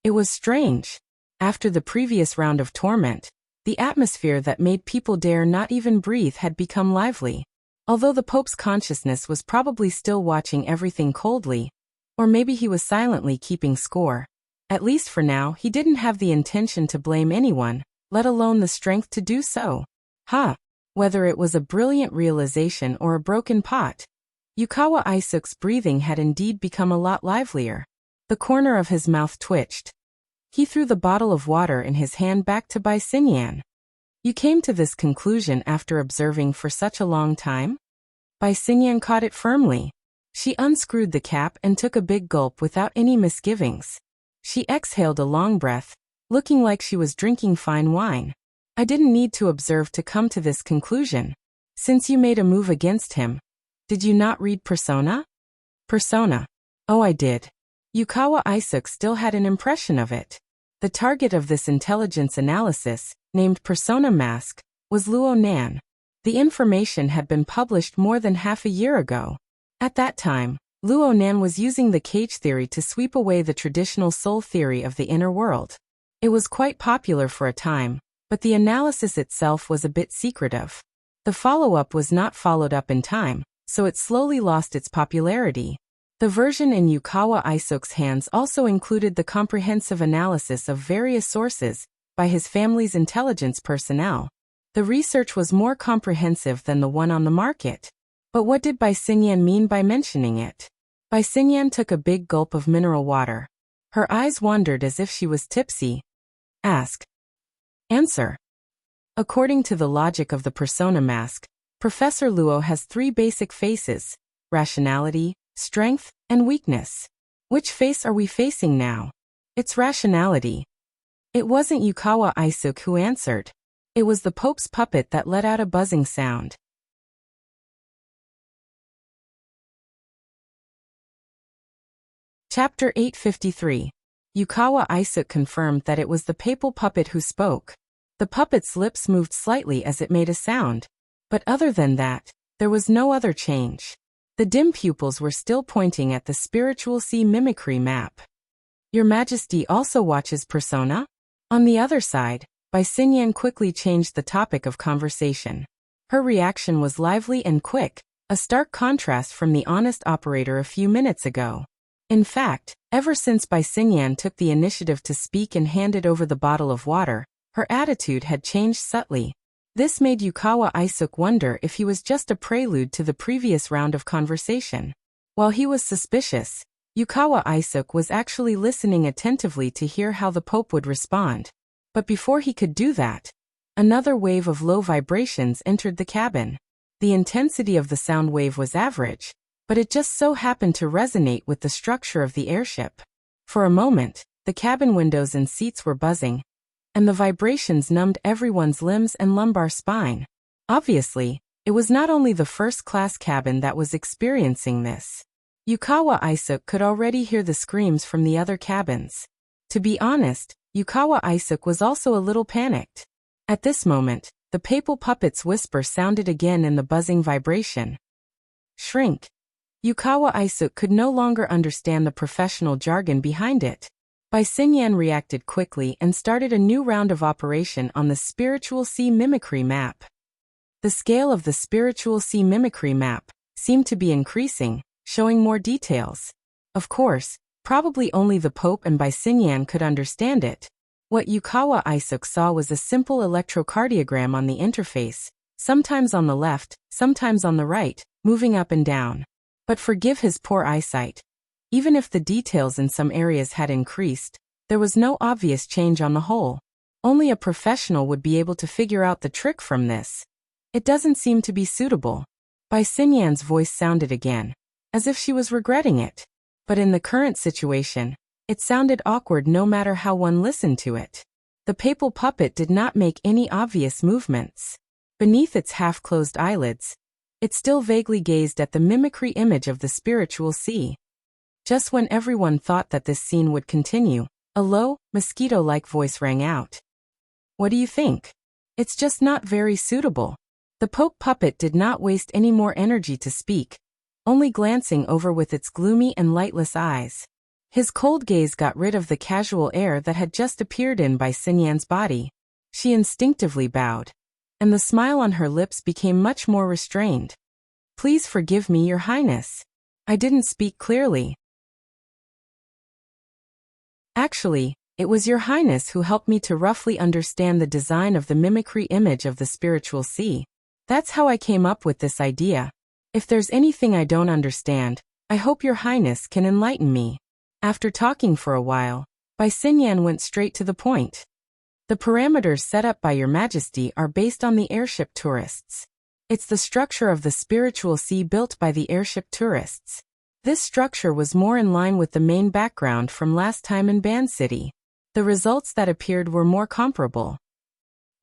It was strange. After the previous round of torment, the atmosphere that made people dare not even breathe had become lively. Although the Pope's consciousness was probably still watching everything coldly, or maybe he was silently keeping score. At least for now, he didn't have the intention to blame anyone, let alone the strength to do so. Whether it was a brilliant realization or a broken pot, Yukawa Isaac's breathing had indeed become a lot livelier. The corner of his mouth twitched. He threw the bottle of water in his hand back to Bai Xingyan. "You came to this conclusion after observing for such a long time?" Bai Xingyan caught it firmly. She unscrewed the cap and took a big gulp without any misgivings. She exhaled a long breath, looking like she was drinking fine wine. "I didn't need to observe to come to this conclusion. Since you made a move against him, did you not read Persona?" "Persona? Oh, I did." Yukawa Isaac still had an impression of it. The target of this intelligence analysis, named Persona Mask, was Luo Nan. The information had been published more than half a year ago. At that time, Luo Nan was using the cage theory to sweep away the traditional soul theory of the inner world. It was quite popular for a time, but the analysis itself was a bit secretive. The follow-up was not followed up in time, so it slowly lost its popularity. The version in Yukawa Isaac's hands also included the comprehensive analysis of various sources by his family's intelligence personnel. The research was more comprehensive than the one on the market. But what did Bai Xingyan mean by mentioning it? Bai Xingyan took a big gulp of mineral water. Her eyes wandered as if she was tipsy. "Ask. Answer." According to the logic of the Persona Mask, Professor Luo has three basic faces: rationality, strength, and weakness. Which face are we facing now? It's rationality. It wasn't Yukawa Isaac who answered. It was the Pope's puppet that let out a buzzing sound. Chapter 853. Yukawa Isaac confirmed that it was the papal puppet who spoke. The puppet's lips moved slightly as it made a sound. But other than that, there was no other change. The dim pupils were still pointing at the spiritual sea mimicry map. "Your Majesty also watches Persona?" On the other side, Bai Xingyan quickly changed the topic of conversation. Her reaction was lively and quick, a stark contrast from the honest operator a few minutes ago. In fact, ever since Bai Xingyan took the initiative to speak and handed over the bottle of water, her attitude had changed subtly. This made Yukawa Isaac wonder if he was just a prelude to the previous round of conversation. While he was suspicious, Yukawa Isuk was actually listening attentively to hear how the Pope would respond. But before he could do that, another wave of low vibrations entered the cabin. The intensity of the sound wave was average, but it just so happened to resonate with the structure of the airship. For a moment, the cabin windows and seats were buzzing, and the vibrations numbed everyone's limbs and lumbar spine. Obviously, it was not only the first-class cabin that was experiencing this. Yukawa Isuk could already hear the screams from the other cabins. To be honest, Yukawa Isuk was also a little panicked. At this moment, the papal puppet's whisper sounded again in the buzzing vibration. Shrink. Yukawa Isuk could no longer understand the professional jargon behind it. Bai Xingyan reacted quickly and started a new round of operation on the Spiritual Sea Mimicry map. The scale of the Spiritual Sea Mimicry map seemed to be increasing, showing more details. Of course, probably only the Pope and Bai Xingyan could understand it. What Yukawa Isuk saw was a simple electrocardiogram on the interface, sometimes on the left, sometimes on the right, moving up and down. But forgive his poor eyesight. Even if the details in some areas had increased, there was no obvious change on the whole. Only a professional would be able to figure out the trick from this. It doesn't seem to be suitable. Bai Xingyan's voice sounded again, as if she was regretting it. But in the current situation, it sounded awkward no matter how one listened to it. The papal puppet did not make any obvious movements. Beneath its half-closed eyelids, it still vaguely gazed at the mimicry image of the spiritual sea. Just when everyone thought that this scene would continue, a low, mosquito-like voice rang out. What do you think? It's just not very suitable. The Pope puppet did not waste any more energy to speak, only glancing over with its gloomy and lightless eyes. His cold gaze got rid of the casual air that had just appeared in Bai Xingyan's body. She instinctively bowed, and the smile on her lips became much more restrained. Please forgive me, Your Highness. I didn't speak clearly. Actually, it was Your Highness who helped me to roughly understand the design of the mimicry image of the spiritual sea. That's how I came up with this idea. If there's anything I don't understand, I hope Your Highness can enlighten me. After talking for a while, Bai Xingyan went straight to the point. The parameters set up by Your Majesty are based on the airship tourists. It's the structure of the spiritual sea built by the airship tourists. This structure was more in line with the main background from last time in Ban City. The results that appeared were more comparable.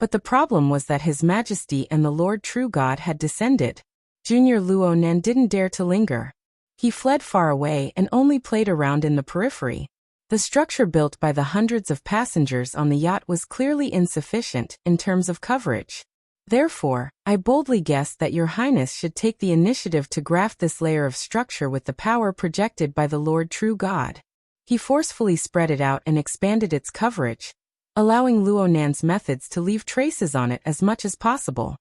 But the problem was that His Majesty and the Lord True God had descended. Junior Luo Nan didn't dare to linger. He fled far away and only played around in the periphery. The structure built by the hundreds of passengers on the yacht was clearly insufficient in terms of coverage. Therefore, I boldly guessed that Your Highness should take the initiative to graft this layer of structure with the power projected by the Lord True God. He forcefully spread it out and expanded its coverage, allowing Luo Nan's methods to leave traces on it as much as possible.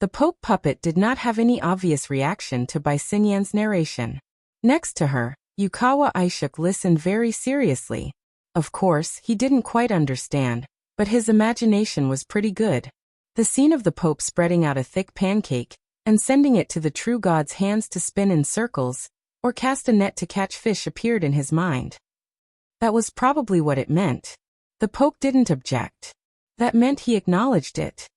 The Pope puppet did not have any obvious reaction to Bai Xingyan's narration. Next to her, Yukawa Isuk listened very seriously. Of course, he didn't quite understand, but his imagination was pretty good. The scene of the Pope spreading out a thick pancake and sending it to the true God's hands to spin in circles, or cast a net to catch fish appeared in his mind. That was probably what it meant. The Pope didn't object. That meant he acknowledged it.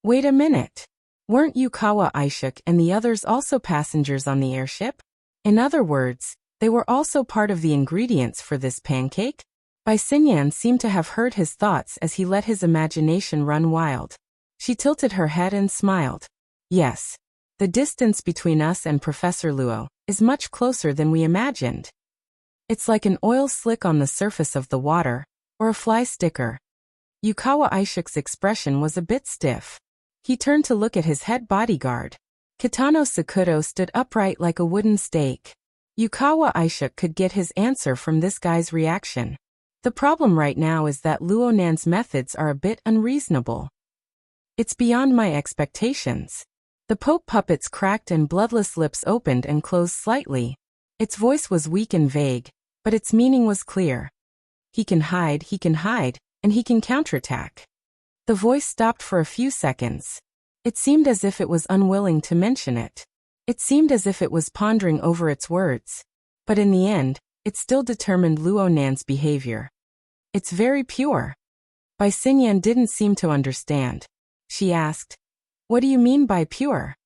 Wait a minute. Weren't Yukawa Isuk and the others also passengers on the airship? In other words, they were also part of the ingredients for this pancake? Bai Xingyan seemed to have heard his thoughts as he let his imagination run wild. She tilted her head and smiled. Yes. The distance between us and Professor Luo is much closer than we imagined. It's like an oil slick on the surface of the water, or a fly sticker. Yukawa Isuk's expression was a bit stiff. He turned to look at his head bodyguard. Kitano Sakuto stood upright like a wooden stake. Yukawa Isuk could get his answer from this guy's reaction. The problem right now is that Luo Nan's methods are a bit unreasonable. It's beyond my expectations. The Pope puppet's cracked and bloodless lips opened and closed slightly. Its voice was weak and vague, but its meaning was clear. He can hide, and he can counterattack. The voice stopped for a few seconds. It seemed as if it was unwilling to mention it. It seemed as if it was pondering over its words. But in the end, it still determined Luo Nan's behavior. It's very pure. Bai Xinyan didn't seem to understand. She asked, "What do you mean by pure?"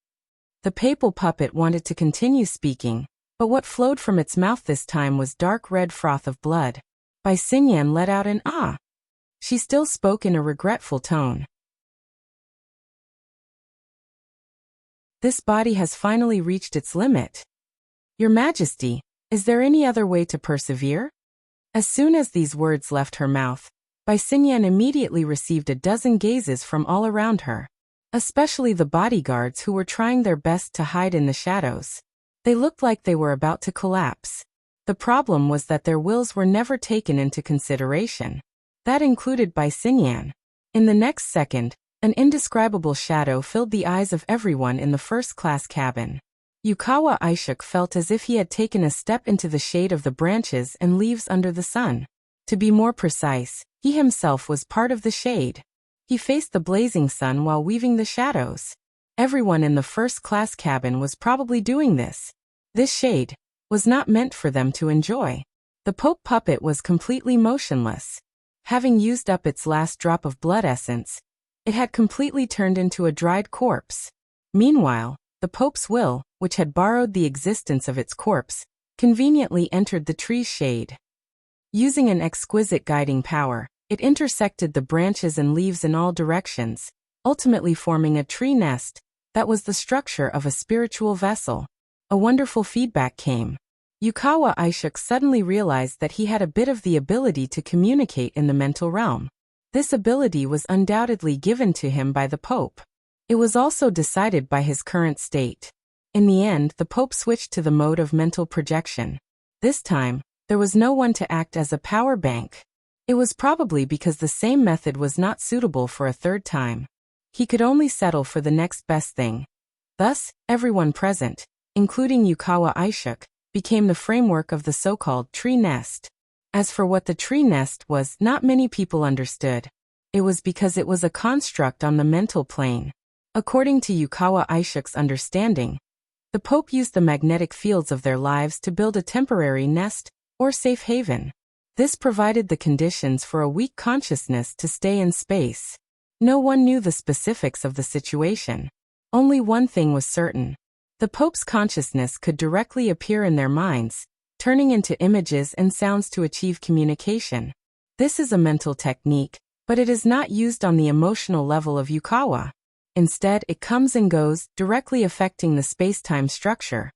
The papal puppet wanted to continue speaking, but what flowed from its mouth this time was dark red froth of blood. Bai Xinyan let out an "ah." She still spoke in a regretful tone. "This body has finally reached its limit. Your Majesty, is there any other way to persevere?" As soon as these words left her mouth, Bai Xinyan immediately received a dozen gazes from all around her, especially the bodyguards who were trying their best to hide in the shadows. They looked like they were about to collapse. The problem was that their wills were never taken into consideration. That included Bai Xinyan. In the next second, an indescribable shadow filled the eyes of everyone in the first-class cabin. Yukawa Aishuk felt as if he had taken a step into the shade of the branches and leaves under the sun. To be more precise, he himself was part of the shade. He faced the blazing sun while weaving the shadows. Everyone in the first-class cabin was probably doing this. This shade was not meant for them to enjoy. The Pope puppet was completely motionless. Having used up its last drop of blood essence, it had completely turned into a dried corpse. Meanwhile, the Pope's will, which had borrowed the existence of its corpse, conveniently entered the tree's shade. Using an exquisite guiding power, it intersected the branches and leaves in all directions, ultimately forming a tree nest that was the structure of a spiritual vessel. A wonderful feedback came. Yukawa Aishuk suddenly realized that he had a bit of the ability to communicate in the mental realm. This ability was undoubtedly given to him by the Pope. It was also decided by his current state. In the end, the Pope switched to the mode of mental projection. This time, there was no one to act as a power bank. It was probably because the same method was not suitable for a third time. He could only settle for the next best thing. Thus, everyone present, including Yukawa Aishuk, became the framework of the so-called tree nest. As for what the tree nest was, not many people understood. It was because it was a construct on the mental plane. According to Yukawa Aishuk's understanding, the Pope used the magnetic fields of their lives to build a temporary nest, or safe haven. This provided the conditions for a weak consciousness to stay in space. No one knew the specifics of the situation. Only one thing was certain. The Pope's consciousness could directly appear in their minds, turning into images and sounds to achieve communication. This is a mental technique, but it is not used on the emotional level of Yukawa. Instead, it comes and goes, directly affecting the space-time structure.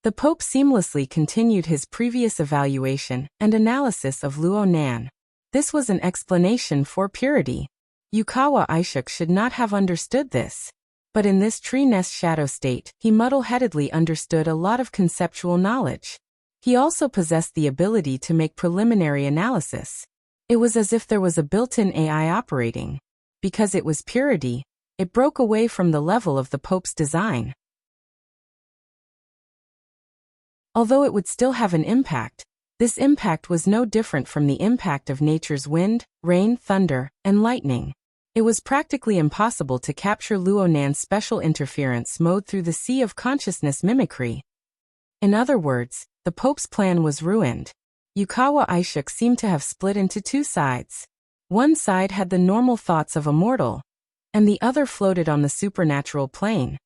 The Pope seamlessly continued his previous evaluation and analysis of Luo Nan. This was an explanation for purity. Yukawa Aishuk should not have understood this. But in this tree nest shadow state, he muddle-headedly understood a lot of conceptual knowledge. He also possessed the ability to make preliminary analysis. It was as if there was a built-in AI operating. Because it was purity, it broke away from the level of the Pope's design. Although it would still have an impact, this impact was no different from the impact of nature's wind, rain, thunder, and lightning. It was practically impossible to capture Luo Nan's special interference mode through the sea of consciousness mimicry. In other words, the Pope's plan was ruined. Yukawa Aishuk seemed to have split into two sides. One side had the normal thoughts of a mortal, and the other floated on the supernatural plane.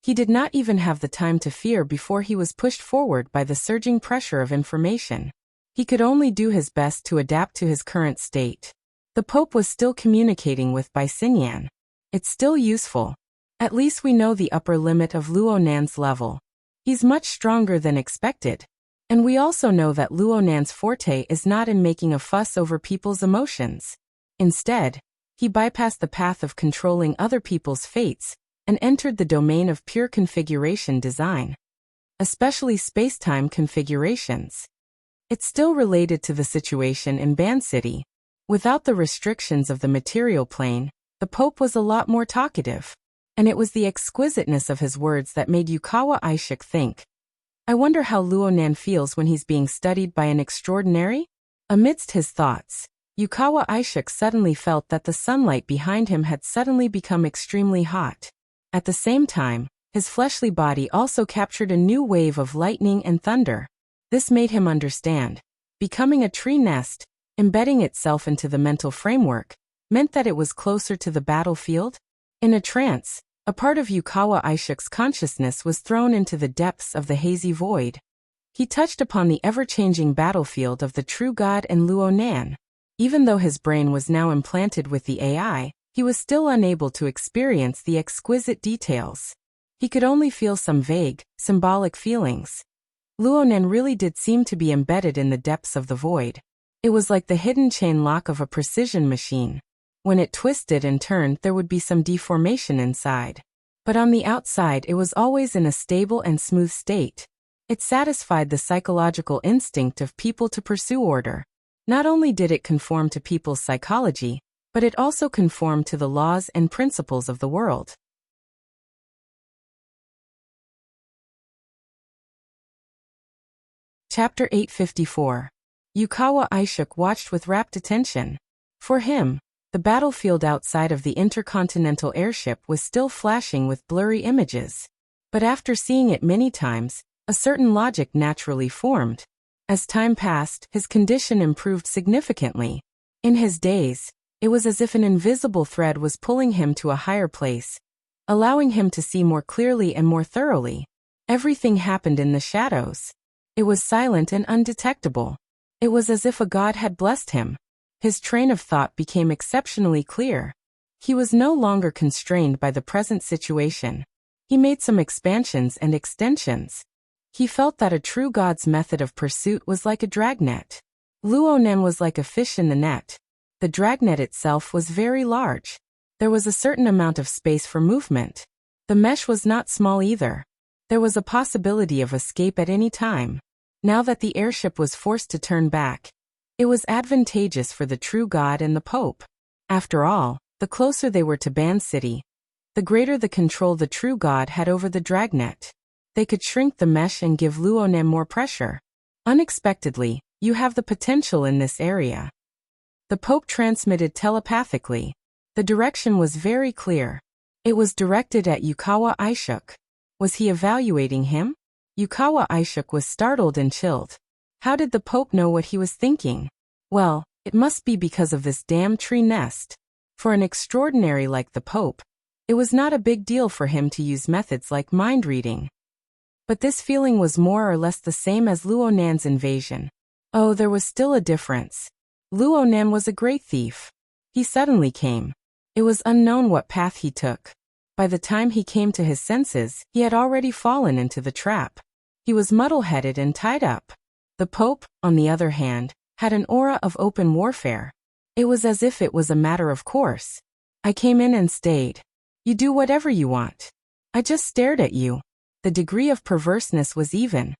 He did not even have the time to fear before he was pushed forward by the surging pressure of information. He could only do his best to adapt to his current state. The Pope was still communicating with Bai Xinyan. It's still useful. At least we know the upper limit of Luo Nan's level. He's much stronger than expected. And we also know that Luo Nan's forte is not in making a fuss over people's emotions. Instead, he bypassed the path of controlling other people's fates and entered the domain of pure configuration design, especially space-time configurations. It's still related to the situation in Ban City. Without the restrictions of the material plane, the Pope was a lot more talkative. And it was the exquisiteness of his words that made Yukawa Aishuk think, I wonder how Luo Nan feels when he's being studied by an extraordinary? Amidst his thoughts, Yukawa Aishuk suddenly felt that the sunlight behind him had suddenly become extremely hot. At the same time, his fleshly body also captured a new wave of lightning and thunder. This made him understand. Becoming a tree nest, embedding itself into the mental framework, meant that it was closer to the battlefield. In a trance, a part of Yukawa Aishuk's consciousness was thrown into the depths of the hazy void. He touched upon the ever-changing battlefield of the true god and Luo Nan. Even though his brain was now implanted with the AI, he was still unable to experience the exquisite details. He could only feel some vague, symbolic feelings. Luo Nan really did seem to be embedded in the depths of the void. It was like the hidden chain lock of a precision machine. When it twisted and turned, there would be some deformation inside. But on the outside, it was always in a stable and smooth state. It satisfied the psychological instinct of people to pursue order. Not only did it conform to people's psychology, but it also conformed to the laws and principles of the world. Chapter 854. Yukawa Aishuk watched with rapt attention. For him, the battlefield outside of the intercontinental airship was still flashing with blurry images. But after seeing it many times, a certain logic naturally formed. As time passed, his condition improved significantly. In his daze, it was as if an invisible thread was pulling him to a higher place, allowing him to see more clearly and more thoroughly. Everything happened in the shadows. It was silent and undetectable. It was as if a god had blessed him. His train of thought became exceptionally clear. He was no longer constrained by the present situation. He made some expansions and extensions. He felt that a true god's method of pursuit was like a dragnet. Luo Nan was like a fish in the net. The dragnet itself was very large. There was a certain amount of space for movement. The mesh was not small either. There was a possibility of escape at any time. Now that the airship was forced to turn back, it was advantageous for the true god and the Pope. After all, the closer they were to Ban City, the greater the control the true god had over the dragnet. They could shrink the mesh and give Luo Nan more pressure. Unexpectedly, you have the potential in this area. The Pope transmitted telepathically. The direction was very clear. It was directed at Yukawa Aishuk. Was he evaluating him? Yukawa Aishuk was startled and chilled. How did the Pope know what he was thinking? Well, it must be because of this damn tree nest. For an extraordinary like the Pope, it was not a big deal for him to use methods like mind reading. But this feeling was more or less the same as Luo Nan's invasion. Oh, there was still a difference. Luo Nan was a great thief. He suddenly came. It was unknown what path he took. By the time he came to his senses, he had already fallen into the trap. He was muddle-headed and tied up. The Pope, on the other hand, had an aura of open warfare. It was as if it was a matter of course. I came in and stayed. You do whatever you want. I just stared at you. The degree of perverseness was even.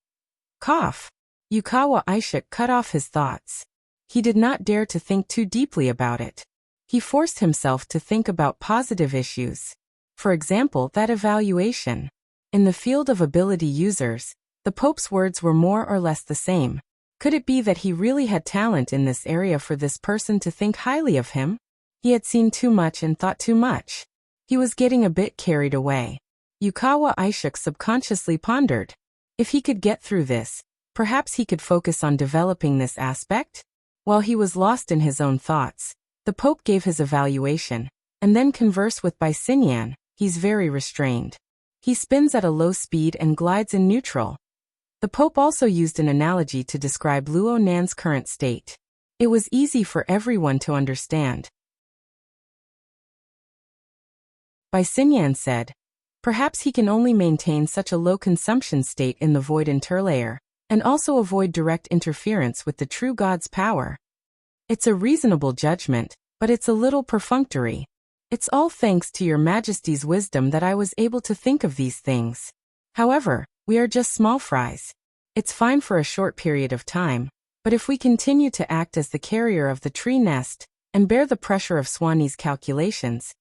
Cough. Yukawa Aishuk cut off his thoughts. He did not dare to think too deeply about it. He forced himself to think about positive issues. For example, that evaluation. In the field of ability users, the Pope's words were more or less the same. Could it be that he really had talent in this area for this person to think highly of him? He had seen too much and thought too much. He was getting a bit carried away. Yukawa Aishuk subconsciously pondered. If he could get through this, perhaps he could focus on developing this aspect? While he was lost in his own thoughts, the Pope gave his evaluation, and then conversed with Bai Xinyan. He's very restrained. He spins at a low speed and glides in neutral. The Pope also used an analogy to describe Luo Nan's current state. It was easy for everyone to understand. Bai Xinyan said, perhaps he can only maintain such a low consumption state in the void interlayer, and also avoid direct interference with the true god's power. It's a reasonable judgment, but it's a little perfunctory. It's all thanks to your Majesty's wisdom that I was able to think of these things. However, we are just small fries. It's fine for a short period of time, but if we continue to act as the carrier of the tree nest, and bear the pressure of Swanee's calculations,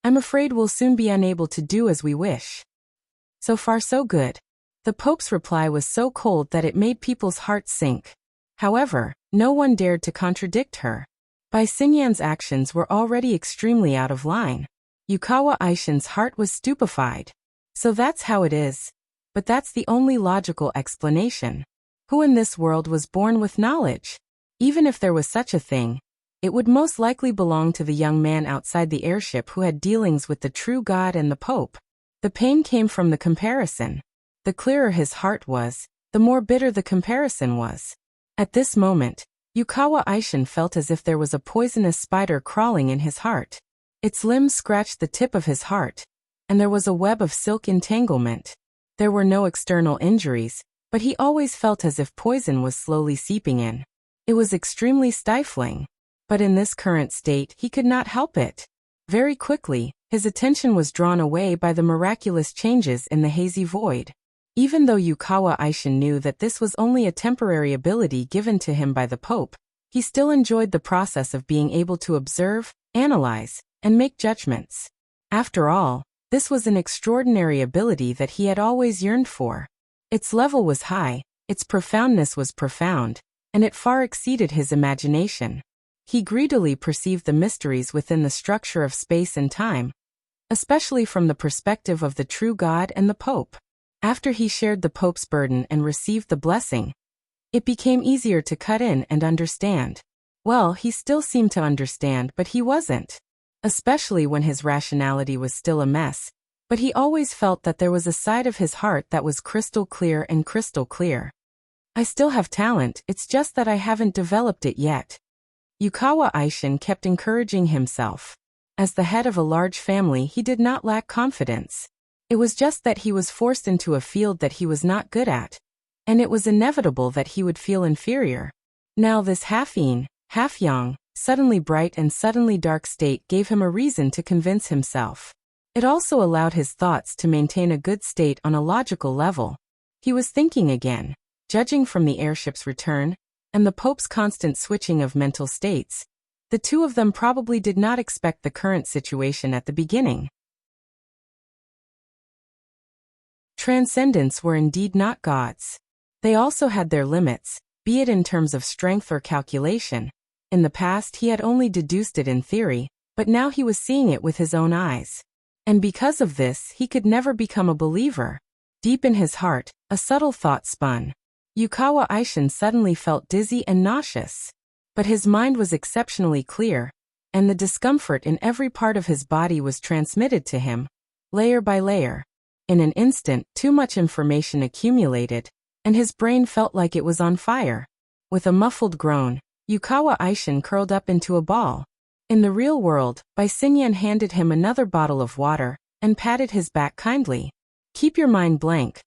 I'm afraid we'll soon be unable to do as we wish. So far so good. The Pope's reply was so cold that it made people's hearts sink. However, no one dared to contradict her. Bai Xinyan's actions were already extremely out of line. Yukawa Aishin's heart was stupefied. So that's how it is. But that's the only logical explanation. Who in this world was born with knowledge? Even if there was such a thing, it would most likely belong to the young man outside the airship who had dealings with the true God and the Pope. The pain came from the comparison. The clearer his heart was, the more bitter the comparison was. At this moment, Yukawa Aishin felt as if there was a poisonous spider crawling in his heart. Its limbs scratched the tip of his heart, and there was a web of silk entanglement. There were no external injuries, but he always felt as if poison was slowly seeping in. It was extremely stifling. But in this current state, he could not help it. Very quickly, his attention was drawn away by the miraculous changes in the hazy void. Even though Yukawa Aishin knew that this was only a temporary ability given to him by the Pope, he still enjoyed the process of being able to observe, analyze, and make judgments. After all, this was an extraordinary ability that he had always yearned for. Its level was high, its profoundness was profound, and it far exceeded his imagination. He greedily perceived the mysteries within the structure of space and time, especially from the perspective of the true God and the Pope. After he shared the Pope's burden and received the blessing, it became easier to cut in and understand. Well, he still seemed to understand, but he wasn't. Especially when his rationality was still a mess, but he always felt that there was a side of his heart that was crystal clear and crystal clear. I still have talent, it's just that I haven't developed it yet. Yukawa Aishin kept encouraging himself. As the head of a large family, he did not lack confidence. It was just that he was forced into a field that he was not good at, and it was inevitable that he would feel inferior. Now this half-yin, half-yang, suddenly bright and suddenly dark state gave him a reason to convince himself. It also allowed his thoughts to maintain a good state on a logical level. He was thinking again, judging from the airship's return, and the Pope's constant switching of mental states. The two of them probably did not expect the current situation at the beginning. Transcendents were indeed not gods. They also had their limits, be it in terms of strength or calculation. In the past he had only deduced it in theory, but now he was seeing it with his own eyes. And because of this, he could never become a believer. Deep in his heart, a subtle thought spun. Yukawa Aishin suddenly felt dizzy and nauseous. But his mind was exceptionally clear, and the discomfort in every part of his body was transmitted to him, layer by layer. In an instant, too much information accumulated, and his brain felt like it was on fire. With a muffled groan, Yukawa Aishin curled up into a ball. In the real world, Xinyan handed him another bottle of water, and patted his back kindly. Keep your mind blank.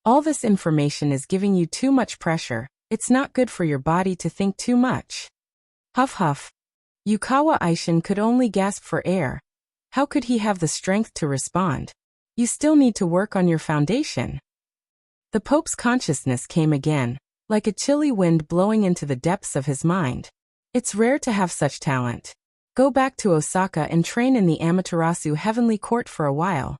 All this information is giving you too much pressure, it's not good for your body to think too much. Huff huff. Yukawa Aishin could only gasp for air. How could he have the strength to respond? You still need to work on your foundation. The Pope's consciousness came again, like a chilly wind blowing into the depths of his mind. It's rare to have such talent. Go back to Osaka and train in the Amaterasu Heavenly Court for a while.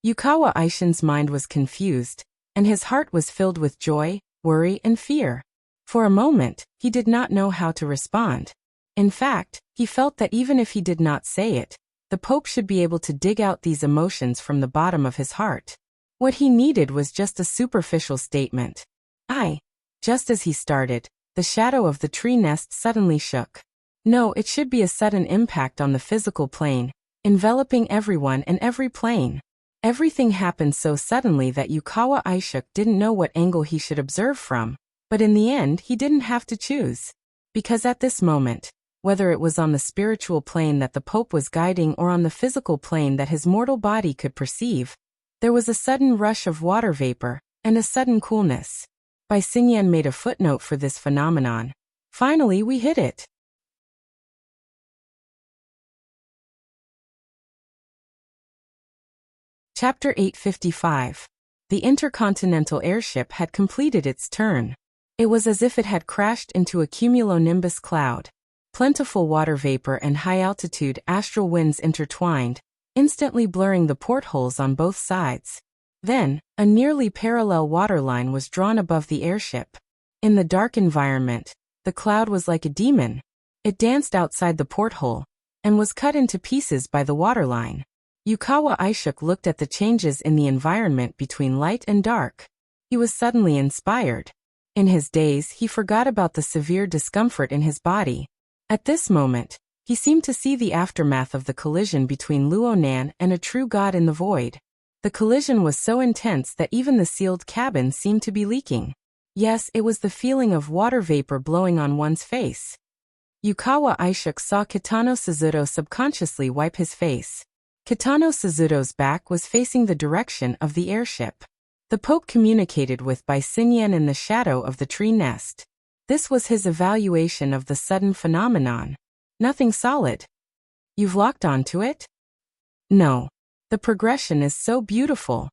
Yukawa Aishin's mind was confused, and his heart was filled with joy, worry, and fear. For a moment, he did not know how to respond. In fact, he felt that even if he did not say it, the Pope should be able to dig out these emotions from the bottom of his heart. What he needed was just a superficial statement. Just as he started, the shadow of the tree nest suddenly shook. No, it should be a sudden impact on the physical plane, enveloping everyone and every plane. Everything happened so suddenly that Yukawa Aishin didn't know what angle he should observe from, but in the end he didn't have to choose. Because at this moment, whether it was on the spiritual plane that the Pope was guiding or on the physical plane that his mortal body could perceive, there was a sudden rush of water vapor, and a sudden coolness. Xinyan made a footnote for this phenomenon. Finally we hit it. Chapter 855. The intercontinental airship had completed its turn. It was as if it had crashed into a cumulonimbus cloud. Plentiful water vapor and high-altitude astral winds intertwined, instantly blurring the portholes on both sides. Then, a nearly parallel waterline was drawn above the airship. In the dark environment, the cloud was like a demon. It danced outside the porthole, and was cut into pieces by the waterline. Yukawa Aishin looked at the changes in the environment between light and dark. He was suddenly inspired. In his daze, he forgot about the severe discomfort in his body. At this moment, he seemed to see the aftermath of the collision between Luo Nan and a true god in the void. The collision was so intense that even the sealed cabin seemed to be leaking. Yes, it was the feeling of water vapor blowing on one's face. Yukawa Aishuk saw Kitano Suzuto subconsciously wipe his face. Kitano Suzuto's back was facing the direction of the airship. The Pope communicated with by Xinyan in the shadow of the tree nest. This was his evaluation of the sudden phenomenon. Nothing solid. You've locked onto it? No. The progression is so beautiful.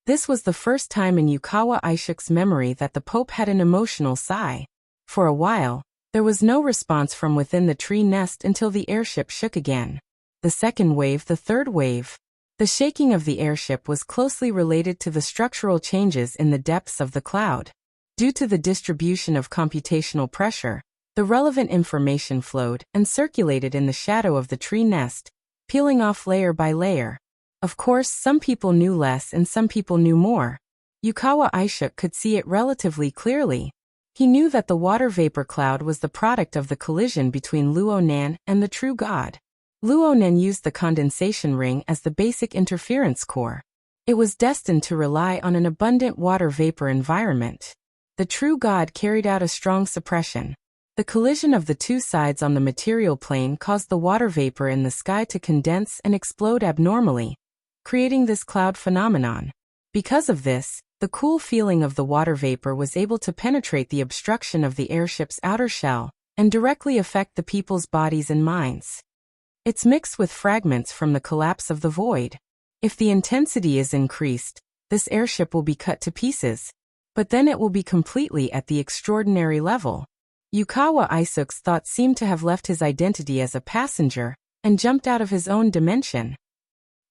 This was the first time in Yukawa Aishuk's memory that the Pope had an emotional sigh. For a while, there was no response from within the tree nest until the airship shook again. The second wave, the third wave. The shaking of the airship was closely related to the structural changes in the depths of the cloud. Due to the distribution of computational pressure, the relevant information flowed and circulated in the shadow of the tree nest, peeling off layer by layer. Of course, some people knew less and some people knew more. Yukawa Aishuk could see it relatively clearly. He knew that the water vapor cloud was the product of the collision between Luo Nan and the true god. Luo Nan used the condensation ring as the basic interference core. It was destined to rely on an abundant water vapor environment. The true god carried out a strong suppression. The collision of the two sides on the material plane caused the water vapor in the sky to condense and explode abnormally, creating this cloud phenomenon. Because of this, the cool feeling of the water vapor was able to penetrate the obstruction of the airship's outer shell and directly affect the people's bodies and minds. It's mixed with fragments from the collapse of the void. If the intensity is increased, this airship will be cut to pieces, but then it will be completely at the extraordinary level. Yukawa Aishuk's thoughts seemed to have left his identity as a passenger and jumped out of his own dimension.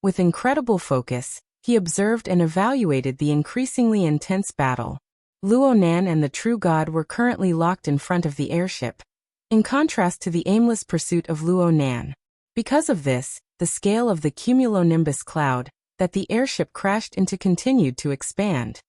With incredible focus, he observed and evaluated the increasingly intense battle. Luo Nan and the true god were currently locked in front of the airship, in contrast to the aimless pursuit of Luo Nan. Because of this, the scale of the cumulonimbus cloud that the airship crashed into continued to expand.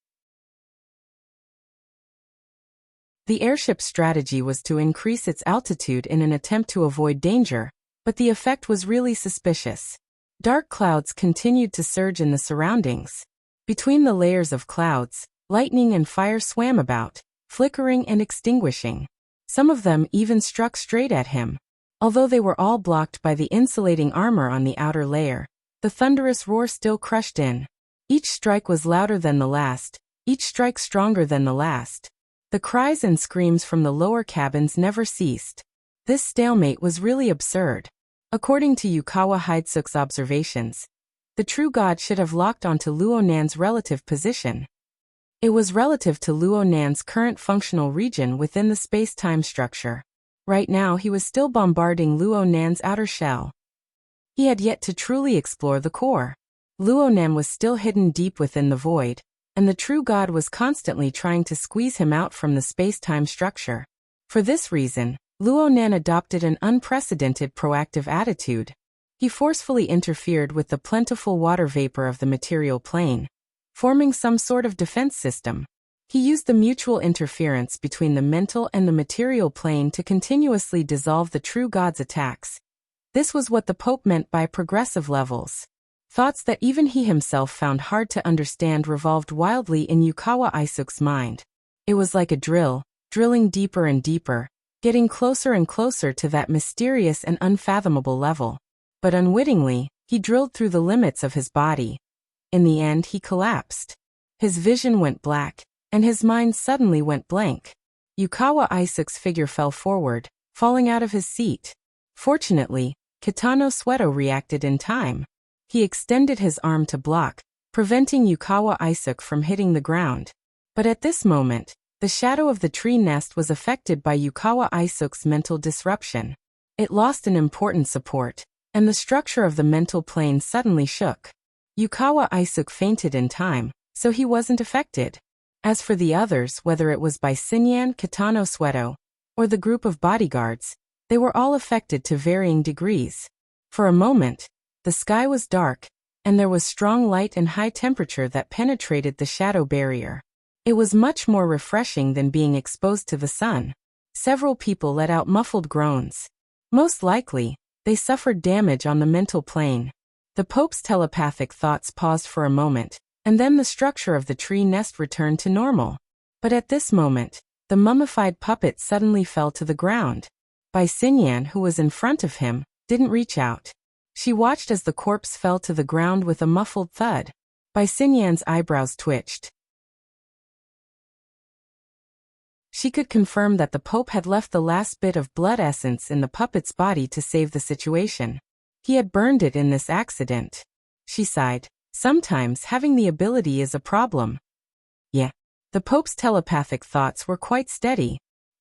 The airship's strategy was to increase its altitude in an attempt to avoid danger, but the effect was really suspicious. Dark clouds continued to surge in the surroundings. Between the layers of clouds, lightning and fire swam about, flickering and extinguishing. Some of them even struck straight at him. Although they were all blocked by the insulating armor on the outer layer, the thunderous roar still crushed in. Each strike was louder than the last, each strike stronger than the last. The cries and screams from the lower cabins never ceased. This stalemate was really absurd. According to Yukawa Aishuk's observations, the true god should have locked onto Luo Nan's relative position. It was relative to Luo Nan's current functional region within the space-time structure. Right now he was still bombarding Luo Nan's outer shell. He had yet to truly explore the core. Luo Nan was still hidden deep within the void, and the true god was constantly trying to squeeze him out from the space-time structure. For this reason, Luo Nan adopted an unprecedented proactive attitude. He forcefully interfered with the plentiful water vapor of the material plane, forming some sort of defense system. He used the mutual interference between the mental and the material plane to continuously dissolve the true god's attacks. This was what the Pope meant by progressive levels. Thoughts that even he himself found hard to understand revolved wildly in Yukawa Aishuk's mind. It was like a drill, drilling deeper and deeper, getting closer and closer to that mysterious and unfathomable level. But unwittingly, he drilled through the limits of his body. In the end, he collapsed. His vision went black, and his mind suddenly went blank. Yukawa Aishuk's figure fell forward, falling out of his seat. Fortunately, Kitano Suzuto reacted in time. He extended his arm to block, preventing Yukawa Aishuk from hitting the ground. But at this moment, the shadow of the tree nest was affected by Yukawa Aishuk's mental disruption. It lost an important support, and the structure of the mental plane suddenly shook. Yukawa Aishuk fainted in time, so he wasn't affected. As for the others, whether it was by Xinyan, Kitano Suzuto, or the group of bodyguards, they were all affected to varying degrees. For a moment, the sky was dark, and there was strong light and high temperature that penetrated the shadow barrier. It was much more refreshing than being exposed to the sun. Several people let out muffled groans. Most likely, they suffered damage on the mental plane. The Pope's telepathic thoughts paused for a moment, and then the structure of the tree nest returned to normal. But at this moment, the mummified puppet suddenly fell to the ground. Bai Xinyan, who was in front of him, didn't reach out. She watched as the corpse fell to the ground with a muffled thud. Bai Xinyan's eyebrows twitched. She could confirm that the Pope had left the last bit of blood essence in the puppet's body to save the situation. He had burned it in this accident. She sighed. Sometimes having the ability is a problem. Yeah. The Pope's telepathic thoughts were quite steady.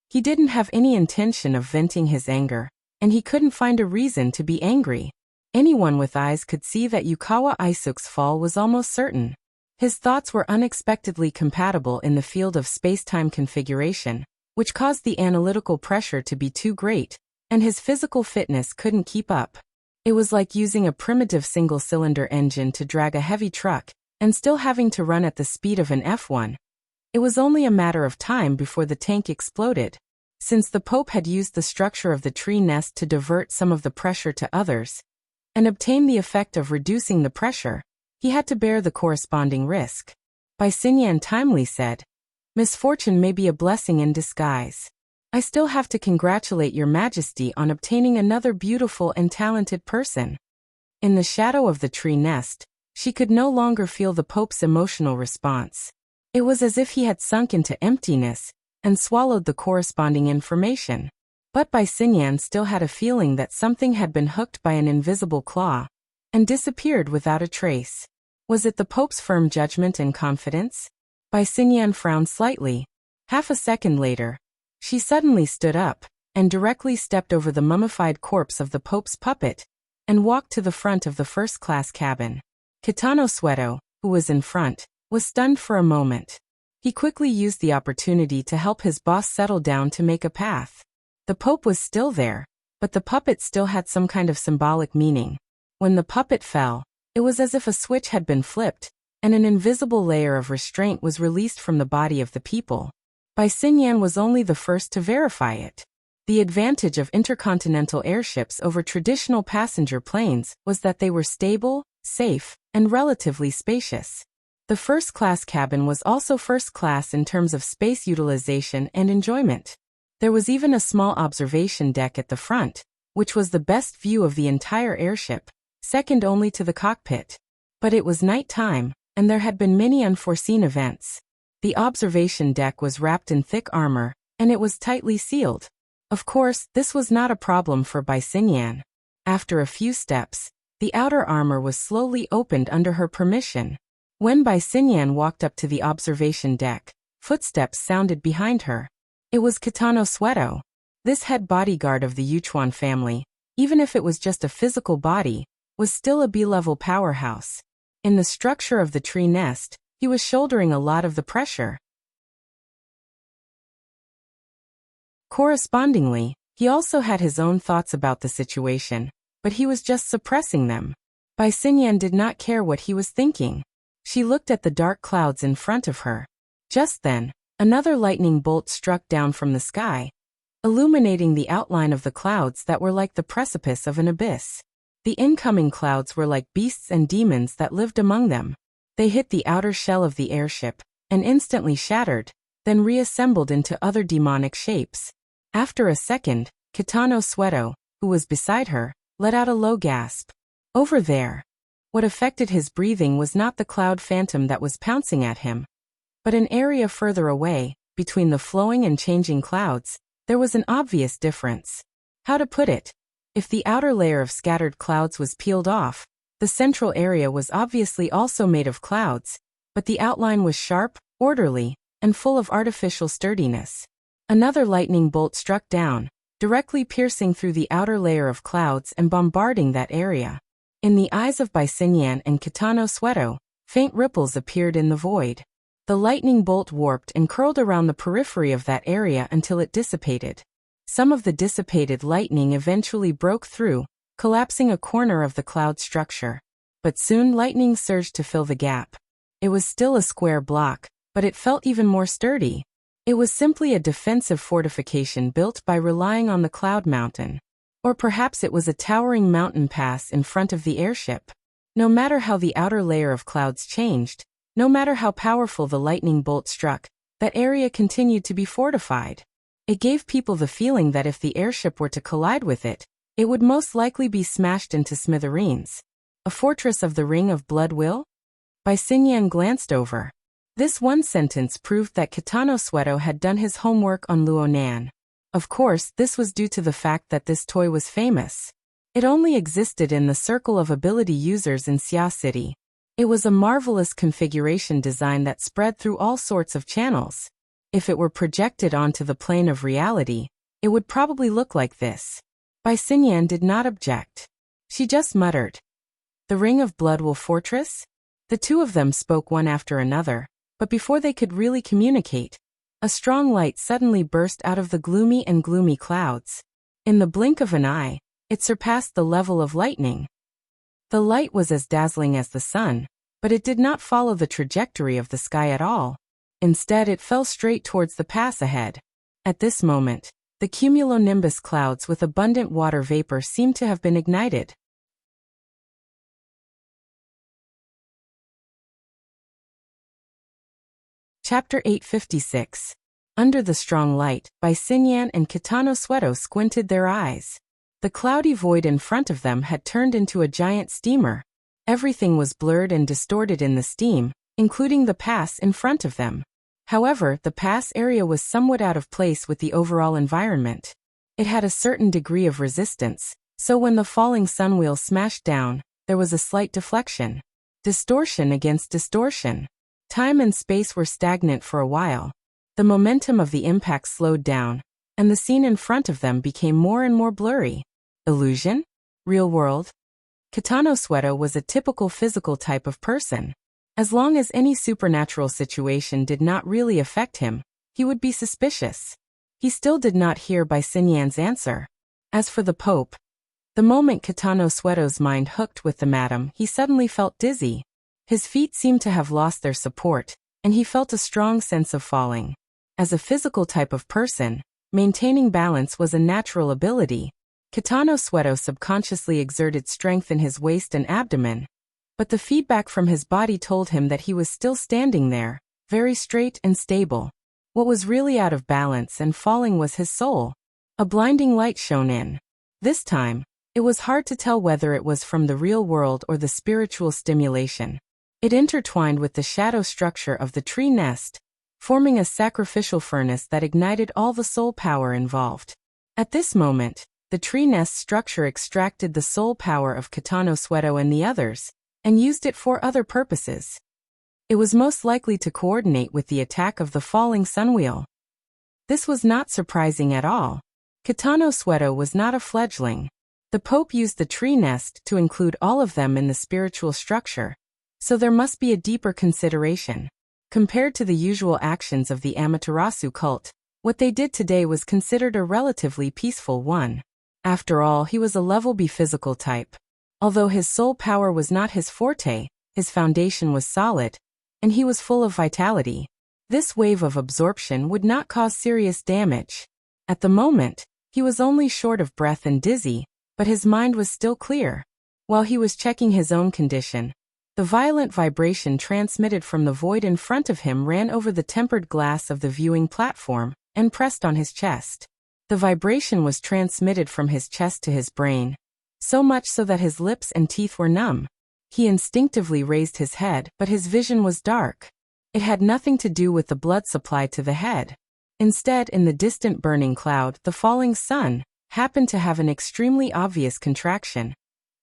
He didn't have any intention of venting his anger, and he couldn't find a reason to be angry. Anyone with eyes could see that Yukawa Isuk's fall was almost certain. His thoughts were unexpectedly compatible in the field of space-time configuration, which caused the analytical pressure to be too great, and his physical fitness couldn't keep up. It was like using a primitive single-cylinder engine to drag a heavy truck, and still having to run at the speed of an F1. It was only a matter of time before the tank exploded. Since the Pope had used the structure of the tree nest to divert some of the pressure to others, and obtain the effect of reducing the pressure, he had to bear the corresponding risk. Bai Xinyan timely said, "Misfortune may be a blessing in disguise. I still have to congratulate Your Majesty on obtaining another beautiful and talented person." In the shadow of the tree nest, she could no longer feel the Pope's emotional response. It was as if he had sunk into emptiness and swallowed the corresponding information. But Bai Xinyan still had a feeling that something had been hooked by an invisible claw and disappeared without a trace. Was it the Pope's firm judgment and confidence? Bai Xinyan frowned slightly. Half a second later, she suddenly stood up and directly stepped over the mummified corpse of the Pope's puppet and walked to the front of the first-class cabin. Kitano Sweto, who was in front, was stunned for a moment. He quickly used the opportunity to help his boss settle down to make a path. The Pope was still there, but the puppet still had some kind of symbolic meaning. When the puppet fell, it was as if a switch had been flipped, and an invisible layer of restraint was released from the body of the people. Bai Xinyan was only the first to verify it. The advantage of intercontinental airships over traditional passenger planes was that they were stable, safe, and relatively spacious. The first-class cabin was also first-class in terms of space utilization and enjoyment. There was even a small observation deck at the front, which was the best view of the entire airship, second only to the cockpit. But it was night time, and there had been many unforeseen events. The observation deck was wrapped in thick armor, and it was tightly sealed. Of course, this was not a problem for Bai Xinyan. After a few steps, the outer armor was slowly opened under her permission. When Bai Xinyan walked up to the observation deck, footsteps sounded behind her. It was Kitano Sweto. This head bodyguard of the Yuchuan family, even if it was just a physical body, was still a B-level powerhouse. In the structure of the tree nest, he was shouldering a lot of the pressure. Correspondingly, he also had his own thoughts about the situation, but he was just suppressing them. Bai Xinyan did not care what he was thinking. She looked at the dark clouds in front of her. Just then, another lightning bolt struck down from the sky, illuminating the outline of the clouds that were like the precipice of an abyss. The incoming clouds were like beasts and demons that lived among them. They hit the outer shell of the airship, and instantly shattered, then reassembled into other demonic shapes. After a second, Kitano Sweto, who was beside her, let out a low gasp. Over there. What affected his breathing was not the cloud phantom that was pouncing at him, but an area further away, between the flowing and changing clouds, there was an obvious difference. How to put it? If the outer layer of scattered clouds was peeled off, the central area was obviously also made of clouds, but the outline was sharp, orderly, and full of artificial sturdiness. Another lightning bolt struck down, directly piercing through the outer layer of clouds and bombarding that area. In the eyes of Bai Xinyan and Kitano Sweto, faint ripples appeared in the void. The lightning bolt warped and curled around the periphery of that area until it dissipated. Some of the dissipated lightning eventually broke through, collapsing a corner of the cloud structure. But soon lightning surged to fill the gap. It was still a square block, but it felt even more sturdy. It was simply a defensive fortification built by relying on the cloud mountain. Or perhaps it was a towering mountain pass in front of the airship. No matter how the outer layer of clouds changed, no matter how powerful the lightning bolt struck, that area continued to be fortified. It gave people the feeling that if the airship were to collide with it, it would most likely be smashed into smithereens. A fortress of the Ring of Blood will? Bai Xinyan glanced over. This one sentence proved that Kitano Sweato had done his homework on Luonan. Of course, this was due to the fact that this toy was famous. It only existed in the circle of ability users in Xia City. It was a marvelous configuration design that spread through all sorts of channels. If it were projected onto the plane of reality, it would probably look like this. Bai Xinyan did not object. She just muttered, "The Ring of Blood will fortress?" The two of them spoke one after another, but before they could really communicate, a strong light suddenly burst out of the gloomy clouds. In the blink of an eye, it surpassed the level of lightning. The light was as dazzling as the sun, but it did not follow the trajectory of the sky at all. Instead, it fell straight towards the pass ahead. At this moment, the cumulonimbus clouds with abundant water vapor seemed to have been ignited. Chapter 856. Under the strong light, Bai Xinyan and Kitano Sweato squinted their eyes. The cloudy void in front of them had turned into a giant steamer. Everything was blurred and distorted in the steam, including the pass in front of them. However, the pass area was somewhat out of place with the overall environment. It had a certain degree of resistance, so when the falling sunwheel smashed down, there was a slight deflection. Distortion against distortion. Time and space were stagnant for a while. The momentum of the impact slowed down, and the scene in front of them became more and more blurry. Illusion? Real world? Kitano Sweato was a typical physical type of person. As long as any supernatural situation did not really affect him, he would be suspicious. He still did not hear Bai Xinyan's answer. As for the Pope, the moment Kitano Sweato's mind hooked with the madam, he suddenly felt dizzy. His feet seemed to have lost their support, and he felt a strong sense of falling. As a physical type of person, maintaining balance was a natural ability. Kitano Sweato subconsciously exerted strength in his waist and abdomen, but the feedback from his body told him that he was still standing there, very straight and stable. What was really out of balance and falling was his soul. A blinding light shone in. This time, it was hard to tell whether it was from the real world or the spiritual stimulation. It intertwined with the shadow structure of the tree nest, forming a sacrificial furnace that ignited all the soul power involved. At this moment, the tree nest structure extracted the soul power of Kitano Sweato and the others, and used it for other purposes. It was most likely to coordinate with the attack of the falling sunwheel. This was not surprising at all. Kitano Sweato was not a fledgling. The Pope used the tree nest to include all of them in the spiritual structure, so there must be a deeper consideration. Compared to the usual actions of the Amaterasu cult, what they did today was considered a relatively peaceful one. After all, he was a level B physical type. Although his soul power was not his forte, his foundation was solid, and he was full of vitality. This wave of absorption would not cause serious damage. At the moment, he was only short of breath and dizzy, but his mind was still clear. While he was checking his own condition, the violent vibration transmitted from the void in front of him ran over the tempered glass of the viewing platform and pressed on his chest. The vibration was transmitted from his chest to his brain, so much so that his lips and teeth were numb. He instinctively raised his head, but his vision was dark. It had nothing to do with the blood supply to the head. Instead, in the distant burning cloud, the falling sun happened to have an extremely obvious contraction,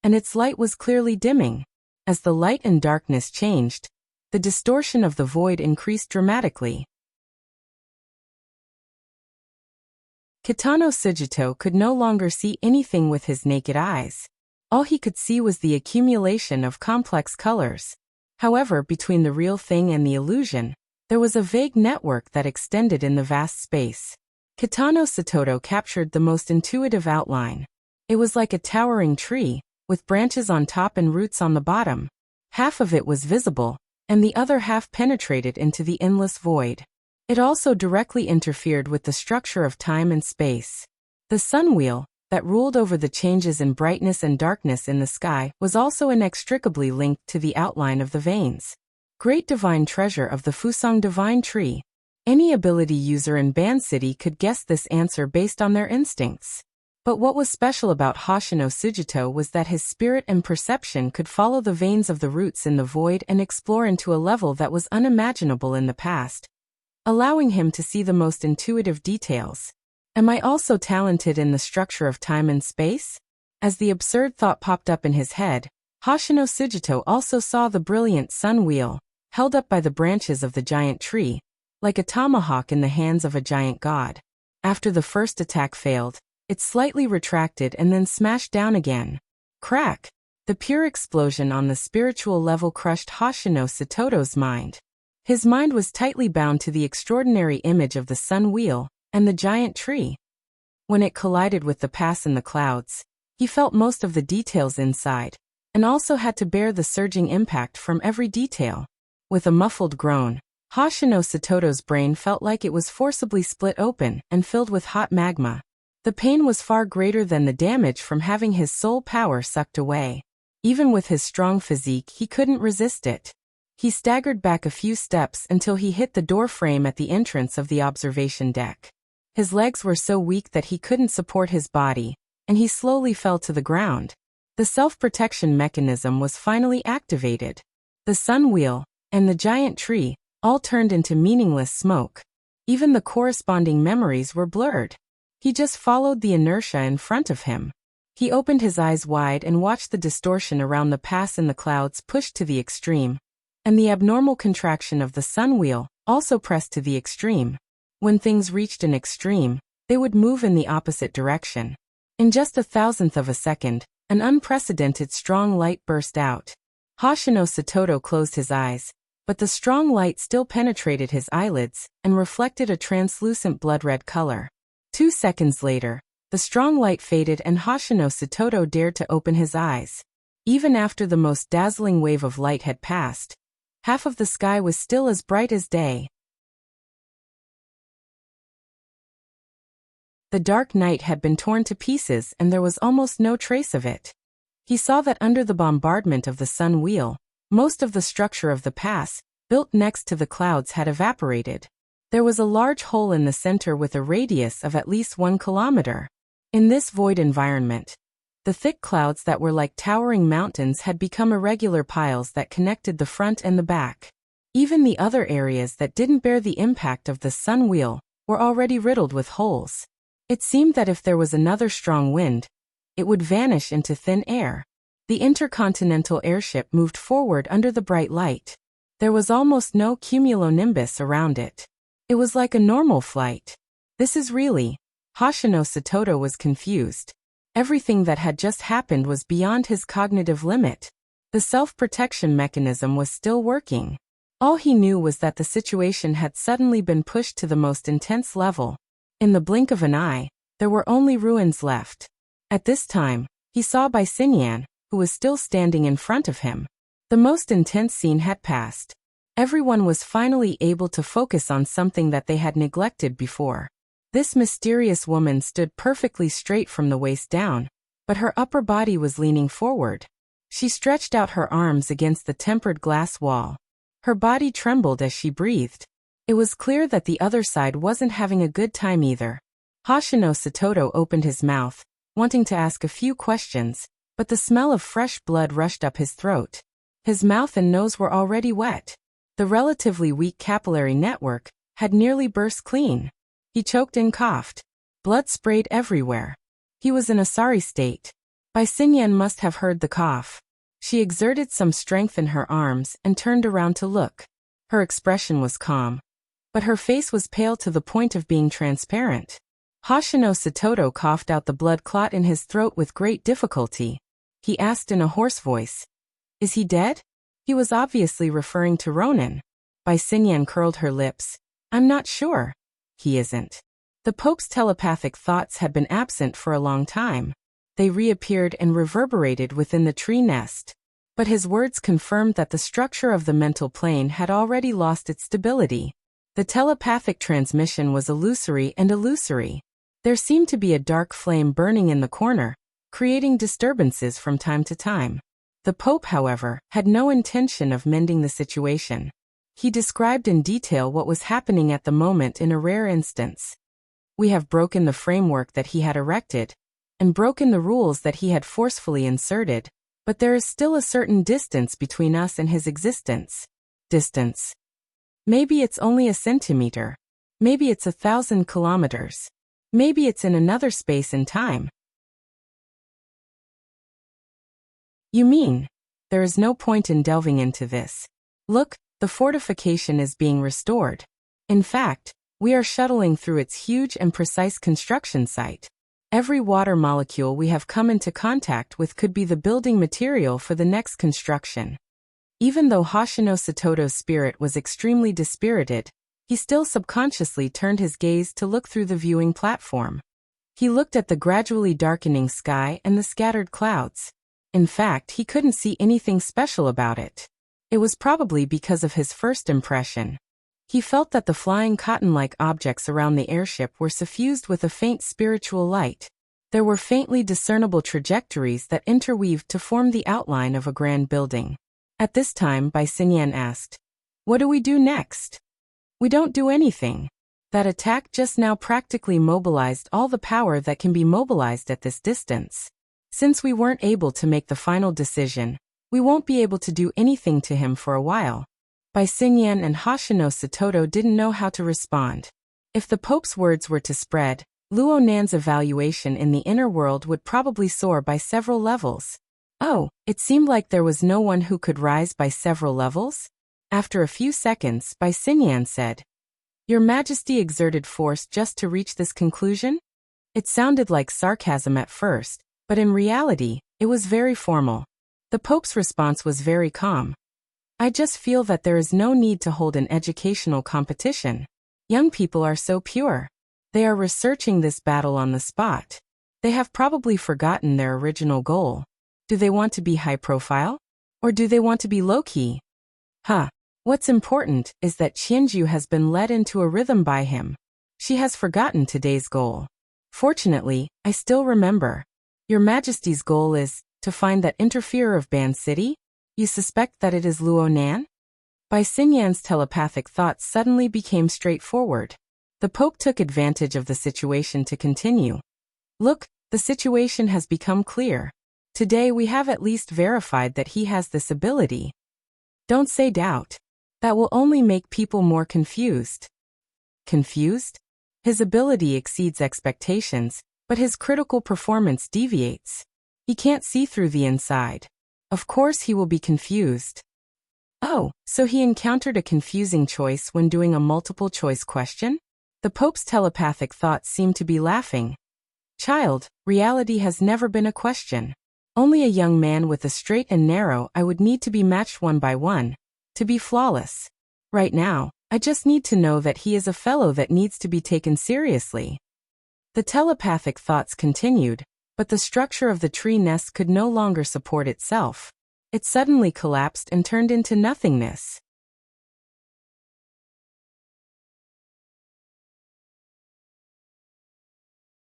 and its light was clearly dimming. As the light and darkness changed, the distortion of the void increased dramatically. Kitano Sugito could no longer see anything with his naked eyes. All he could see was the accumulation of complex colors. However, between the real thing and the illusion, there was a vague network that extended in the vast space. Kitano Satoto captured the most intuitive outline. It was like a towering tree, with branches on top and roots on the bottom. Half of it was visible, and the other half penetrated into the endless void. It also directly interfered with the structure of time and space. The sun wheel, that ruled over the changes in brightness and darkness in the sky, was also inextricably linked to the outline of the veins. Great divine treasure of the Fusang divine tree. Any ability user in Ban City could guess this answer based on their instincts. But what was special about Hoshino Sujito was that his spirit and perception could follow the veins of the roots in the void and explore into a level that was unimaginable in the past, allowing him to see the most intuitive details. Am I also talented in the structure of time and space? As the absurd thought popped up in his head, Hoshino Sujito also saw the brilliant sun wheel, held up by the branches of the giant tree, like a tomahawk in the hands of a giant god. After the first attack failed, it slightly retracted and then smashed down again. Crack! The pure explosion on the spiritual level crushed Hoshino Satoto's mind. His mind was tightly bound to the extraordinary image of the sun wheel and the giant tree. When it collided with the pass in the clouds, he felt most of the details inside, and also had to bear the surging impact from every detail. With a muffled groan, Hoshino Satoto's brain felt like it was forcibly split open and filled with hot magma. The pain was far greater than the damage from having his soul power sucked away. Even with his strong physique, he couldn't resist it. He staggered back a few steps until he hit the door frame at the entrance of the observation deck. His legs were so weak that he couldn't support his body, and he slowly fell to the ground. The self-protection mechanism was finally activated. The sun wheel and the giant tree all turned into meaningless smoke. Even the corresponding memories were blurred. He just followed the inertia in front of him. He opened his eyes wide and watched the distortion around the pass in the clouds pushed to the extreme, and the abnormal contraction of the sun wheel also pressed to the extreme. When things reached an extreme, they would move in the opposite direction. In just a thousandth of a second, an unprecedented strong light burst out. Hoshino Satoto closed his eyes, but the strong light still penetrated his eyelids and reflected a translucent blood-red color. 2 seconds later, the strong light faded and Hoshino Satoto dared to open his eyes. Even after the most dazzling wave of light had passed, half of the sky was still as bright as day. The dark night had been torn to pieces and there was almost no trace of it. He saw that under the bombardment of the sun wheel, most of the structure of the pass, built next to the clouds, had evaporated. There was a large hole in the center with a radius of at least 1 kilometer. In this void environment, the thick clouds that were like towering mountains had become irregular piles that connected the front and the back. Even the other areas that didn't bear the impact of the sun wheel were already riddled with holes. It seemed that if there was another strong wind, it would vanish into thin air. The intercontinental airship moved forward under the bright light. There was almost no cumulonimbus around it. It was like a normal flight. This is really... Hoshino Satoto was confused. Everything that had just happened was beyond his cognitive limit. The self-protection mechanism was still working. All he knew was that the situation had suddenly been pushed to the most intense level. In the blink of an eye, there were only ruins left. At this time, he saw Bai Xinyan, who was still standing in front of him. The most intense scene had passed. Everyone was finally able to focus on something that they had neglected before. This mysterious woman stood perfectly straight from the waist down, but her upper body was leaning forward. She stretched out her arms against the tempered glass wall. Her body trembled as she breathed. It was clear that the other side wasn't having a good time either. Hoshino Satoto opened his mouth, wanting to ask a few questions, but the smell of fresh blood rushed up his throat. His mouth and nose were already wet. The relatively weak capillary network had nearly burst clean. He choked and coughed. Blood sprayed everywhere. He was in a sorry state. Bai Xinyan must have heard the cough. She exerted some strength in her arms and turned around to look. Her expression was calm, but her face was pale to the point of being transparent. Hoshino Satoto coughed out the blood clot in his throat with great difficulty. He asked in a hoarse voice, "Is he dead?" He was obviously referring to Ronan. Bai Xinyan curled her lips. "I'm not sure. He isn't." The Pope's telepathic thoughts had been absent for a long time. They reappeared and reverberated within the tree nest. But his words confirmed that the structure of the mental plane had already lost its stability. The telepathic transmission was illusory and illusory. There seemed to be a dark flame burning in the corner, creating disturbances from time to time. The Pope, however, had no intention of mending the situation. He described in detail what was happening at the moment in a rare instance. We have broken the framework that he had erected, and broken the rules that he had forcefully inserted, but there is still a certain distance between us and his existence. Distance. Maybe it's only a centimeter. Maybe it's 1,000 kilometers. Maybe it's in another space and time. You mean, there is no point in delving into this. Look, the fortification is being restored. In fact, we are shuttling through its huge and precise construction site. Every water molecule we have come into contact with could be the building material for the next construction. Even though Hoshino Satoto's spirit was extremely dispirited, he still subconsciously turned his gaze to look through the viewing platform. He looked at the gradually darkening sky and the scattered clouds. In fact, he couldn't see anything special about it. It was probably because of his first impression. He felt that the flying cotton-like objects around the airship were suffused with a faint spiritual light. There were faintly discernible trajectories that interweaved to form the outline of a grand building. At this time, Bai Xinyan asked, "What do we do next?" "We don't do anything. That attack just now practically mobilized all the power that can be mobilized at this distance. Since we weren't able to make the final decision, we won't be able to do anything to him for a while." Bai Xinyan and Hoshino Satoto didn't know how to respond. If the Pope's words were to spread, Luo Nan's evaluation in the inner world would probably soar by several levels. Oh, it seemed like there was no one who could rise by several levels? After a few seconds, Bai Xinyan said, "Your Majesty exerted force just to reach this conclusion?" It sounded like sarcasm at first, but in reality, it was very formal. The Pope's response was very calm. "I just feel that there is no need to hold an educational competition. Young people are so pure. They are researching this battle on the spot. They have probably forgotten their original goal. Do they want to be high profile? Or do they want to be low-key? What's important is that Qianju has been led into a rhythm by him. She has forgotten today's goal. Fortunately, I still remember. Your Majesty's goal is to find that interferer of Ban City? You suspect that it is Luo Nan?" Bai Xinyan's telepathic thoughts suddenly became straightforward. The Pope took advantage of the situation to continue. "Look, the situation has become clear. Today we have at least verified that he has this ability. Don't say doubt. That will only make people more confused." Confused? His ability exceeds expectations, but his critical performance deviates. He can't see through the inside. Of course he will be confused. Oh, so he encountered a confusing choice when doing a multiple-choice question? The Pope's telepathic thoughts seemed to be laughing. "Child, reality has never been a question. Only a young man with a straight and narrow I would need to be matched one by one, to be flawless. Right now, I just need to know that he is a fellow that needs to be taken seriously." The telepathic thoughts continued, but the structure of the tree nest could no longer support itself. It suddenly collapsed and turned into nothingness.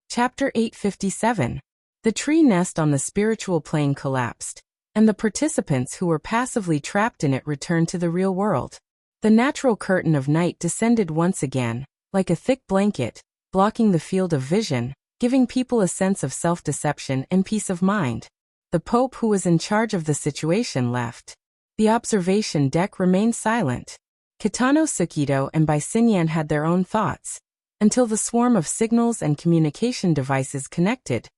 Chapter 857. The tree nest on the spiritual plane collapsed, and the participants who were passively trapped in it returned to the real world. The natural curtain of night descended once again, like a thick blanket, blocking the field of vision, giving people a sense of self-deception and peace of mind. The Pope who was in charge of the situation left. The observation deck remained silent. Kitano Sukido and Bai Xinyan had their own thoughts, until the swarm of signals and communication devices connected,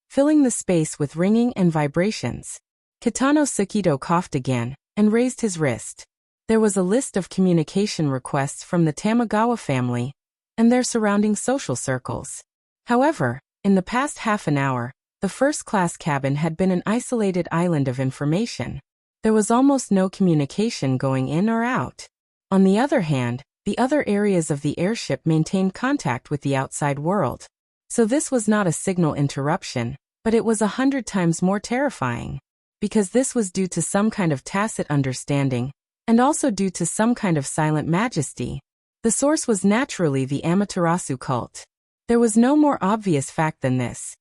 filling the space with ringing and vibrations. Kitano Sukido coughed again, and raised his wrist. There was a list of communication requests from the Tamagawa family, and their surrounding social circles. However, in the past half an hour, the first-class cabin had been an isolated island of information. There was almost no communication going in or out. On the other hand, the other areas of the airship maintained contact with the outside world. So this was not a signal interruption, but it was 100 times more terrifying. because this was due to some kind of tacit understanding, and also due to some kind of silent majesty. The source was naturally the Amaterasu cult. There was no more obvious fact than this.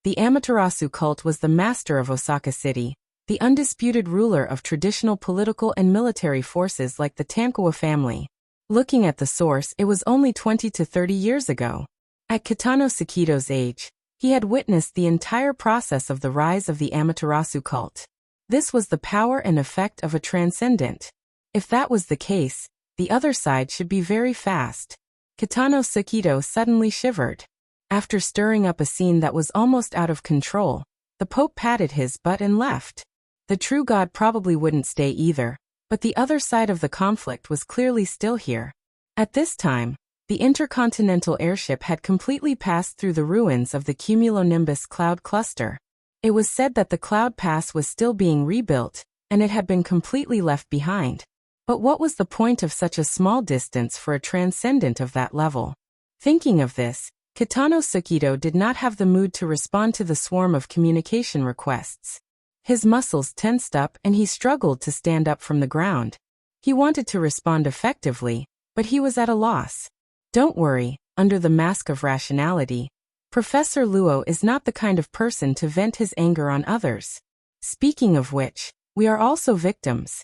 The Amaterasu cult was the master of Osaka City, the undisputed ruler of traditional political and military forces like the Tankawa family. Looking at the source, it was only 20 to 30 years ago. At Kitano Sakito's age, he had witnessed the entire process of the rise of the Amaterasu cult. This was the power and effect of a transcendent. If that was the case, the other side should be very fast. Kitano Sakito suddenly shivered. After stirring up a scene that was almost out of control, the Pope patted his butt and left. The true God probably wouldn't stay either, but the other side of the conflict was clearly still here. At this time, the intercontinental airship had completely passed through the ruins of the cumulonimbus cloud cluster. It was said that the cloud pass was still being rebuilt, and it had been completely left behind. But what was the point of such a small distance for a transcendent of that level? Thinking of this, Kitano Sakito did not have the mood to respond to the swarm of communication requests. His muscles tensed up and he struggled to stand up from the ground. He wanted to respond effectively, but he was at a loss. Don't worry, under the mask of rationality, Professor Luo is not the kind of person to vent his anger on others. Speaking of which, we are also victims.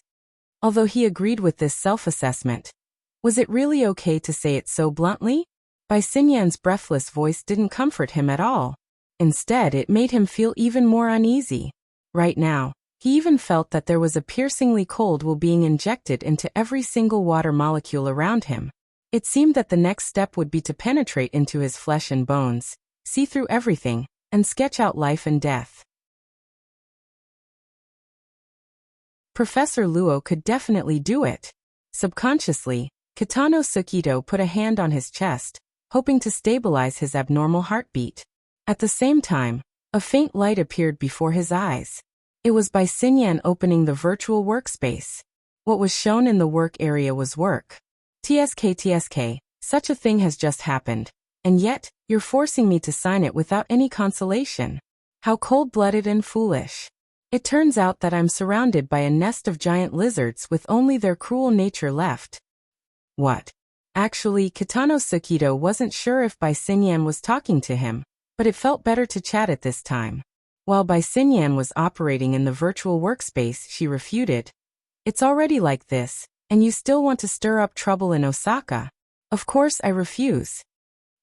Although he agreed with this self-assessment, was it really okay to say it so bluntly? Bai Xinyan's breathless voice didn't comfort him at all. Instead, it made him feel even more uneasy. Right now, he even felt that there was a piercingly cold will being injected into every single water molecule around him. It seemed that the next step would be to penetrate into his flesh and bones, see through everything, and sketch out life and death. Professor Luo could definitely do it. Subconsciously, Kitano Sakito put a hand on his chest, hoping to stabilize his abnormal heartbeat. At the same time, a faint light appeared before his eyes. It was Bai Xinyan opening the virtual workspace. What was shown in the work area was work. TSK, such a thing has just happened, and yet, you're forcing me to sign it without any consolation. How cold-blooded and foolish. It turns out that I'm surrounded by a nest of giant lizards with only their cruel nature left. What? Actually, Kitano Sakito wasn't sure if Bai Xinyan was talking to him, but it felt better to chat at this time. While Bai Xinyan was operating in the virtual workspace, she refuted. It's already like this, and you still want to stir up trouble in Osaka? Of course I refuse.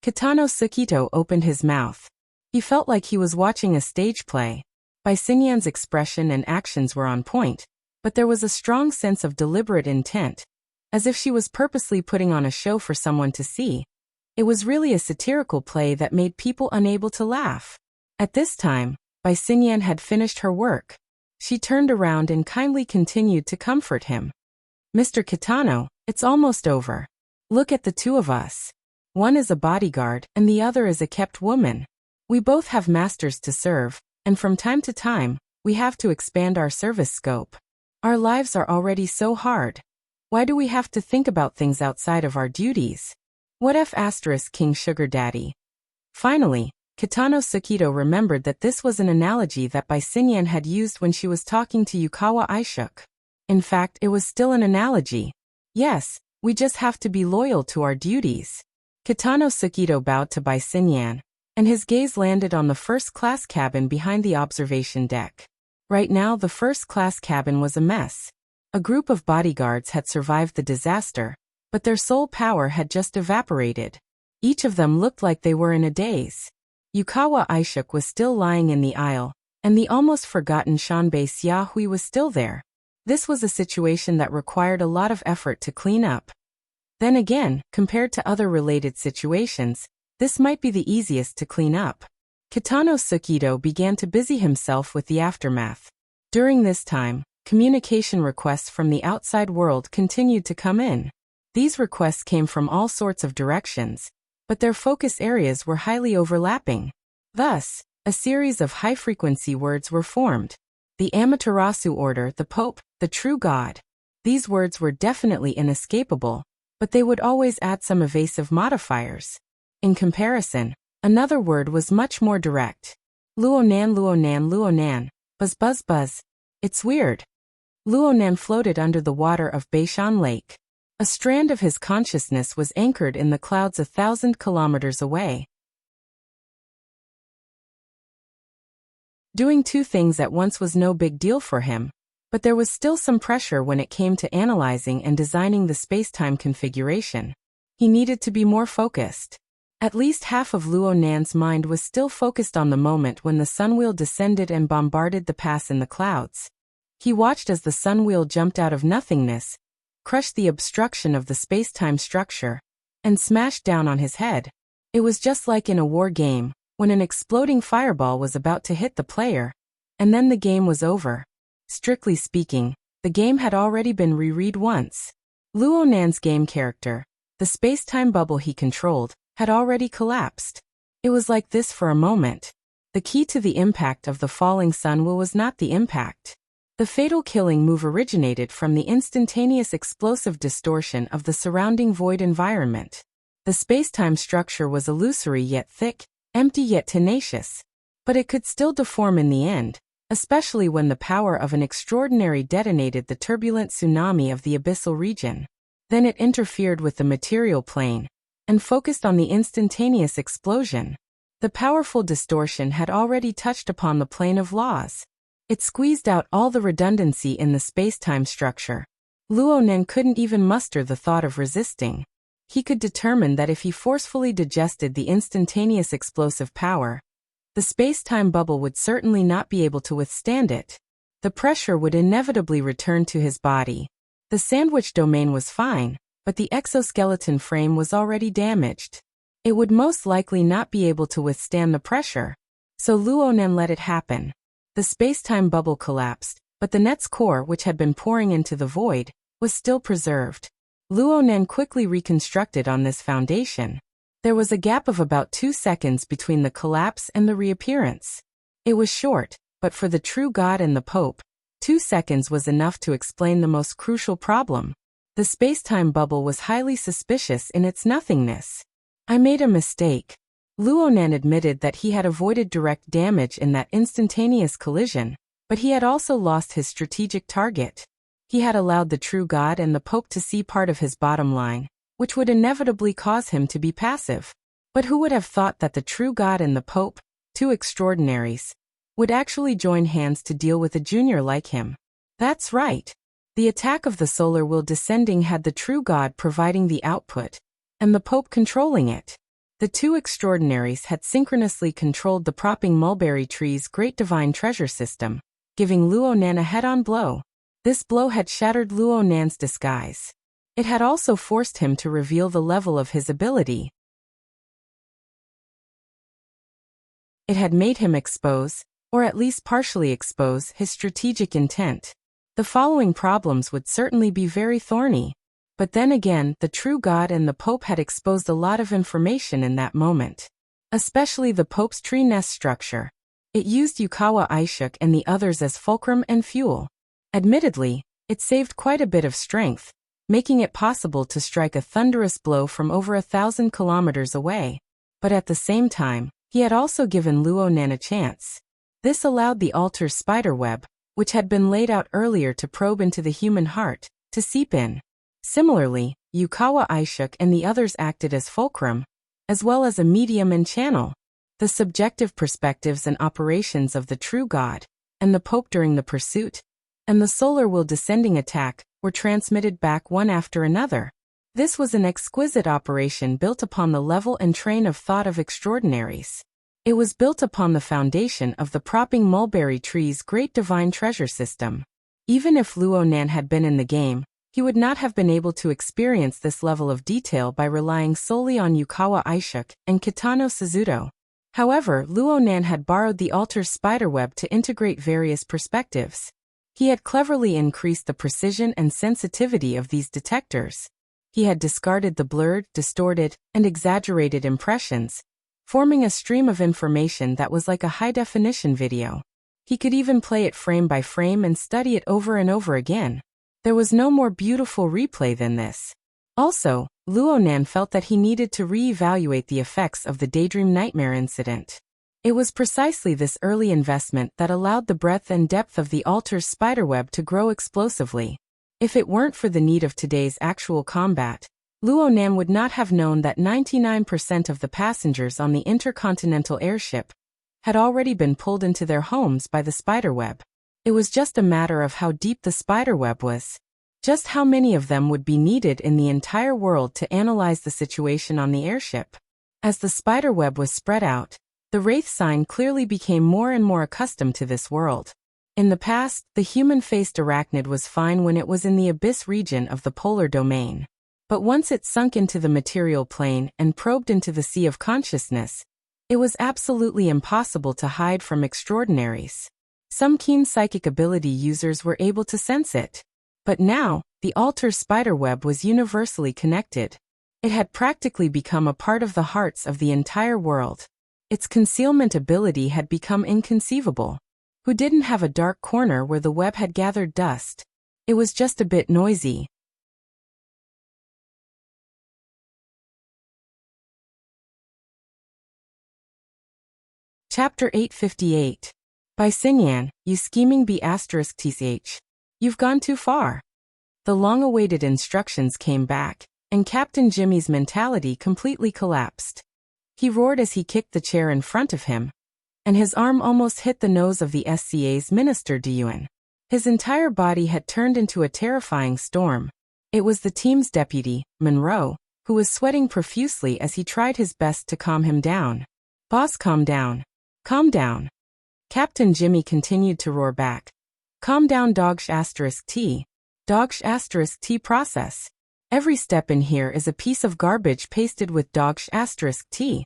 Kitano Sakito opened his mouth. He felt like he was watching a stage play. Bai Xinyan's expression and actions were on point, but there was a strong sense of deliberate intent, as if she was purposely putting on a show for someone to see. It was really a satirical play that made people unable to laugh. At this time, Bai Xinyan had finished her work. She turned around and kindly continued to comfort him. Mr. Kitano, it's almost over. Look at the two of us. One is a bodyguard and the other is a kept woman. We both have masters to serve, and from time to time, we have to expand our service scope. Our lives are already so hard. Why do we have to think about things outside of our duties? What if King Sugar Daddy? Finally, Kitano Sakito remembered that this was an analogy that Bai Xinyan had used when she was talking to Yukawa Aishuk. In fact, it was still an analogy. Yes, we just have to be loyal to our duties. Kitano Sakito bowed to Bai Xinyan, and his gaze landed on the first-class cabin behind the observation deck. Right now, the first-class cabin was a mess. A group of bodyguards had survived the disaster, but their sole power had just evaporated. Each of them looked like they were in a daze. Yukawa Aishuk was still lying in the aisle, and the almost forgotten Shanbei Xiahui was still there. This was a situation that required a lot of effort to clean up. Then again, compared to other related situations, this might be the easiest to clean up. Kitano Sakito began to busy himself with the aftermath. During this time, communication requests from the outside world continued to come in. These requests came from all sorts of directions, but their focus areas were highly overlapping. Thus, a series of high-frequency words were formed. The Amaterasu Order, the Pope, the True God. These words were definitely inescapable, but they would always add some evasive modifiers. In comparison, another word was much more direct. Luonan, Luonan, Luonan. Buzz, buzz, buzz. It's weird. Luonan floated under the water of Beishan Lake. A strand of his consciousness was anchored in the clouds 1,000 kilometers away. Doing two things at once was no big deal for him, but there was still some pressure when it came to analyzing and designing the space-time configuration. He needed to be more focused. At least half of Luonan's mind was still focused on the moment when the sunwheel descended and bombarded the pass in the clouds. He watched as the sunwheel jumped out of nothingness, crushed the obstruction of the space-time structure, and smashed down on his head. It was just like in a war game, when an exploding fireball was about to hit the player, and then the game was over. Strictly speaking, the game had already been reread once. Luonan's game character, the space-time bubble he controlled, had already collapsed. It was like this for a moment. The key to the impact of the falling sunwheel was not the impact. The fatal killing move originated from the instantaneous explosive distortion of the surrounding void environment. The space-time structure was illusory yet thick, empty yet tenacious. But it could still deform in the end, especially when the power of an extraordinary detonated the turbulent tsunami of the abyssal region. Then it interfered with the material plane, and focused on the instantaneous explosion. The powerful distortion had already touched upon the plane of laws. It squeezed out all the redundancy in the space-time structure. Luonan couldn't even muster the thought of resisting. He could determine that if he forcefully digested the instantaneous explosive power, the space-time bubble would certainly not be able to withstand it. The pressure would inevitably return to his body. The sandwich domain was fine, but the exoskeleton frame was already damaged. It would most likely not be able to withstand the pressure. So Luonan let it happen. The space-time bubble collapsed, but the net's core, which had been pouring into the void, was still preserved. Luonan quickly reconstructed on this foundation. There was a gap of about 2 seconds between the collapse and the reappearance. It was short, but for the true God and the Pope, 2 seconds was enough to explain the most crucial problem. The space-time bubble was highly suspicious in its nothingness. I made a mistake. Luonan admitted that he had avoided direct damage in that instantaneous collision, but he had also lost his strategic target. He had allowed the true God and the Pope to see part of his bottom line, which would inevitably cause him to be passive. But who would have thought that the true God and the Pope, two extraordinaries, would actually join hands to deal with a junior like him? That's right. The attack of the solar wheel descending had the true God providing the output, and the Pope controlling it. The two extraordinaries had synchronously controlled the propping mulberry tree's great divine treasure system, giving Luonan a head-on blow. This blow had shattered Luonan's disguise. It had also forced him to reveal the level of his ability. It had made him expose, or at least partially expose, his strategic intent. The following problems would certainly be very thorny. But then again, the true God and the Pope had exposed a lot of information in that moment. Especially the Pope's tree nest structure. It used Yukawa Aishuk and the others as fulcrum and fuel. Admittedly, it saved quite a bit of strength, making it possible to strike a thunderous blow from over 1,000 kilometers away. But at the same time, he had also given Luonan a chance. This allowed the altar's spiderweb, which had been laid out earlier to probe into the human heart, to seep in. Similarly, Yukawa Aishuk and the others acted as fulcrum, as well as a medium and channel. The subjective perspectives and operations of the true God, and the Pope during the pursuit, and the solar wheel descending attack, were transmitted back one after another. This was an exquisite operation built upon the level and train of thought of extraordinaries. It was built upon the foundation of the propping mulberry tree's great divine treasure system. Even if Luonan had been in the game, he would not have been able to experience this level of detail by relying solely on Yukawa Aishuk and Kitano Suzuto. However, Luonan had borrowed the altar's spiderweb to integrate various perspectives. He had cleverly increased the precision and sensitivity of these detectors. He had discarded the blurred, distorted, and exaggerated impressions, forming a stream of information that was like a high-definition video. He could even play it frame by frame and study it over and over again. There was no more beautiful replay than this. Also, Luonan felt that he needed to re-evaluate the effects of the Daydream Nightmare incident. It was precisely this early investment that allowed the breadth and depth of the Alter's spiderweb to grow explosively. If it weren't for the need of today's actual combat, Luo Nam would not have known that 99% of the passengers on the intercontinental airship had already been pulled into their homes by the spiderweb. It was just a matter of how deep the spiderweb was. Just how many of them would be needed in the entire world to analyze the situation on the airship. As the spiderweb was spread out, the Wraith sign clearly became more and more accustomed to this world. In the past, the human-faced arachnid was fine when it was in the abyss region of the polar domain. But once it sunk into the material plane and probed into the sea of consciousness, it was absolutely impossible to hide from extraordinaries. Some keen psychic ability users were able to sense it. But now, the Alter's spiderweb was universally connected. It had practically become a part of the hearts of the entire world. Its concealment ability had become inconceivable. Who didn't have a dark corner where the web had gathered dust? It was just a bit noisy. Chapter 858. By Xinyan, you scheming B***th. You've gone too far. The long-awaited instructions came back, and Captain Jimmy's mentality completely collapsed. He roared as he kicked the chair in front of him, and his arm almost hit the nose of the SCA's Minister Diyuan. His entire body had turned into a terrifying storm. It was the team's deputy, Monroe, who was sweating profusely as he tried his best to calm him down. Boss, calm down. Calm down. Captain Jimmy continued to roar back. Calm down, dog***t. Dog***t process. Every step in here is a piece of garbage pasted with dog***t.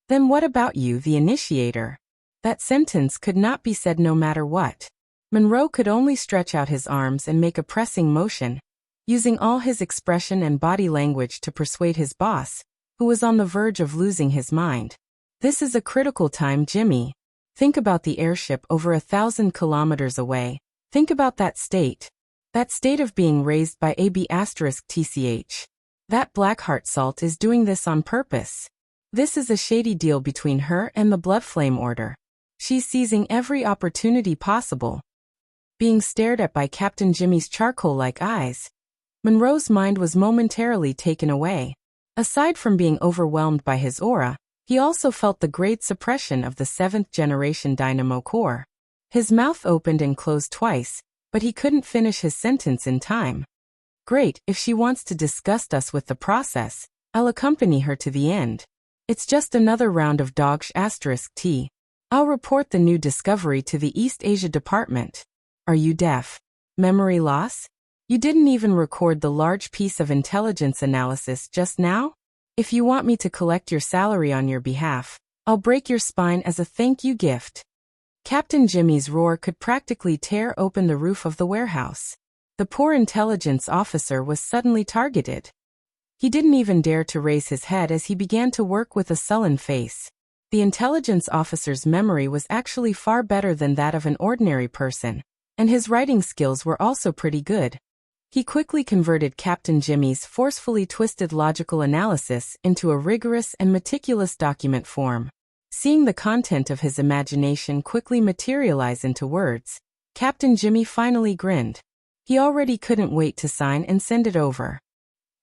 Then what about you, the initiator? That sentence could not be said no matter what. Monroe could only stretch out his arms and make a pressing motion, using all his expression and body language to persuade his boss, who was on the verge of losing his mind. This is a critical time, Jimmy. Think about the airship over 1,000 kilometers away. Think about that state. That state of being raised by AB***tch. That Blackheart Salt is doing this on purpose. This is a shady deal between her and the Bloodflame Order. She's seizing every opportunity possible. Being stared at by Captain Jimmy's charcoal-like eyes, Monroe's mind was momentarily taken away. Aside from being overwhelmed by his aura, he also felt the great suppression of the 7th-generation dynamo core. His mouth opened and closed twice, but he couldn't finish his sentence in time. Great, if she wants to disgust us with the process, I'll accompany her to the end. It's just another round of dog***t. I'll report the new discovery to the East Asia Department. Are you deaf? Memory loss? You didn't even record the large piece of intelligence analysis just now? If you want me to collect your salary on your behalf, I'll break your spine as a thank you gift. Captain Jimmy's roar could practically tear open the roof of the warehouse. The poor intelligence officer was suddenly targeted. He didn't even dare to raise his head as he began to work with a sullen face. The intelligence officer's memory was actually far better than that of an ordinary person, and his writing skills were also pretty good. He quickly converted Captain Jimmy's forcefully twisted logical analysis into a rigorous and meticulous document form. Seeing the content of his imagination quickly materialize into words, Captain Jimmy finally grinned. He already couldn't wait to sign and send it over.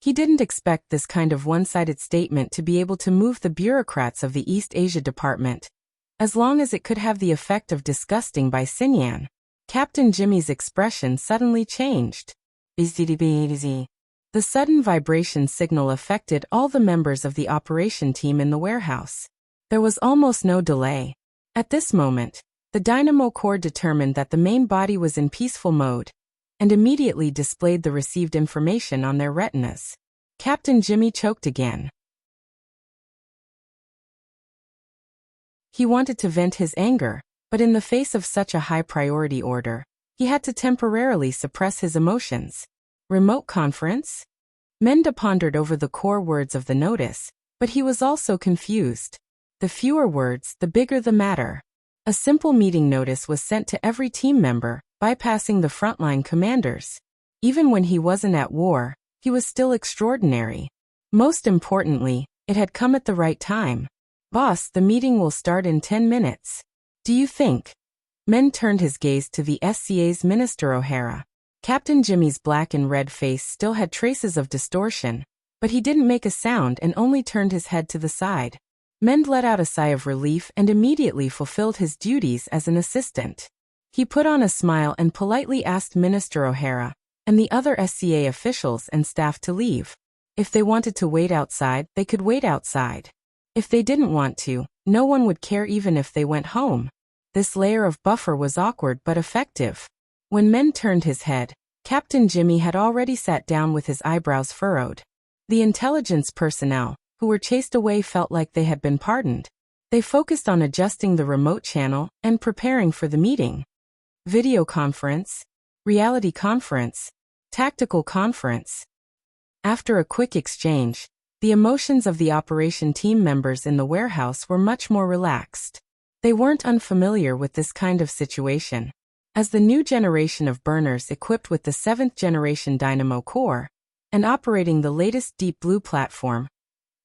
He didn't expect this kind of one-sided statement to be able to move the bureaucrats of the East Asia Department, as long as it could have the effect of disgusting by Xinyan. Captain Jimmy's expression suddenly changed. The sudden vibration signal affected all the members of the operation team in the warehouse. There was almost no delay. At this moment, the dynamo core determined that the main body was in peaceful mode, and immediately displayed the received information on their retinas. Captain Jimmy choked again. He wanted to vent his anger, but in the face of such a high-priority order, he had to temporarily suppress his emotions. Remote conference? Menda pondered over the core words of the notice, but he was also confused. The fewer words, the bigger the matter. A simple meeting notice was sent to every team member, bypassing the frontline commanders. Even when he wasn't at war, he was still extraordinary. Most importantly, it had come at the right time. Boss, the meeting will start in 10 minutes. Do you think? Men turned his gaze to the SCA's Minister O'Hara. Captain Jimmy's black and red face still had traces of distortion, but he didn't make a sound and only turned his head to the side. Mend let out a sigh of relief and immediately fulfilled his duties as an assistant. He put on a smile and politely asked Minister O'Hara and the other SCA officials and staff to leave. If they wanted to wait outside, they could wait outside. If they didn't want to, no one would care even if they went home. This layer of buffer was awkward but effective. When Mend turned his head, Captain Jimmy had already sat down with his eyebrows furrowed. The intelligence personnel, who were chased away, felt like they had been pardoned. They focused on adjusting the remote channel and preparing for the meeting. Video conference, reality conference, tactical conference. After a quick exchange, the emotions of the operation team members in the warehouse were much more relaxed. They weren't unfamiliar with this kind of situation. As the new generation of burners equipped with the 7th generation dynamo core and operating the latest Deep Blue platform,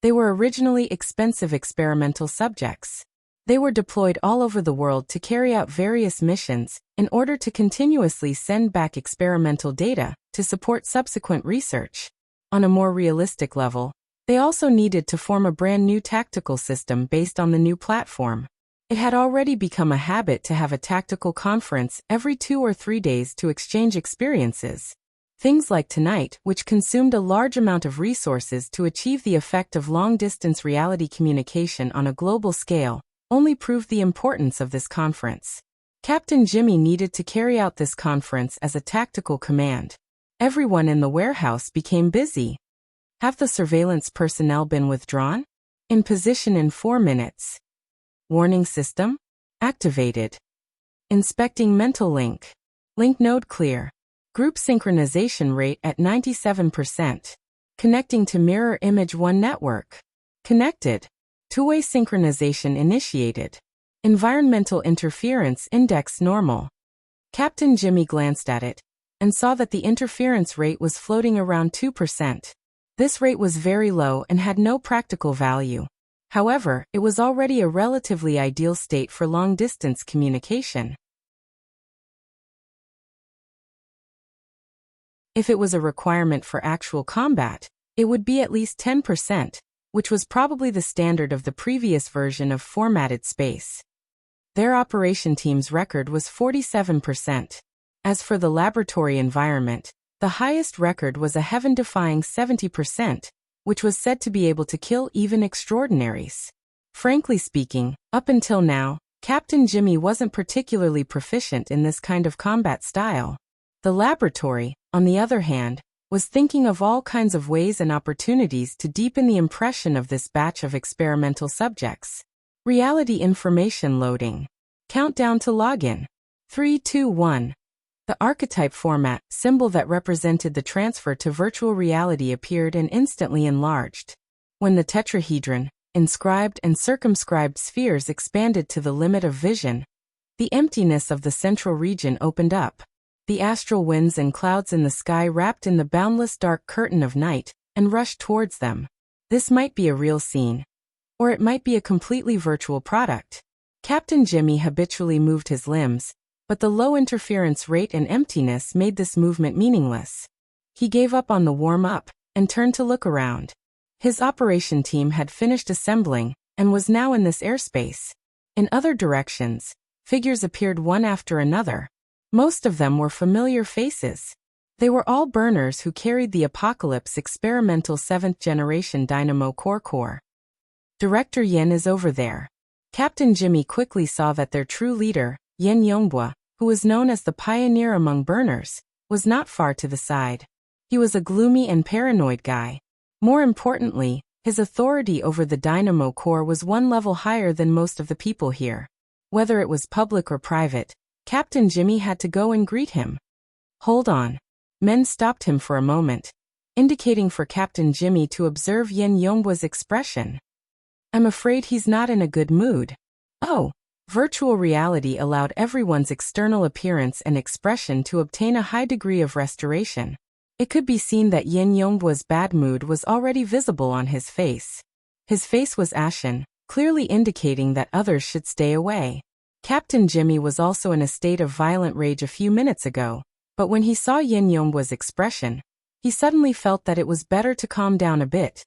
they were originally expensive experimental subjects. They were deployed all over the world to carry out various missions in order to continuously send back experimental data to support subsequent research. On a more realistic level, they also needed to form a brand new tactical system based on the new platform. It had already become a habit to have a tactical conference every 2 or 3 days to exchange experiences. Things like tonight, which consumed a large amount of resources to achieve the effect of long-distance reality communication on a global scale, only proved the importance of this conference. Captain Jimmy needed to carry out this conference as a tactical command. Everyone in the warehouse became busy. Have the surveillance personnel been withdrawn? In position in 4 minutes. Warning system activated. Inspecting mental link. Link node clear. Group synchronization rate at 97%. Connecting to mirror image 1 network. Connected. Two-way synchronization initiated. Environmental interference index normal. Captain Jimmy glanced at it and saw that the interference rate was floating around 2%. This rate was very low and had no practical value. However, it was already a relatively ideal state for long-distance communication. If it was a requirement for actual combat, it would be at least 10%, which was probably the standard of the previous version of formatted space. Their operation team's record was 47%. As for the laboratory environment, the highest record was a heaven-defying 70%, which was said to be able to kill even extraordinaries. Frankly speaking, up until now, Captain Jimmy wasn't particularly proficient in this kind of combat style. The laboratory, on the other hand, was thinking of all kinds of ways and opportunities to deepen the impression of this batch of experimental subjects. Reality information loading. Countdown to login. 3, 2, 1. The archetype format, symbol that represented the transfer to virtual reality, appeared and instantly enlarged. When the tetrahedron, inscribed and circumscribed spheres expanded to the limit of vision, the emptiness of the central region opened up. The astral winds and clouds in the sky wrapped in the boundless dark curtain of night and rushed towards them. This might be a real scene, or it might be a completely virtual product. Captain Jimmy habitually moved his limbs, but the low interference rate and emptiness made this movement meaningless. He gave up on the warm-up and turned to look around. His operation team had finished assembling and was now in this airspace. In other directions, figures appeared one after another. Most of them were familiar faces. They were all burners who carried the Apocalypse experimental 7th generation dynamo core. Director Yen is over there. Captain Jimmy quickly saw that their true leader, Yen Yongbua, who was known as the pioneer among burners, was not far to the side. He was a gloomy and paranoid guy. More importantly, his authority over the dynamo core was one level higher than most of the people here. Whether it was public or private, Captain Jimmy had to go and greet him. Hold on. Men stopped him for a moment, indicating for Captain Jimmy to observe Yen Yongbua's expression. I'm afraid he's not in a good mood. Oh. Virtual reality allowed everyone's external appearance and expression to obtain a high degree of restoration. It could be seen that Yen Yongbua's bad mood was already visible on his face. His face was ashen, clearly indicating that others should stay away. Captain Jimmy was also in a state of violent rage a few minutes ago, but when he saw Yin Yongbo's expression, he suddenly felt that it was better to calm down a bit.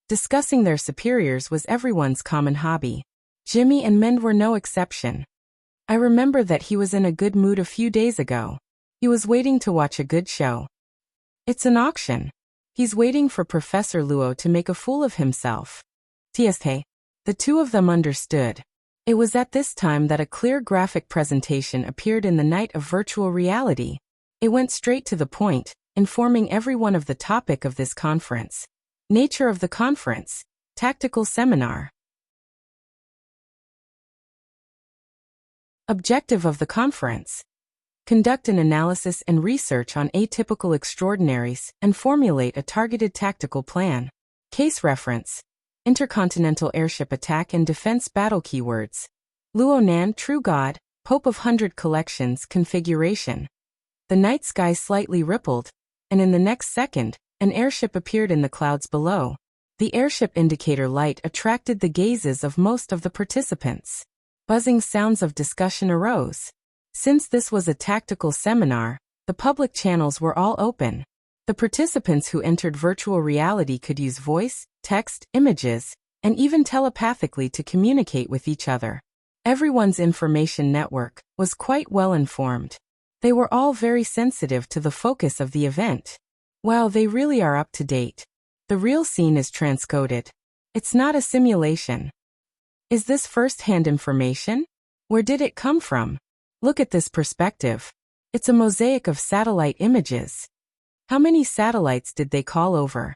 Discussing their superiors was everyone's common hobby. Jimmy and Mend were no exception. I remember that he was in a good mood a few days ago. He was waiting to watch a good show. It's an auction. He's waiting for Professor Luo to make a fool of himself. TSK. The two of them understood. It was at this time that a clear graphic presentation appeared in the night of virtual reality. It went straight to the point, informing everyone of the topic of this conference. Nature of the conference. Tactical seminar. Objective of the conference. Conduct an analysis and research on atypical extraordinaries and formulate a targeted tactical plan. Case reference. Intercontinental airship attack and defense battle keywords. Luo Nan, True God, Pope of 100 Collections configuration. The night sky slightly rippled, and in the next second, an airship appeared in the clouds below. The airship indicator light attracted the gazes of most of the participants. Buzzing sounds of discussion arose. Since this was a tactical seminar, the public channels were all open. The participants who entered virtual reality could use voice, text, images, and even telepathically to communicate with each other. Everyone's information network was quite well informed. They were all very sensitive to the focus of the event. Wow, they really are up to date. The real scene is transcoded. It's not a simulation. Is this first-hand information? Where did it come from? Look at this perspective. It's a mosaic of satellite images. How many satellites did they call over?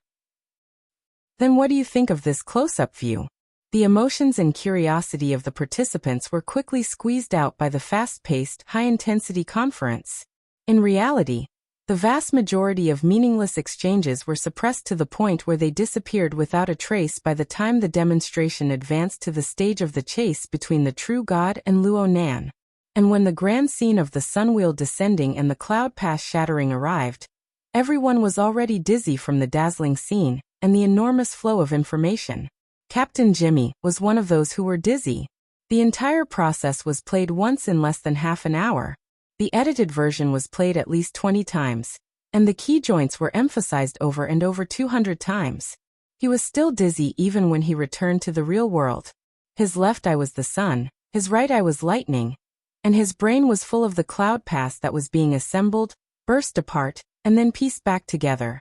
Then what do you think of this close-up view? The emotions and curiosity of the participants were quickly squeezed out by the fast-paced, high-intensity conference. In reality, the vast majority of meaningless exchanges were suppressed to the point where they disappeared without a trace by the time the demonstration advanced to the stage of the chase between the True God and Luo Nan. And when the grand scene of the sunwheel descending and the cloud pass shattering arrived, everyone was already dizzy from the dazzling scene and the enormous flow of information. Captain Jimmy was one of those who were dizzy. The entire process was played once in less than half an hour. The edited version was played at least 20 times, and the key joints were emphasized over and over 200 times. He was still dizzy even when he returned to the real world. His left eye was the sun, his right eye was lightning, and his brain was full of the cloud pass that was being assembled, burst apart, and then pieced back together.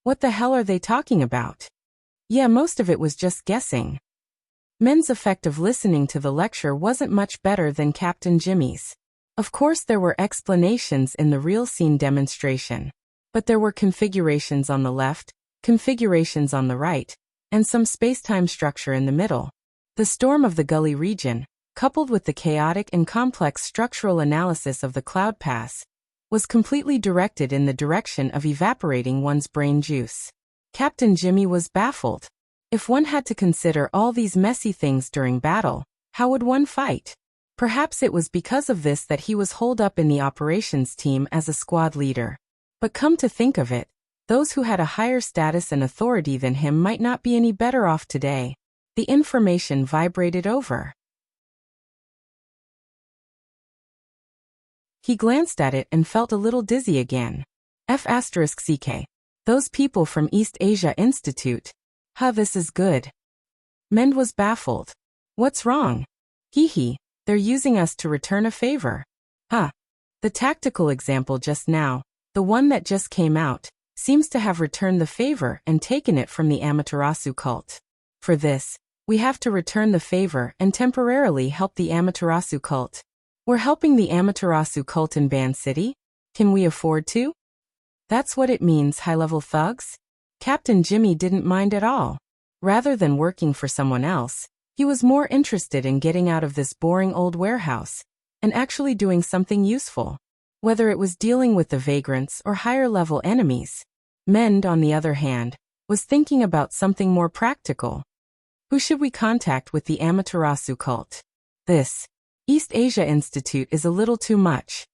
What the hell are they talking about? Yeah, most of it was just guessing. Men's effect of listening to the lecture wasn't much better than Captain Jimmy's. Of course there were explanations in the real scene demonstration, but there were configurations on the left, configurations on the right, and some space-time structure in the middle. The storm of the gully region, coupled with the chaotic and complex structural analysis of the cloud pass, was completely directed in the direction of evaporating one's brain juice. Captain Jimmy was baffled. If one had to consider all these messy things during battle, how would one fight? Perhaps it was because of this that he was holed up in the operations team as a squad leader. But come to think of it, those who had a higher status and authority than him might not be any better off today. The information vibrated over. He glanced at it and felt a little dizzy again. F***CK. Those people from East Asia Institute. This is good. Mend was baffled. What's wrong? Hee. They're using us to return a favor. The tactical example just now, the one that just came out, seems to have returned the favor and taken it from the Amaterasu cult. For this, we have to return the favor and temporarily help the Amaterasu cult. We're helping the Amaterasu cult in Ban City? Can we afford to? That's what it means, high-level thugs? Captain Jimmy didn't mind at all. Rather than working for someone else, he was more interested in getting out of this boring old warehouse and actually doing something useful, whether it was dealing with the vagrants or higher-level enemies. Mend, on the other hand, was thinking about something more practical. Who should we contact with the Amaterasu cult? This East Asia Institute is a little too much.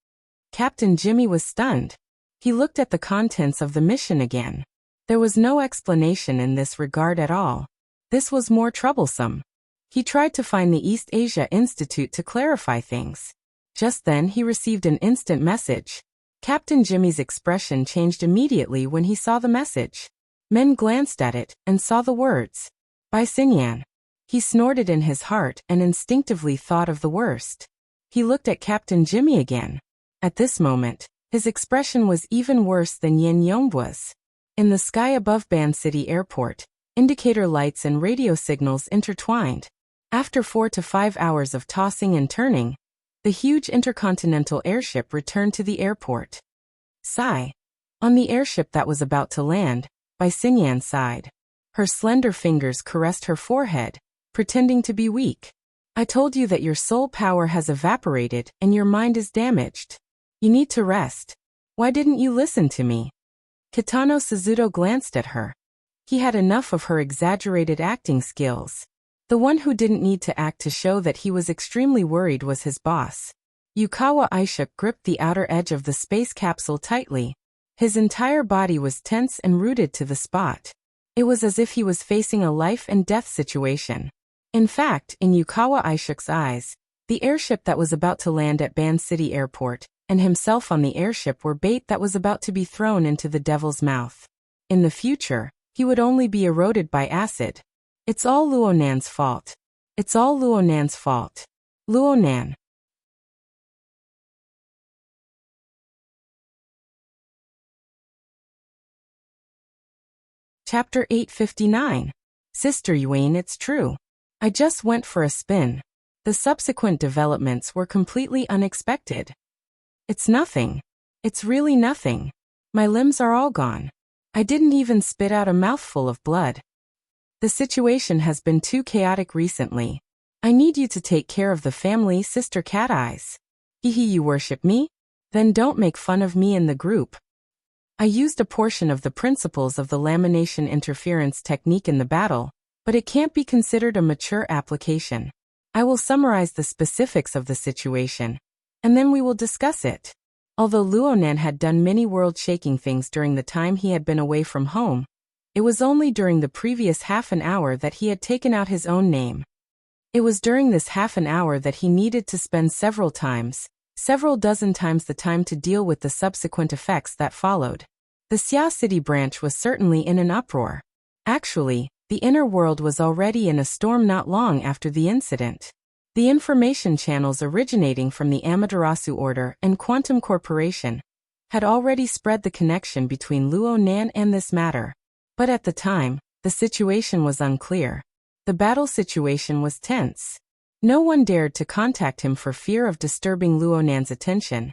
Captain Jimmy was stunned. He looked at the contents of the mission again. There was no explanation in this regard at all. This was more troublesome. He tried to find the East Asia Institute to clarify things. Just then he received an instant message. Captain Jimmy's expression changed immediately when he saw the message. Men glanced at it and saw the words, "By Xingyan." He snorted in his heart and instinctively thought of the worst. He looked at Captain Jimmy again. At this moment, his expression was even worse than Yin Yongbua's. In the sky above Ban City Airport, indicator lights and radio signals intertwined. After 4 to 5 hours of tossing and turning, the huge intercontinental airship returned to the airport. Sigh. On the airship that was about to land, Bai Xingyan sighed. Her slender fingers caressed her forehead, pretending to be weak. "I told you that your soul power has evaporated and your mind is damaged. You need to rest. Why didn't you listen to me?" Kitano Suzuto glanced at her. He had enough of her exaggerated acting skills. The one who didn't need to act to show that he was extremely worried was his boss. Yukawa Aishuk gripped the outer edge of the space capsule tightly. His entire body was tense and rooted to the spot. It was as if he was facing a life-and-death situation. In fact, in Yukawa Aishuk's eyes, the airship that was about to land at Ban City Airport and himself on the airship were bait that was about to be thrown into the devil's mouth. In the future, he would only be eroded by acid. It's all Luonan's fault. It's all Luonan's fault. Luonan. Chapter 859. Sister Yuan, it's true. I just went for a spin. The subsequent developments were completely unexpected. It's nothing. It's really nothing. My limbs are all gone. I didn't even spit out a mouthful of blood. The situation has been too chaotic recently. I need you to take care of the family, Sister Cat Eyes. Hehe, you worship me? Then don't make fun of me in the group. I used a portion of the principles of the lamination interference technique in the battle, but it can't be considered a mature application. I will summarize the specifics of the situation, and then we will discuss it. Although Luonan had done many world-shaking things during the time he had been away from home, it was only during the previous half an hour that he had taken out his own name. It was during this half an hour that he needed to spend several dozen times the time to deal with the subsequent effects that followed. The Xia City branch was certainly in an uproar. Actually, the inner world was already in a storm not long after the incident. The information channels originating from the Amaterasu Order and Quantum Corporation had already spread the connection between Luonan and this matter. But at the time, the situation was unclear. The battle situation was tense. No one dared to contact him for fear of disturbing Luonan's attention,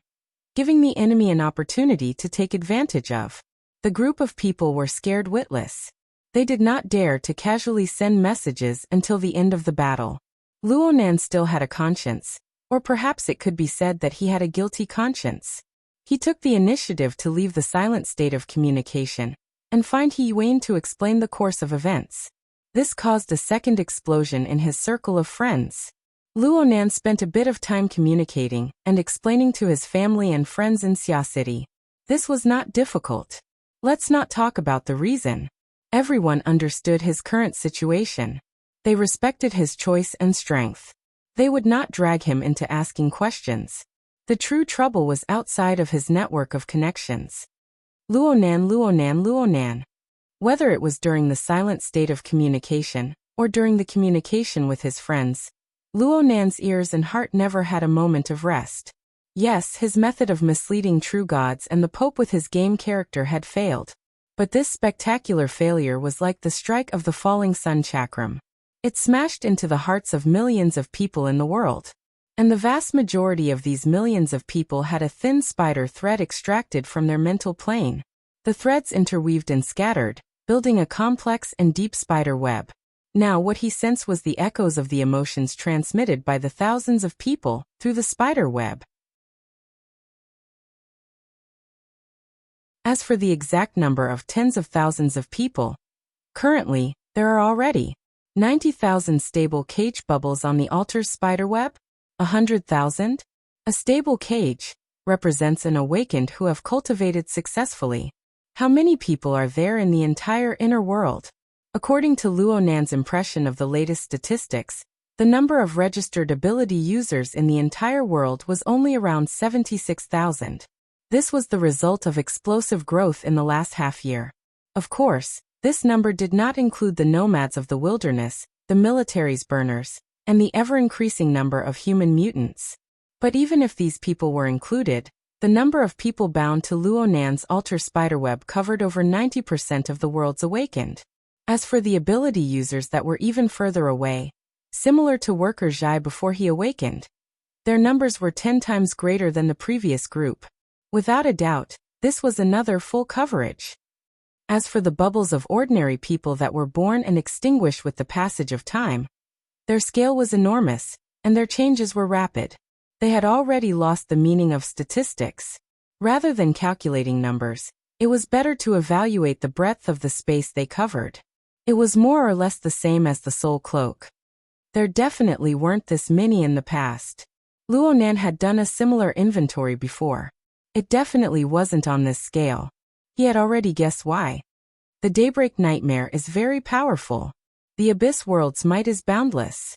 giving the enemy an opportunity to take advantage of. The group of people were scared witless. They did not dare to casually send messages until the end of the battle. Luonan still had a conscience, or perhaps it could be said that he had a guilty conscience. He took the initiative to leave the silent state of communication and find He Yuan to explain the course of events. This caused a second explosion in his circle of friends. Luonan spent a bit of time communicating and explaining to his family and friends in Xia City. This was not difficult. Let's not talk about the reason. Everyone understood his current situation. They respected his choice and strength. They would not drag him into asking questions. The true trouble was outside of his network of connections. Luonan. Whether it was during the silent state of communication, or during the communication with his friends, Luonan's ears and heart never had a moment of rest. Yes, his method of misleading true gods and the Pope with his game character had failed. But this spectacular failure was like the strike of the falling sun chakram. It smashed into the hearts of millions of people in the world. And the vast majority of these millions of people had a thin spider thread extracted from their mental plane. The threads interweaved and scattered, building a complex and deep spider web. Now what he sensed was the echoes of the emotions transmitted by the thousands of people through the spider web. As for the exact number of tens of thousands of people, currently, there are already 90,000 stable cage bubbles on the altar's spiderweb. 100,000? A stable cage represents an awakened who have cultivated successfully. How many people are there in the entire inner world? According to Luonan's impression of the latest statistics, The number of registered ability users in the entire world was only around 76,000. This was the result of explosive growth in the last half year. Of course, this number did not include the nomads of the wilderness, the military's burners, and the ever-increasing number of human mutants. But even if these people were included, the number of people bound to Luo Nan's altar spiderweb covered over 90% of the worlds awakened. As for the ability users that were even further away, similar to worker Zhai before he awakened, their numbers were 10 times greater than the previous group. Without a doubt, this was another full coverage. As for the bubbles of ordinary people that were born and extinguished with the passage of time, their scale was enormous, and their changes were rapid. They had already lost the meaning of statistics. Rather than calculating numbers, it was better to evaluate the breadth of the space they covered. It was more or less the same as the soul cloak. There definitely weren't this many in the past. Luo Nan had done a similar inventory before. It definitely wasn't on this scale. He had already guessed why. The Daybreak Nightmare is very powerful. The Abyss World's might is boundless.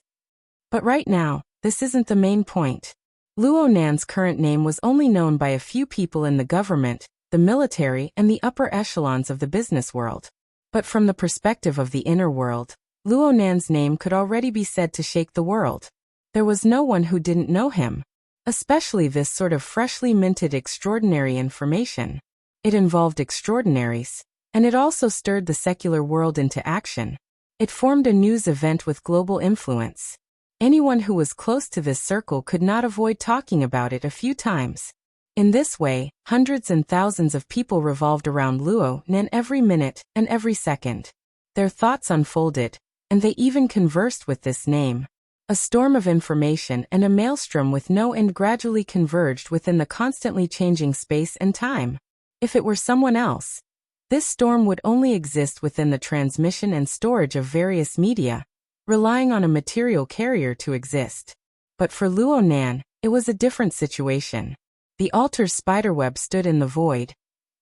But right now, this isn't the main point. Luo Nan's current name was only known by a few people in the government, the military, and the upper echelons of the business world. But from the perspective of the inner world, Luo Nan's name could already be said to shake the world. There was no one who didn't know him. Especially this sort of freshly minted extraordinary information. It involved extraordinaries, and it also stirred the secular world into action. It formed a news event with global influence. Anyone who was close to this circle could not avoid talking about it a few times. In this way, hundreds and thousands of people revolved around Luo Nan every minute and every second. Their thoughts unfolded, and they even conversed with this name. A storm of information and a maelstrom with no end gradually converged within the constantly changing space and time. If it were someone else, this storm would only exist within the transmission and storage of various media, relying on a material carrier to exist. But for Luo Nan, it was a different situation. The altar's spiderweb stood in the void,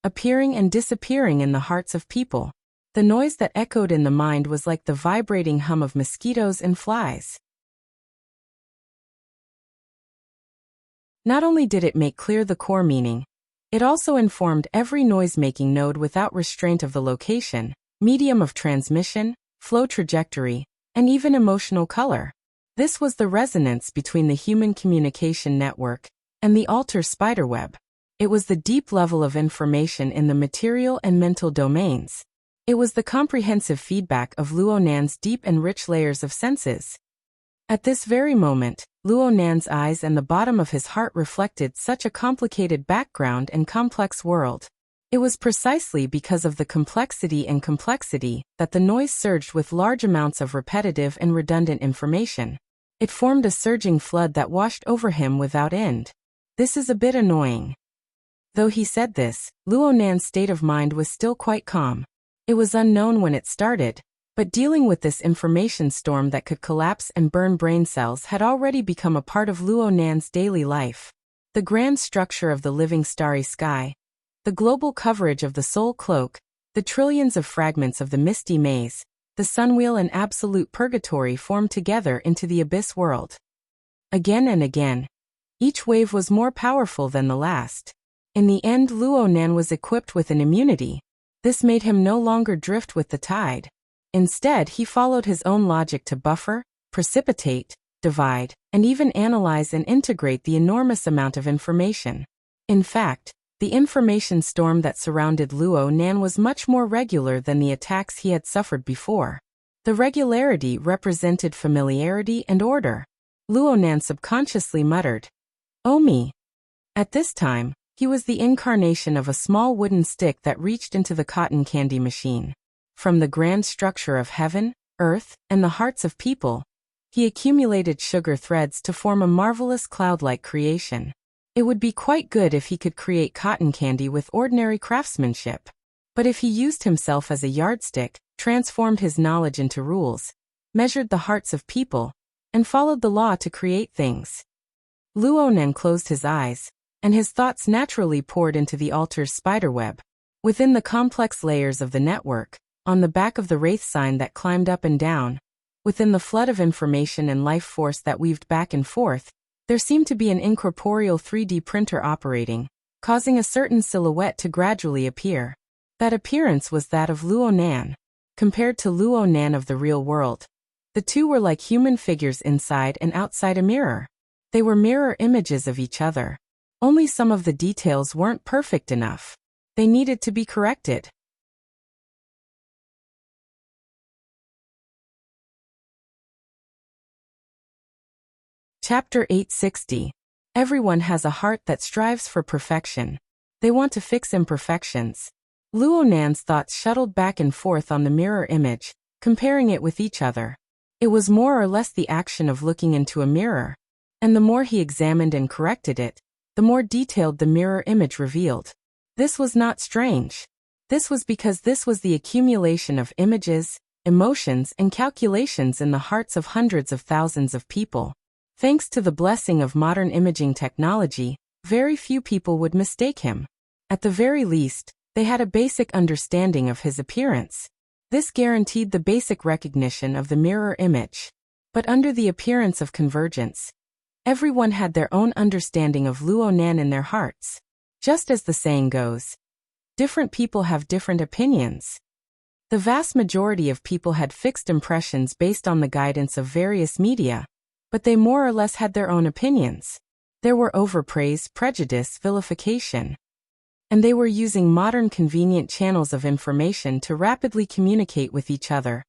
appearing and disappearing in the hearts of people. The noise that echoed in the mind was like the vibrating hum of mosquitoes and flies. Not only did it make clear the core meaning, it also informed every noise-making node without restraint of the location, medium of transmission, flow trajectory, and even emotional color. This was the resonance between the human communication network and the altar spiderweb. It was the deep level of information in the material and mental domains. It was the comprehensive feedback of Luo Nan's deep and rich layers of senses. At this very moment, Luo Nan's eyes and the bottom of his heart reflected such a complicated background and complex world. It was precisely because of the complexity that the noise surged with large amounts of repetitive and redundant information. It formed a surging flood that washed over him without end. This is a bit annoying. Though he said this, Luo Nan's state of mind was still quite calm. It was unknown when it started, but dealing with this information storm that could collapse and burn brain cells had already become a part of Luo Nan's daily life. The grand structure of the living starry sky, the global coverage of the soul cloak, the trillions of fragments of the misty maze, the sunwheel and absolute purgatory formed together into the abyss world. Again and again, each wave was more powerful than the last. In the end, Luo Nan was equipped with an immunity. This made him no longer drift with the tide. Instead, he followed his own logic to buffer, precipitate, divide, and even analyze and integrate the enormous amount of information. In fact, the information storm that surrounded Luo Nan was much more regular than the attacks he had suffered before. The regularity represented familiarity and order. Luo Nan subconsciously muttered, "Oh me." At this time, he was the incarnation of a small wooden stick that reached into the cotton candy machine. From the grand structure of heaven, earth, and the hearts of people, he accumulated sugar threads to form a marvelous cloud-like creation. It would be quite good if he could create cotton candy with ordinary craftsmanship. But if he used himself as a yardstick, transformed his knowledge into rules, measured the hearts of people, and followed the law to create things. Luo Nan closed his eyes, and his thoughts naturally poured into the altar's spiderweb. Within the complex layers of the network, on the back of the wraith sign that climbed up and down, Within the flood of information and life force that weaved back and forth, there seemed to be an incorporeal 3D printer operating, causing a certain silhouette to gradually appear. That appearance was that of Luo Nan. Compared to Luo Nan of the real world, the two were like human figures inside and outside a mirror. They were mirror images of each other. Only some of the details weren't perfect enough. They needed to be corrected. Chapter 860. Everyone has a heart that strives for perfection. They want to fix imperfections. Luo Nan's thoughts shuttled back and forth on the mirror image, comparing it with each other. It was more or less the action of looking into a mirror. And the more he examined and corrected it, the more detailed the mirror image revealed. This was not strange. This was because this was the accumulation of images, emotions, and calculations in the hearts of hundreds of thousands of people. Thanks to the blessing of modern imaging technology, very few people would mistake him. At the very least, they had a basic understanding of his appearance. This guaranteed the basic recognition of the mirror image. But under the appearance of convergence, everyone had their own understanding of Luo Nan in their hearts. Just as the saying goes, different people have different opinions. The vast majority of people had fixed impressions based on the guidance of various media, but they more or less had their own opinions. There were overpraise, prejudice, vilification. And they were using modern convenient channels of information to rapidly communicate with each other,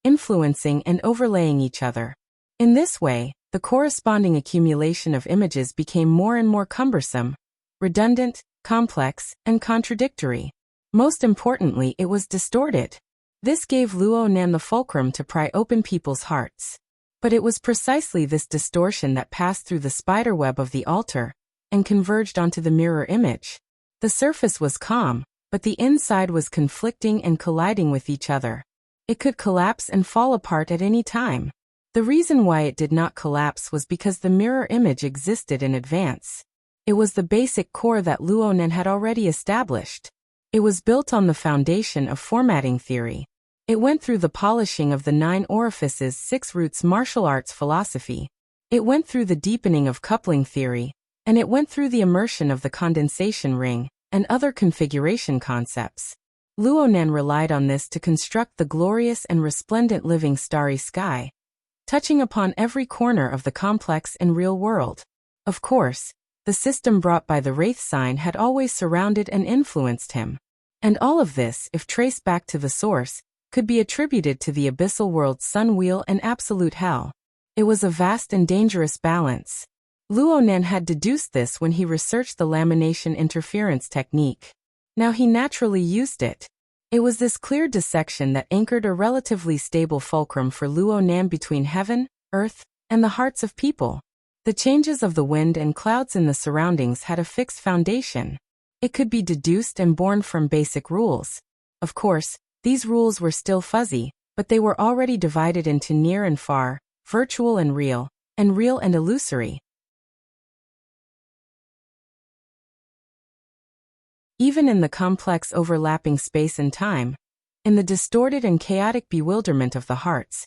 influencing and overlaying each other. In this way, the corresponding accumulation of images became more and more cumbersome, redundant, complex, and contradictory. Most importantly, it was distorted. This gave Luo Nan the fulcrum to pry open people's hearts. But it was precisely this distortion that passed through the spiderweb of the altar and converged onto the mirror image. The surface was calm, but the inside was conflicting and colliding with each other. It could collapse and fall apart at any time. The reason why it did not collapse was because the mirror image existed in advance. It was the basic core that Luo Nan had already established. It was built on the foundation of formatting theory. It went through the polishing of the 9 orifices 6 roots martial arts philosophy. It went through the deepening of coupling theory, and it went through the immersion of the condensation ring and other configuration concepts. Luo Nan relied on this to construct the glorious and resplendent living starry sky, touching upon every corner of the complex and real world. Of course, the system brought by the Wraith sign had always surrounded and influenced him. And all of this, if traced back to the source, could be attributed to the abyssal world's sun wheel and absolute hell. It was a vast and dangerous balance. Luo Nan had deduced this when he researched the lamination interference technique. Now he naturally used it. It was this clear dissection that anchored a relatively stable fulcrum for Luo Nan between heaven, earth, and the hearts of people. The changes of the wind and clouds in the surroundings had a fixed foundation. It could be deduced and born from basic rules. Of course, these rules were still fuzzy, but they were already divided into near and far, virtual and real and illusory. Even in the complex overlapping space and time, in the distorted and chaotic bewilderment of the hearts,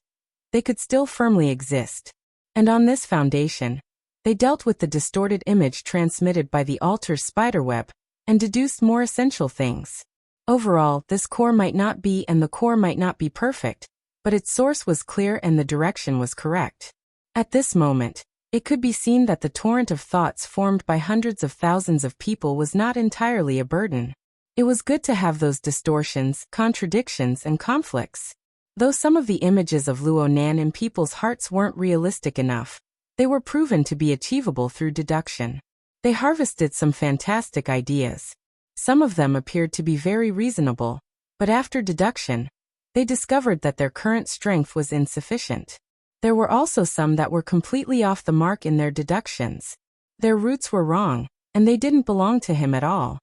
they could still firmly exist. And on this foundation, they dealt with the distorted image transmitted by the altar's spiderweb and deduced more essential things. Overall, this core might not be and the core might not be perfect, but its source was clear and the direction was correct. At this moment, it could be seen that the torrent of thoughts formed by hundreds of thousands of people was not entirely a burden. It was good to have those distortions, contradictions, and conflicts. Though some of the images of Luo Nan in people's hearts weren't realistic enough, they were proven to be achievable through deduction. They harvested some fantastic ideas. Some of them appeared to be very reasonable, but after deduction, they discovered that their current strength was insufficient. There were also some that were completely off the mark in their deductions. Their roots were wrong, and they didn't belong to him at all.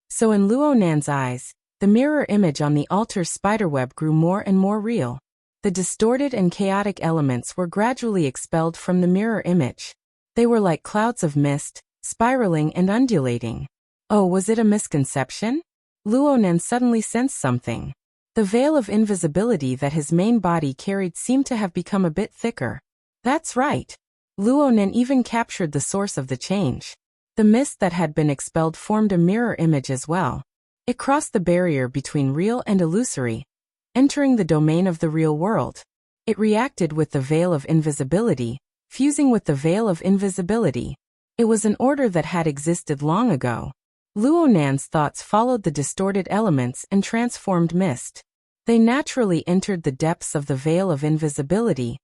So in Luo Nan's eyes, the mirror image on the altar's spiderweb grew more and more real. The distorted and chaotic elements were gradually expelled from the mirror image. They were like clouds of mist, spiraling and undulating. Oh, was it a misconception? Luo Nan suddenly sensed something. The veil of invisibility that his main body carried seemed to have become a bit thicker. That's right. Luo Nen even captured the source of the change. The mist that had been expelled formed a mirror image as well. It crossed the barrier between real and illusory, entering the domain of the real world. It reacted with the veil of invisibility, fusing with the veil of invisibility. It was an order that had existed long ago. Luo Nan's thoughts followed the distorted elements and transformed mist. They naturally entered the depths of the veil of invisibility,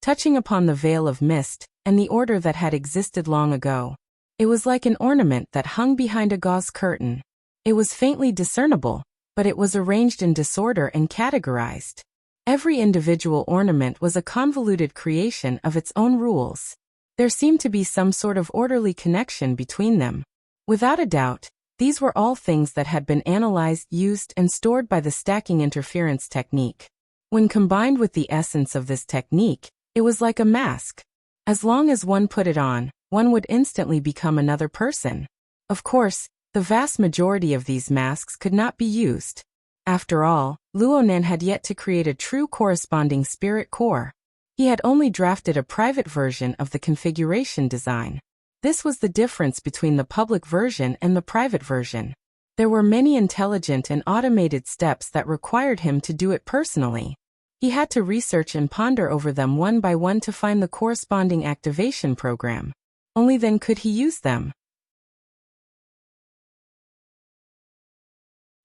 touching upon the veil of mist and the order that had existed long ago. It was like an ornament that hung behind a gauze curtain. It was faintly discernible, but it was arranged in disorder and categorized. Every individual ornament was a convoluted creation of its own rules. There seemed to be some sort of orderly connection between them. Without a doubt, these were all things that had been analyzed, used, and stored by the stacking interference technique. When combined with the essence of this technique, it was like a mask. As long as one put it on, one would instantly become another person. Of course, the vast majority of these masks could not be used. After all, Luo Nen had yet to create a true corresponding spirit core. He had only drafted a private version of the configuration design. This was the difference between the public version and the private version. There were many intelligent and automated steps that required him to do it personally. He had to research and ponder over them one by one to find the corresponding activation program. Only then could he use them.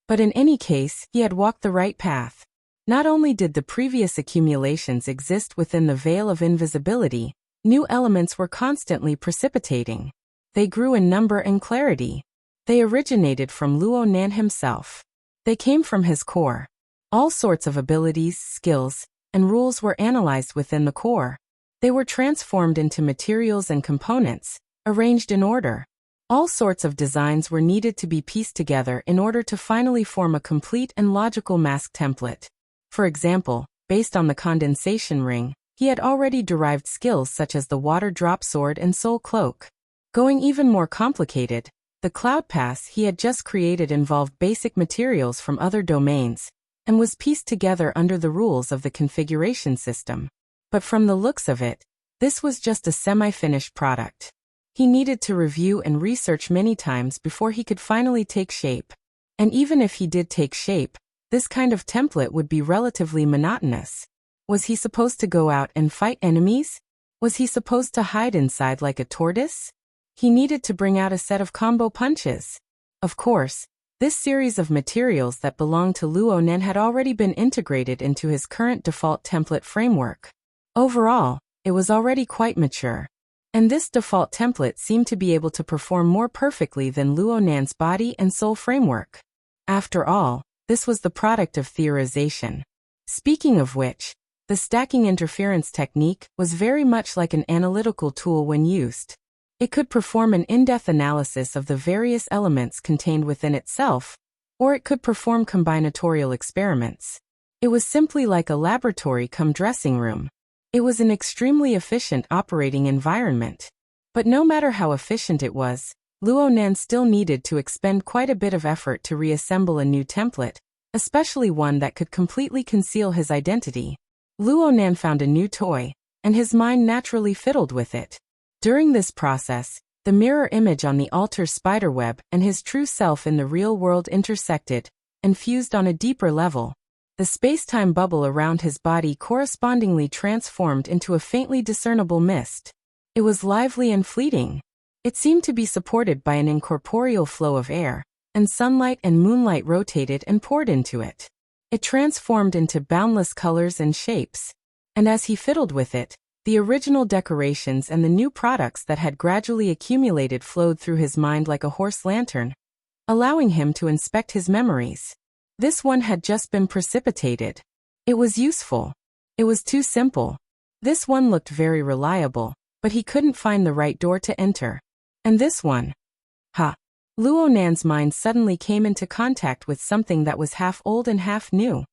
But in any case, he had walked the right path. Not only did the previous accumulations exist within the veil of invisibility, new elements were constantly precipitating. They grew in number and clarity. They originated from Luo Nan himself. They came from his core. All sorts of abilities, skills, and rules were analyzed within the core. They were transformed into materials and components, arranged in order. All sorts of designs were needed to be pieced together in order to finally form a complete and logical mask template. For example, based on the condensation ring, he had already derived skills such as the water drop sword and soul cloak. Going even more complicated, the cloud pass he had just created involved basic materials from other domains, and was pieced together under the rules of the configuration system. But from the looks of it, this was just a semi-finished product. He needed to review and research many times before he could finally take shape. And even if he did take shape, this kind of template would be relatively monotonous. Was he supposed to go out and fight enemies? Was he supposed to hide inside like a tortoise? He needed to bring out a set of combo punches. Of course, this series of materials that belonged to Luo Nen had already been integrated into his current default template framework. Overall, it was already quite mature. And this default template seemed to be able to perform more perfectly than Luo Nan's body and soul framework. After all, this was the product of theorization. Speaking of which, the stacking interference technique was very much like an analytical tool when used. It could perform an in-depth analysis of the various elements contained within itself, or it could perform combinatorial experiments. It was simply like a laboratory cum dressing room. It was an extremely efficient operating environment. But no matter how efficient it was, Luo Nan still needed to expend quite a bit of effort to reassemble a new template, especially one that could completely conceal his identity. Luo Nan found a new toy, and his mind naturally fiddled with it. During this process, the mirror image on the altar's spiderweb and his true self in the real world intersected and fused on a deeper level. The space-time bubble around his body correspondingly transformed into a faintly discernible mist. It was lively and fleeting. It seemed to be supported by an incorporeal flow of air, and sunlight and moonlight rotated and poured into it. It transformed into boundless colors and shapes. And as he fiddled with it, the original decorations and the new products that had gradually accumulated flowed through his mind like a horse lantern, allowing him to inspect his memories. This one had just been precipitated. It was useful. It was too simple. This one looked very reliable, but he couldn't find the right door to enter. And this one? Ha! Luo Nan's mind suddenly came into contact with something that was half old and half new.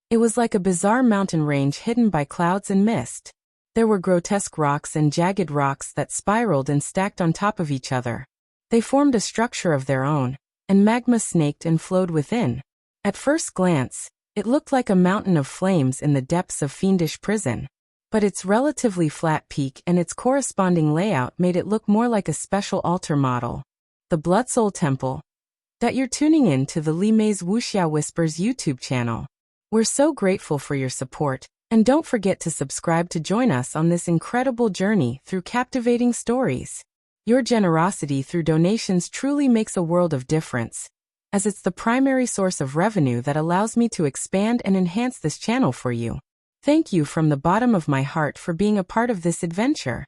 It was like a bizarre mountain range hidden by clouds and mist. There were grotesque rocks and jagged rocks that spiraled and stacked on top of each other. They formed a structure of their own, and magma snaked and flowed within. At first glance, it looked like a mountain of flames in the depths of fiendish prison. But its relatively flat peak and its corresponding layout made it look more like a special altar model. The Blood Soul Temple. That you're tuning in to the Li Mei's Wuxia Whispers YouTube channel. We're so grateful for your support, and don't forget to subscribe to join us on this incredible journey through captivating stories. Your generosity through donations truly makes a world of difference, as it's the primary source of revenue that allows me to expand and enhance this channel for you. Thank you from the bottom of my heart for being a part of this adventure.